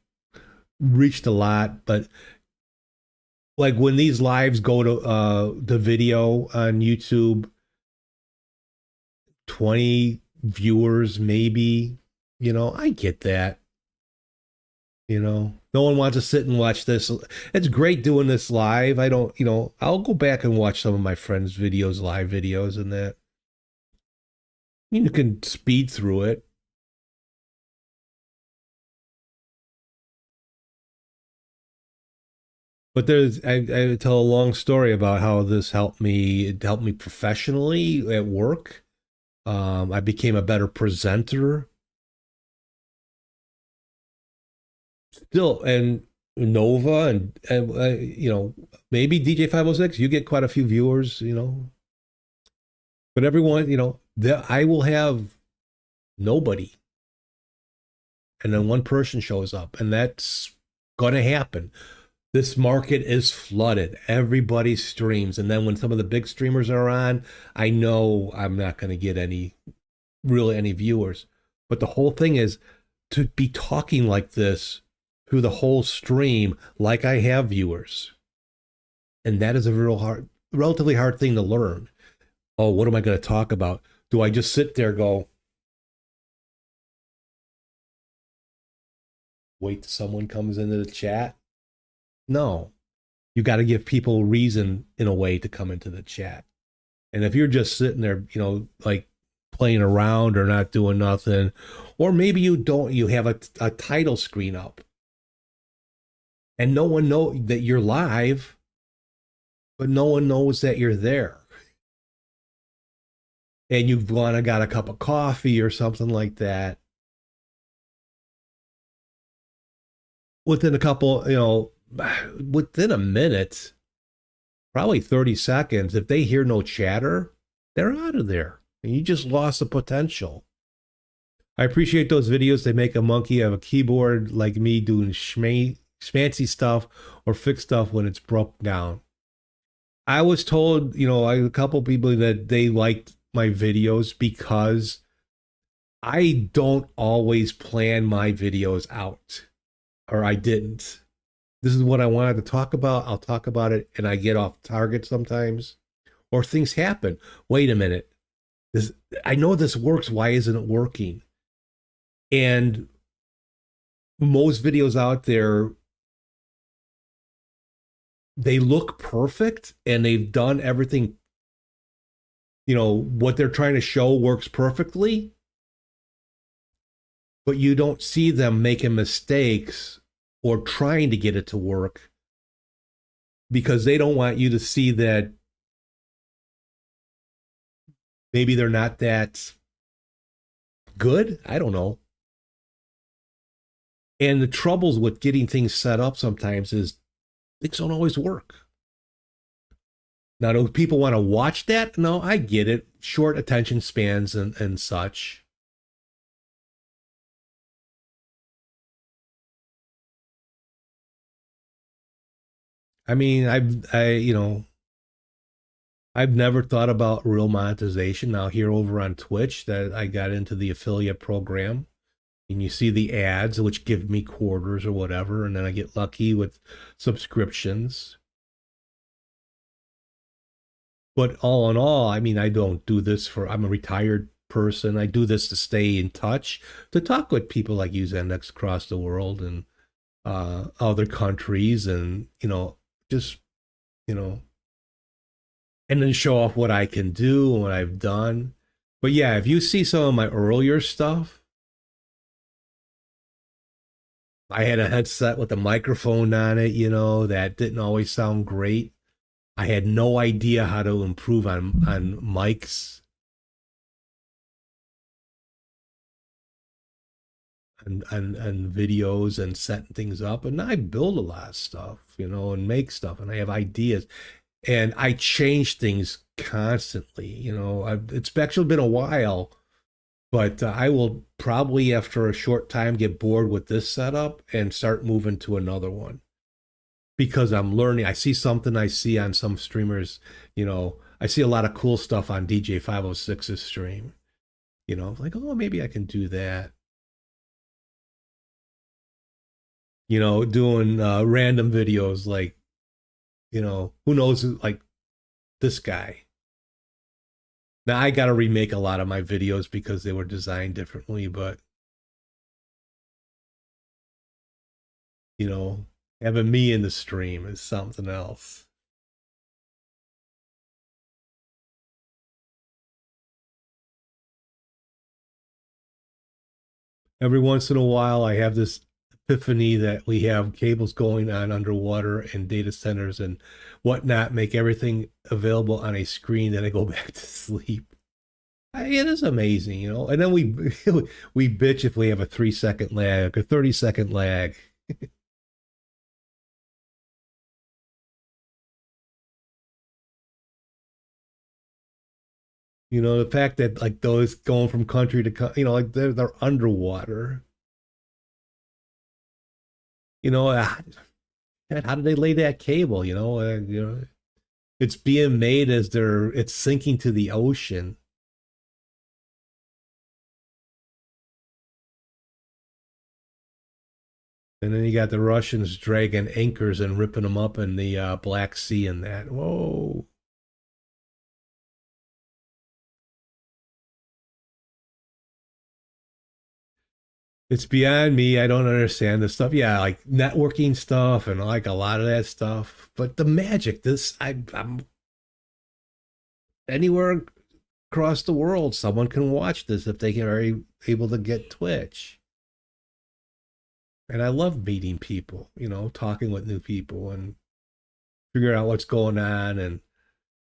reached a lot. But like when these lives go to the video on YouTube, 20 viewers maybe, I get that. No one wants to sit and watch this. It's great doing this live. I don't, I'll go back and watch some of my friends' videos, live videos and that. You can speed through it. But I tell a long story about how this helped me. It helped me professionally at work. I became a better presenter. Still, and Nova and maybe DJ 506, you get quite a few viewers, but everyone, I will have nobody. And then one person shows up, and that's going to happen. This market is flooded. Everybody streams. And then when some of the big streamers are on, I know I'm not going to get any viewers. But the whole thing is to be talking like this through the whole stream, like I have viewers. And that is a relatively hard thing to learn. Oh, what am I going to talk about? Do I just sit there and go, wait till someone comes into the chat? No, you got to give people reason in a way to come into the chat. And if you're just sitting there, like playing around or not doing nothing, or maybe you have a title screen up and no one knows that you're live, but no one knows that you're there. And you've gone and got a cup of coffee or something like that. Within a couple, within a minute, probably 30 seconds, if they hear no chatter, they're out of there. And you just lost the potential. I appreciate those videos. They make a monkey of a keyboard like me doing fancy stuff or fix stuff when it's broke down. I was told, a couple people that they liked my videos because I don't always plan my videos out, or I didn't. This is what I wanted to talk about. I'll talk about it, and I get off target sometimes, or things happen. Wait a minute. I know this works. Why isn't it working? And most videos out there, they look perfect, and they've done everything. What they're trying to show works perfectly, but you don't see them making mistakes or trying to get it to work because they don't want you to see that maybe they're not that good. I don't know. And the troubles with getting things set up sometimes is things don't always work. Now, do people want to watch that? No, I get it. Short attention spans and such. I mean, I've never thought about real monetization. Now here over on Twitch that I got into the affiliate program. And you see the ads, which give me quarters or whatever, and then I get lucky with subscriptions. But all in all, I mean, I don't do this I'm a retired person. I do this to stay in touch, to talk with people like you, Zendex, across the world and other countries, and, just, and then show off what I can do and what I've done. But yeah, if you see some of my earlier stuff, I had a headset with a microphone on it, that didn't always sound great. I had no idea how to improve on mics and videos and setting things up. And I build a lot of stuff, and make stuff, and I have ideas. And I change things constantly, it's actually been a while. But I will probably, after a short time, get bored with this setup and start moving to another one. Because I'm learning. I see something I see on some streamers, I see a lot of cool stuff on DJ 506's stream. Like, oh, maybe I can do that. Doing random videos like, who knows, like this guy. Now, I got to remake a lot of my videos because they were designed differently, but, having me in the stream is something else. Every once in a while, I have this epiphany that we have cables going on underwater and data centers and whatnot, make everything available on a screen, then I go back to sleep. It is amazing, and then we we bitch if we have a 3-second lag, a 30-second lag. The fact that like those going from country to like they're underwater. How did they lay that cable? It's being made as it's sinking to the ocean. And then you got the Russians dragging anchors and ripping them up in the Black Sea and that. Whoa. It's beyond me. I don't understand this stuff. Yeah, like networking stuff and like a lot of that stuff. But the magic, I'm anywhere across the world, someone can watch this if they are able to get Twitch. And I love meeting people, talking with new people and figuring out what's going on and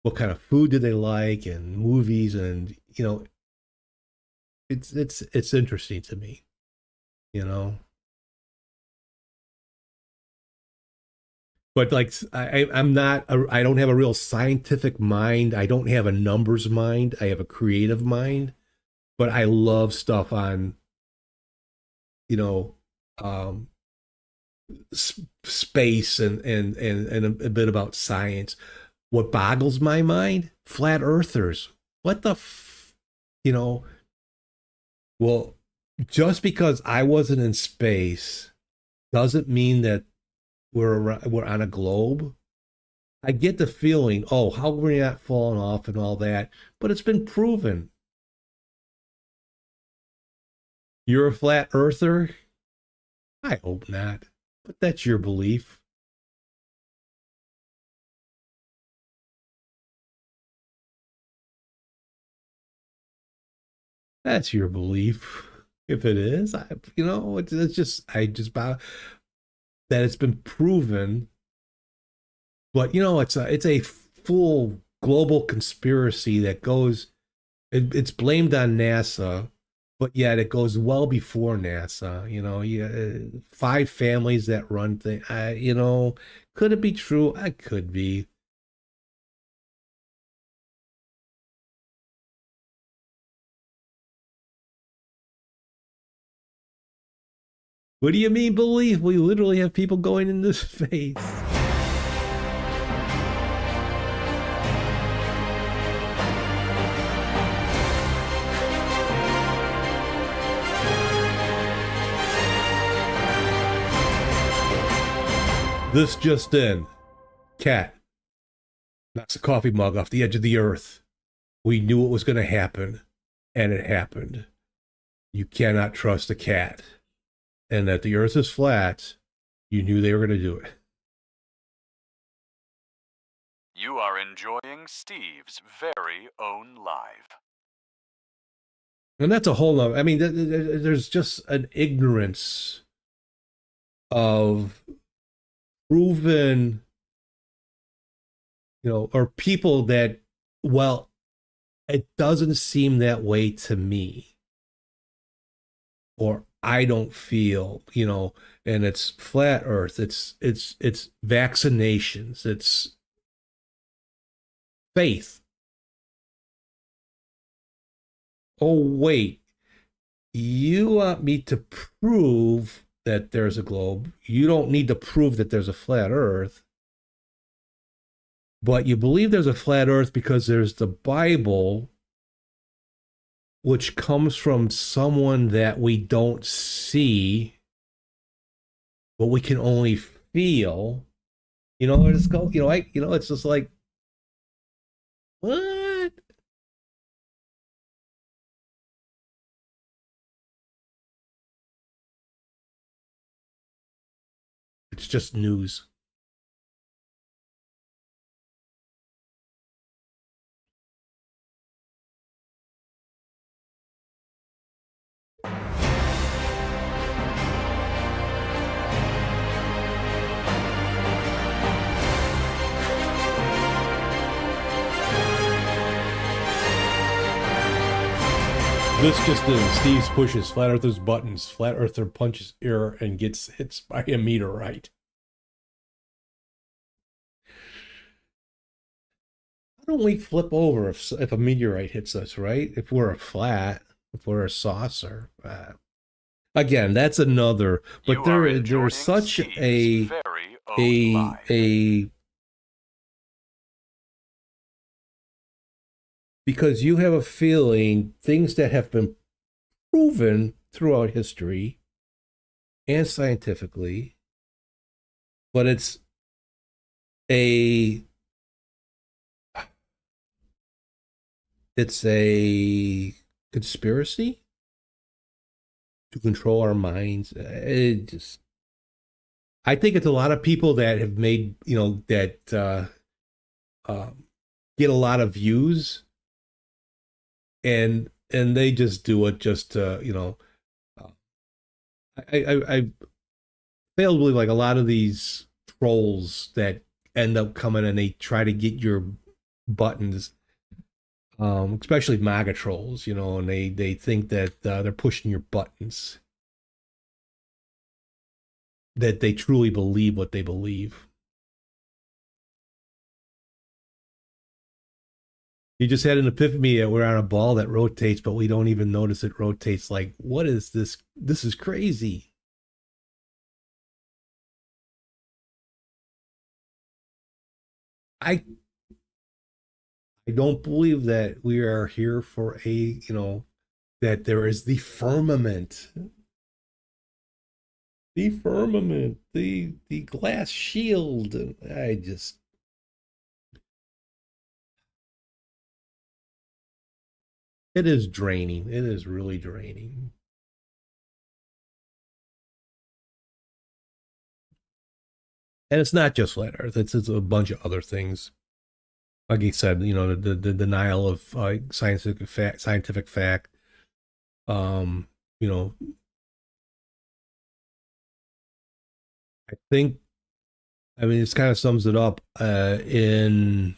what kind of food do they like and movies, and it's interesting to me. But like I don't have a real scientific mind. I don't have a numbers mind. I have a creative mind. But I love stuff on space and a bit about science. What boggles my mind? Flat earthers. What the well, just because I wasn't in space doesn't mean that we're on a globe. I get the feeling, how we're not falling off and all that, but it's been proven. You're a flat earther? I hope not, but that's your belief. That's your belief. If it is, it's just, I just bow that it's been proven. But it's a full global conspiracy that goes. It's blamed on NASA, but yet it goes well before NASA. 5 families that run things. Could it be true? It could be. What do you mean believe? We literally have people going into space. This just in. Cat knocks a coffee mug off the edge of the earth. We knew it was going to happen, and it happened. You cannot trust a cat. And that the earth is flat, you knew they were going to do it.
You are enjoying Steve's very own live.
And that's a whole nother, I mean, there's just an ignorance of proven, or people that, well, it doesn't seem that way to me. Or I don't feel, and it's flat earth, it's vaccinations, it's faith. Oh, wait, you want me to prove that there's a globe? You don't need to prove that there's a flat earth. But you believe there's a flat earth because there's the Bible, which comes from someone that we don't see, but we can only feel. It's just like, what? It's just news. This just in. Steve pushes Flat Earther's buttons. Flat Earther punches air and gets hit by a meteorite. How don't we flip over if a meteorite hits us, right? If we're a flat, if we're a saucer. Again, that's another. But there's such a because you have a feeling things that have been proven throughout history and scientifically, but it's a conspiracy to control our minds. I think it's a lot of people that have made, that get a lot of views. And they just do it just to, I fail to believe like a lot of these trolls that end up coming and they try to get your buttons, especially MAGA trolls, and they think that they're pushing your buttons, that they truly believe what they believe. You just had an epiphany that we're on a ball that rotates, but we don't even notice it rotates. Like, what is this? This is crazy. I don't believe that we are here for that there is the firmament. The firmament, the glass shield. It is draining. It is really draining. And it's not just flat Earth. It's a bunch of other things. Like he said, the denial of scientific fact. I think, this kind of sums it up I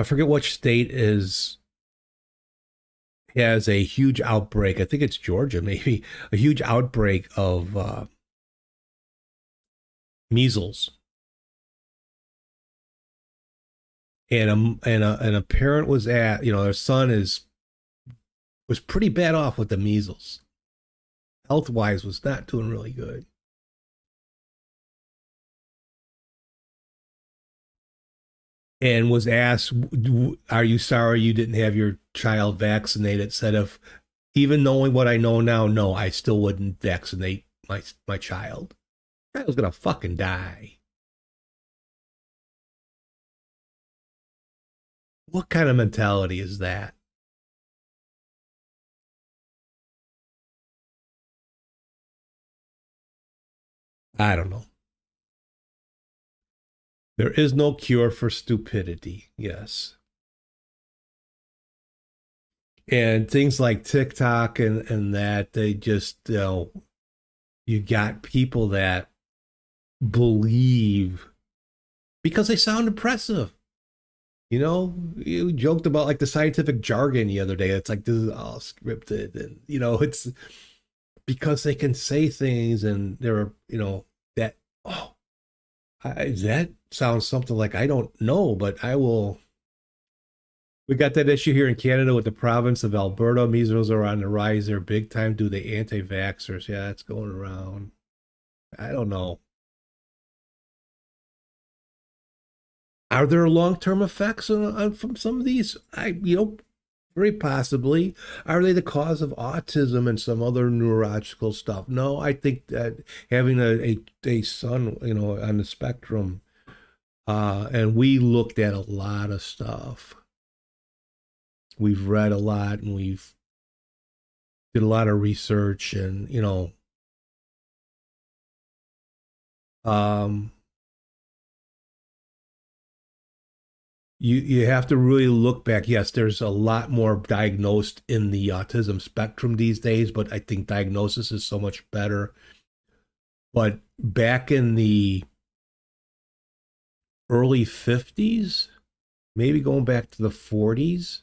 forget which state has a huge outbreak. I think it's Georgia, maybe a huge outbreak of measles, and a parent was their son was pretty bad off with the measles, health wise, was not doing really good. And was asked, are you sorry you didn't have your child vaccinated? Said, if even knowing what I know now, no, I still wouldn't vaccinate my child. Guy was gonna fucking die. What kind of mentality is that? I don't know. There is no cure for stupidity. Yes. And things like TikTok and that, they just, you got people that believe because they sound impressive. You joked about like the scientific jargon the other day. It's like, this is all scripted. And, it's because they can say things and they're, that, that sounds something like, I don't know, but I will. We got that issue here in Canada with the province of Alberta. Measles are on the rise there big time due to the anti-vaxxers. Yeah, it's going around. I don't know. Are there long-term effects from some of these? Very possibly. Are they the cause of autism and some other neurological stuff? No, I think that having a son, on the spectrum, and we looked at a lot of stuff. We've read a lot and we've did a lot of research and, you have to really look back. Yes, there's a lot more diagnosed in the autism spectrum these days, but I think diagnosis is so much better. But back in the early 50s, maybe going back to the 40s,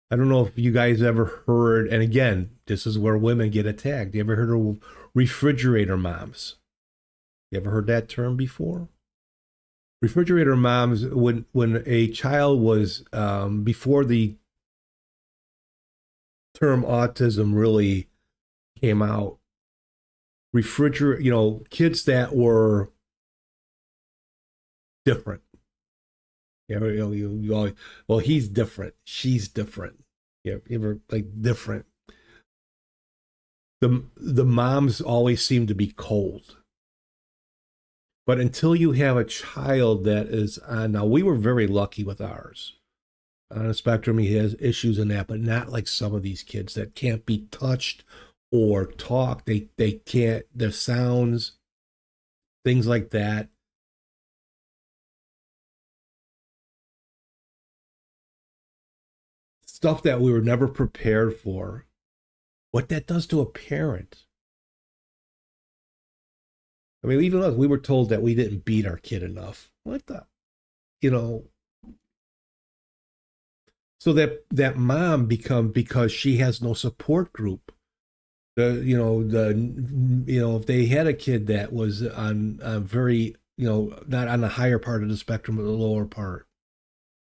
I don't know if you guys ever heard, and again, this is where women get attacked. You ever heard of refrigerator moms? You ever heard that term before? Refrigerator moms, when a child was, before the term autism really came out, kids that were different. Well, he's different. She's different. You ever like different? The moms always seem to be cold. But until you have a child that is on, now we were very lucky with ours. On the spectrum, he has issues in that, but not like some of these kids that can't be touched or talk. They can't, their sounds, things like that. Stuff that we were never prepared for. What that does to a parent. I mean, even us, we were told that we didn't beat our kid enough. What the, so that mom because she has no support group. If they had a kid that was on very, not on the higher part of the spectrum, but the lower part,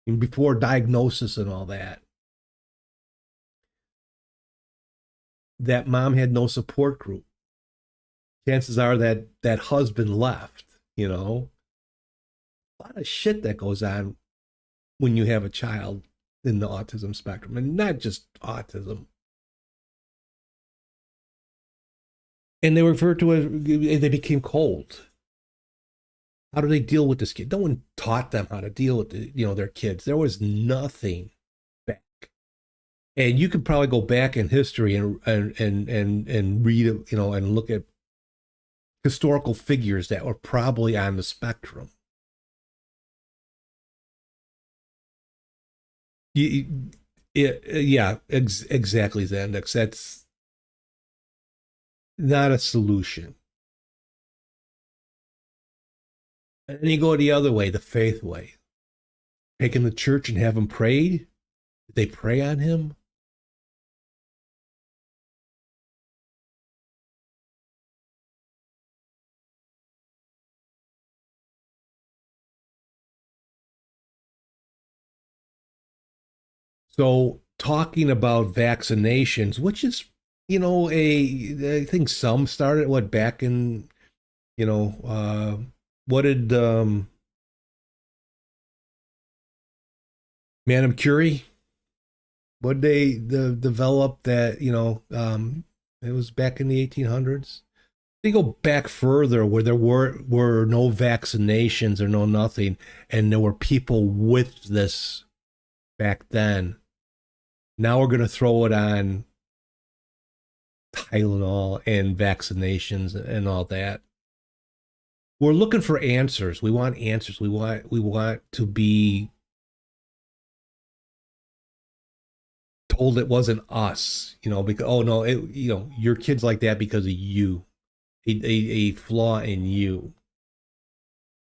and before diagnosis and all that, that mom had no support group. Chances are that husband left, a lot of shit that goes on when you have a child in the autism spectrum, and not just autism. And they referred to as, they became cold. How do they deal with this kid? No one taught them how to deal with their kids. There was nothing back. And you could probably go back in history and read, and look at historical figures that were probably on the spectrum. Exactly, Xandex. That's not a solution. And then you go the other way, the faith way. Take him to church and have him prayed. Did they pray on him? So talking about vaccinations, which is, I think some started back in, what did Madame Curie? What they develop that, it was back in the 1800s. They go back further where there were no vaccinations or no nothing, and there were people with this back then. Now we're going to throw it on Tylenol and vaccinations and all that. We're looking for answers. We want answers. We want to be told it wasn't us, because oh no, your kid's like that because of you, a flaw in you.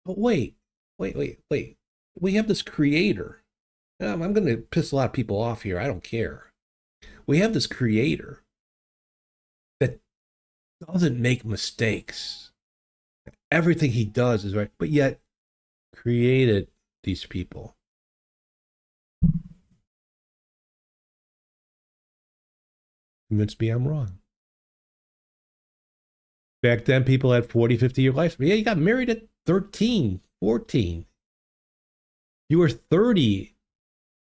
But wait. We have this creator. I'm going to piss a lot of people off here. I don't care. We have this creator that doesn't make mistakes. Everything he does is right, but yet created these people. Convince me I'm wrong. Back then, people had 40, 50-year lives. Yeah, you got married at 13, 14. You were 30.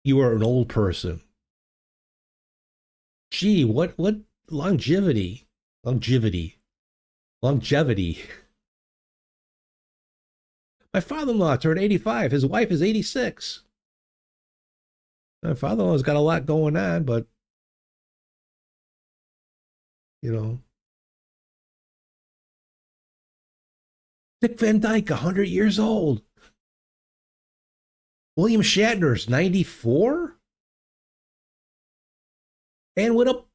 You were an old person. Gee, what longevity. My father-in-law turned 85. His wife is 86. My father-in-law's got a lot going on, but Dick Van Dyke, 100 years old. William Shatner's 94 and went up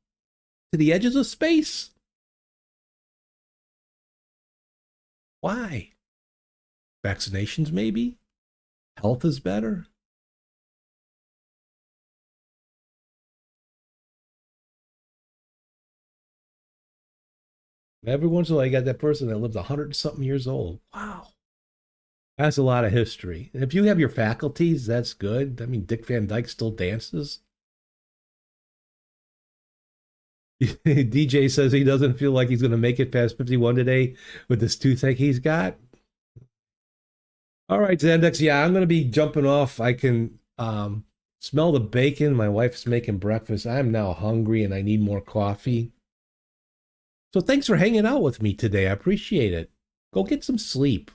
to the edges of space. Why? Vaccinations, maybe? Health is better? Every once in a while, you got that person that lives 100-something years old. Wow. That's a lot of history. And if you have your faculties, that's good. I mean, Dick Van Dyke still dances. DJ says he doesn't feel like he's going to make it past 51 today with this toothache he's got. All right, Zandex. Yeah, I'm going to be jumping off. I can smell the bacon. My wife's making breakfast. I'm now hungry and I need more coffee. So thanks for hanging out with me today. I appreciate it. Go get some sleep.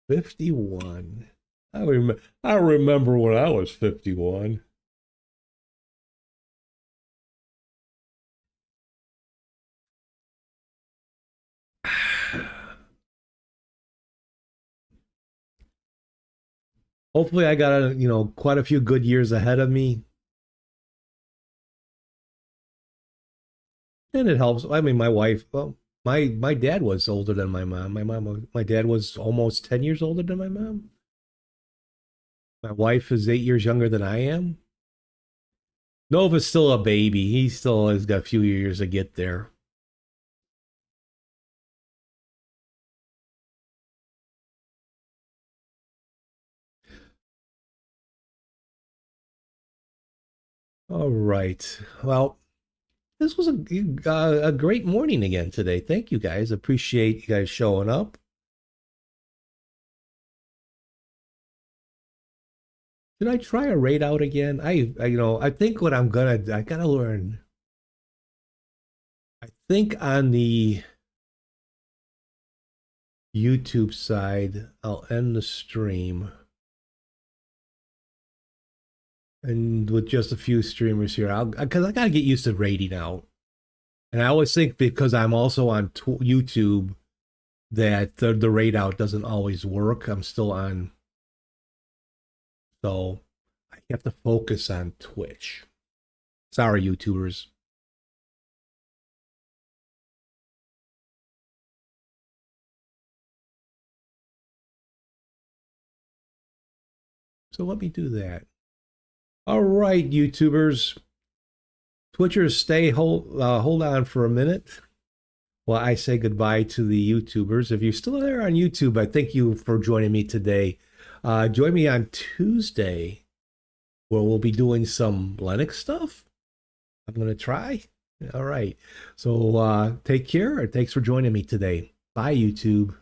"51. I remember when I was 51. Hopefully I got quite a few good years ahead of me. And it helps. I mean, my wife, well, my dad was older than my mom. My dad was almost 10 years older than my mom. My wife is 8 years younger than I am. Nova's still a baby. He still has got a few years to get there. All right. Well, this was a great morning again today. Thank you guys. Appreciate you guys showing up. Should I try a raid out again? I think what I gotta learn. I think on the YouTube side, I'll end the stream. And with just a few streamers here, because I gotta get used to raiding out. And I always think because I'm also on YouTube that the raid out doesn't always work. I'm still on, so I have to focus on Twitch. Sorry, YouTubers. So let me do that. All right, YouTubers. Twitchers, hold on for a minute while I say goodbye to the YouTubers. If you're still there on YouTube, I thank you for joining me today. Join me on Tuesday, where we'll be doing some Linux stuff. I'm going to try. All right. So take care, and thanks for joining me today. Bye, YouTube.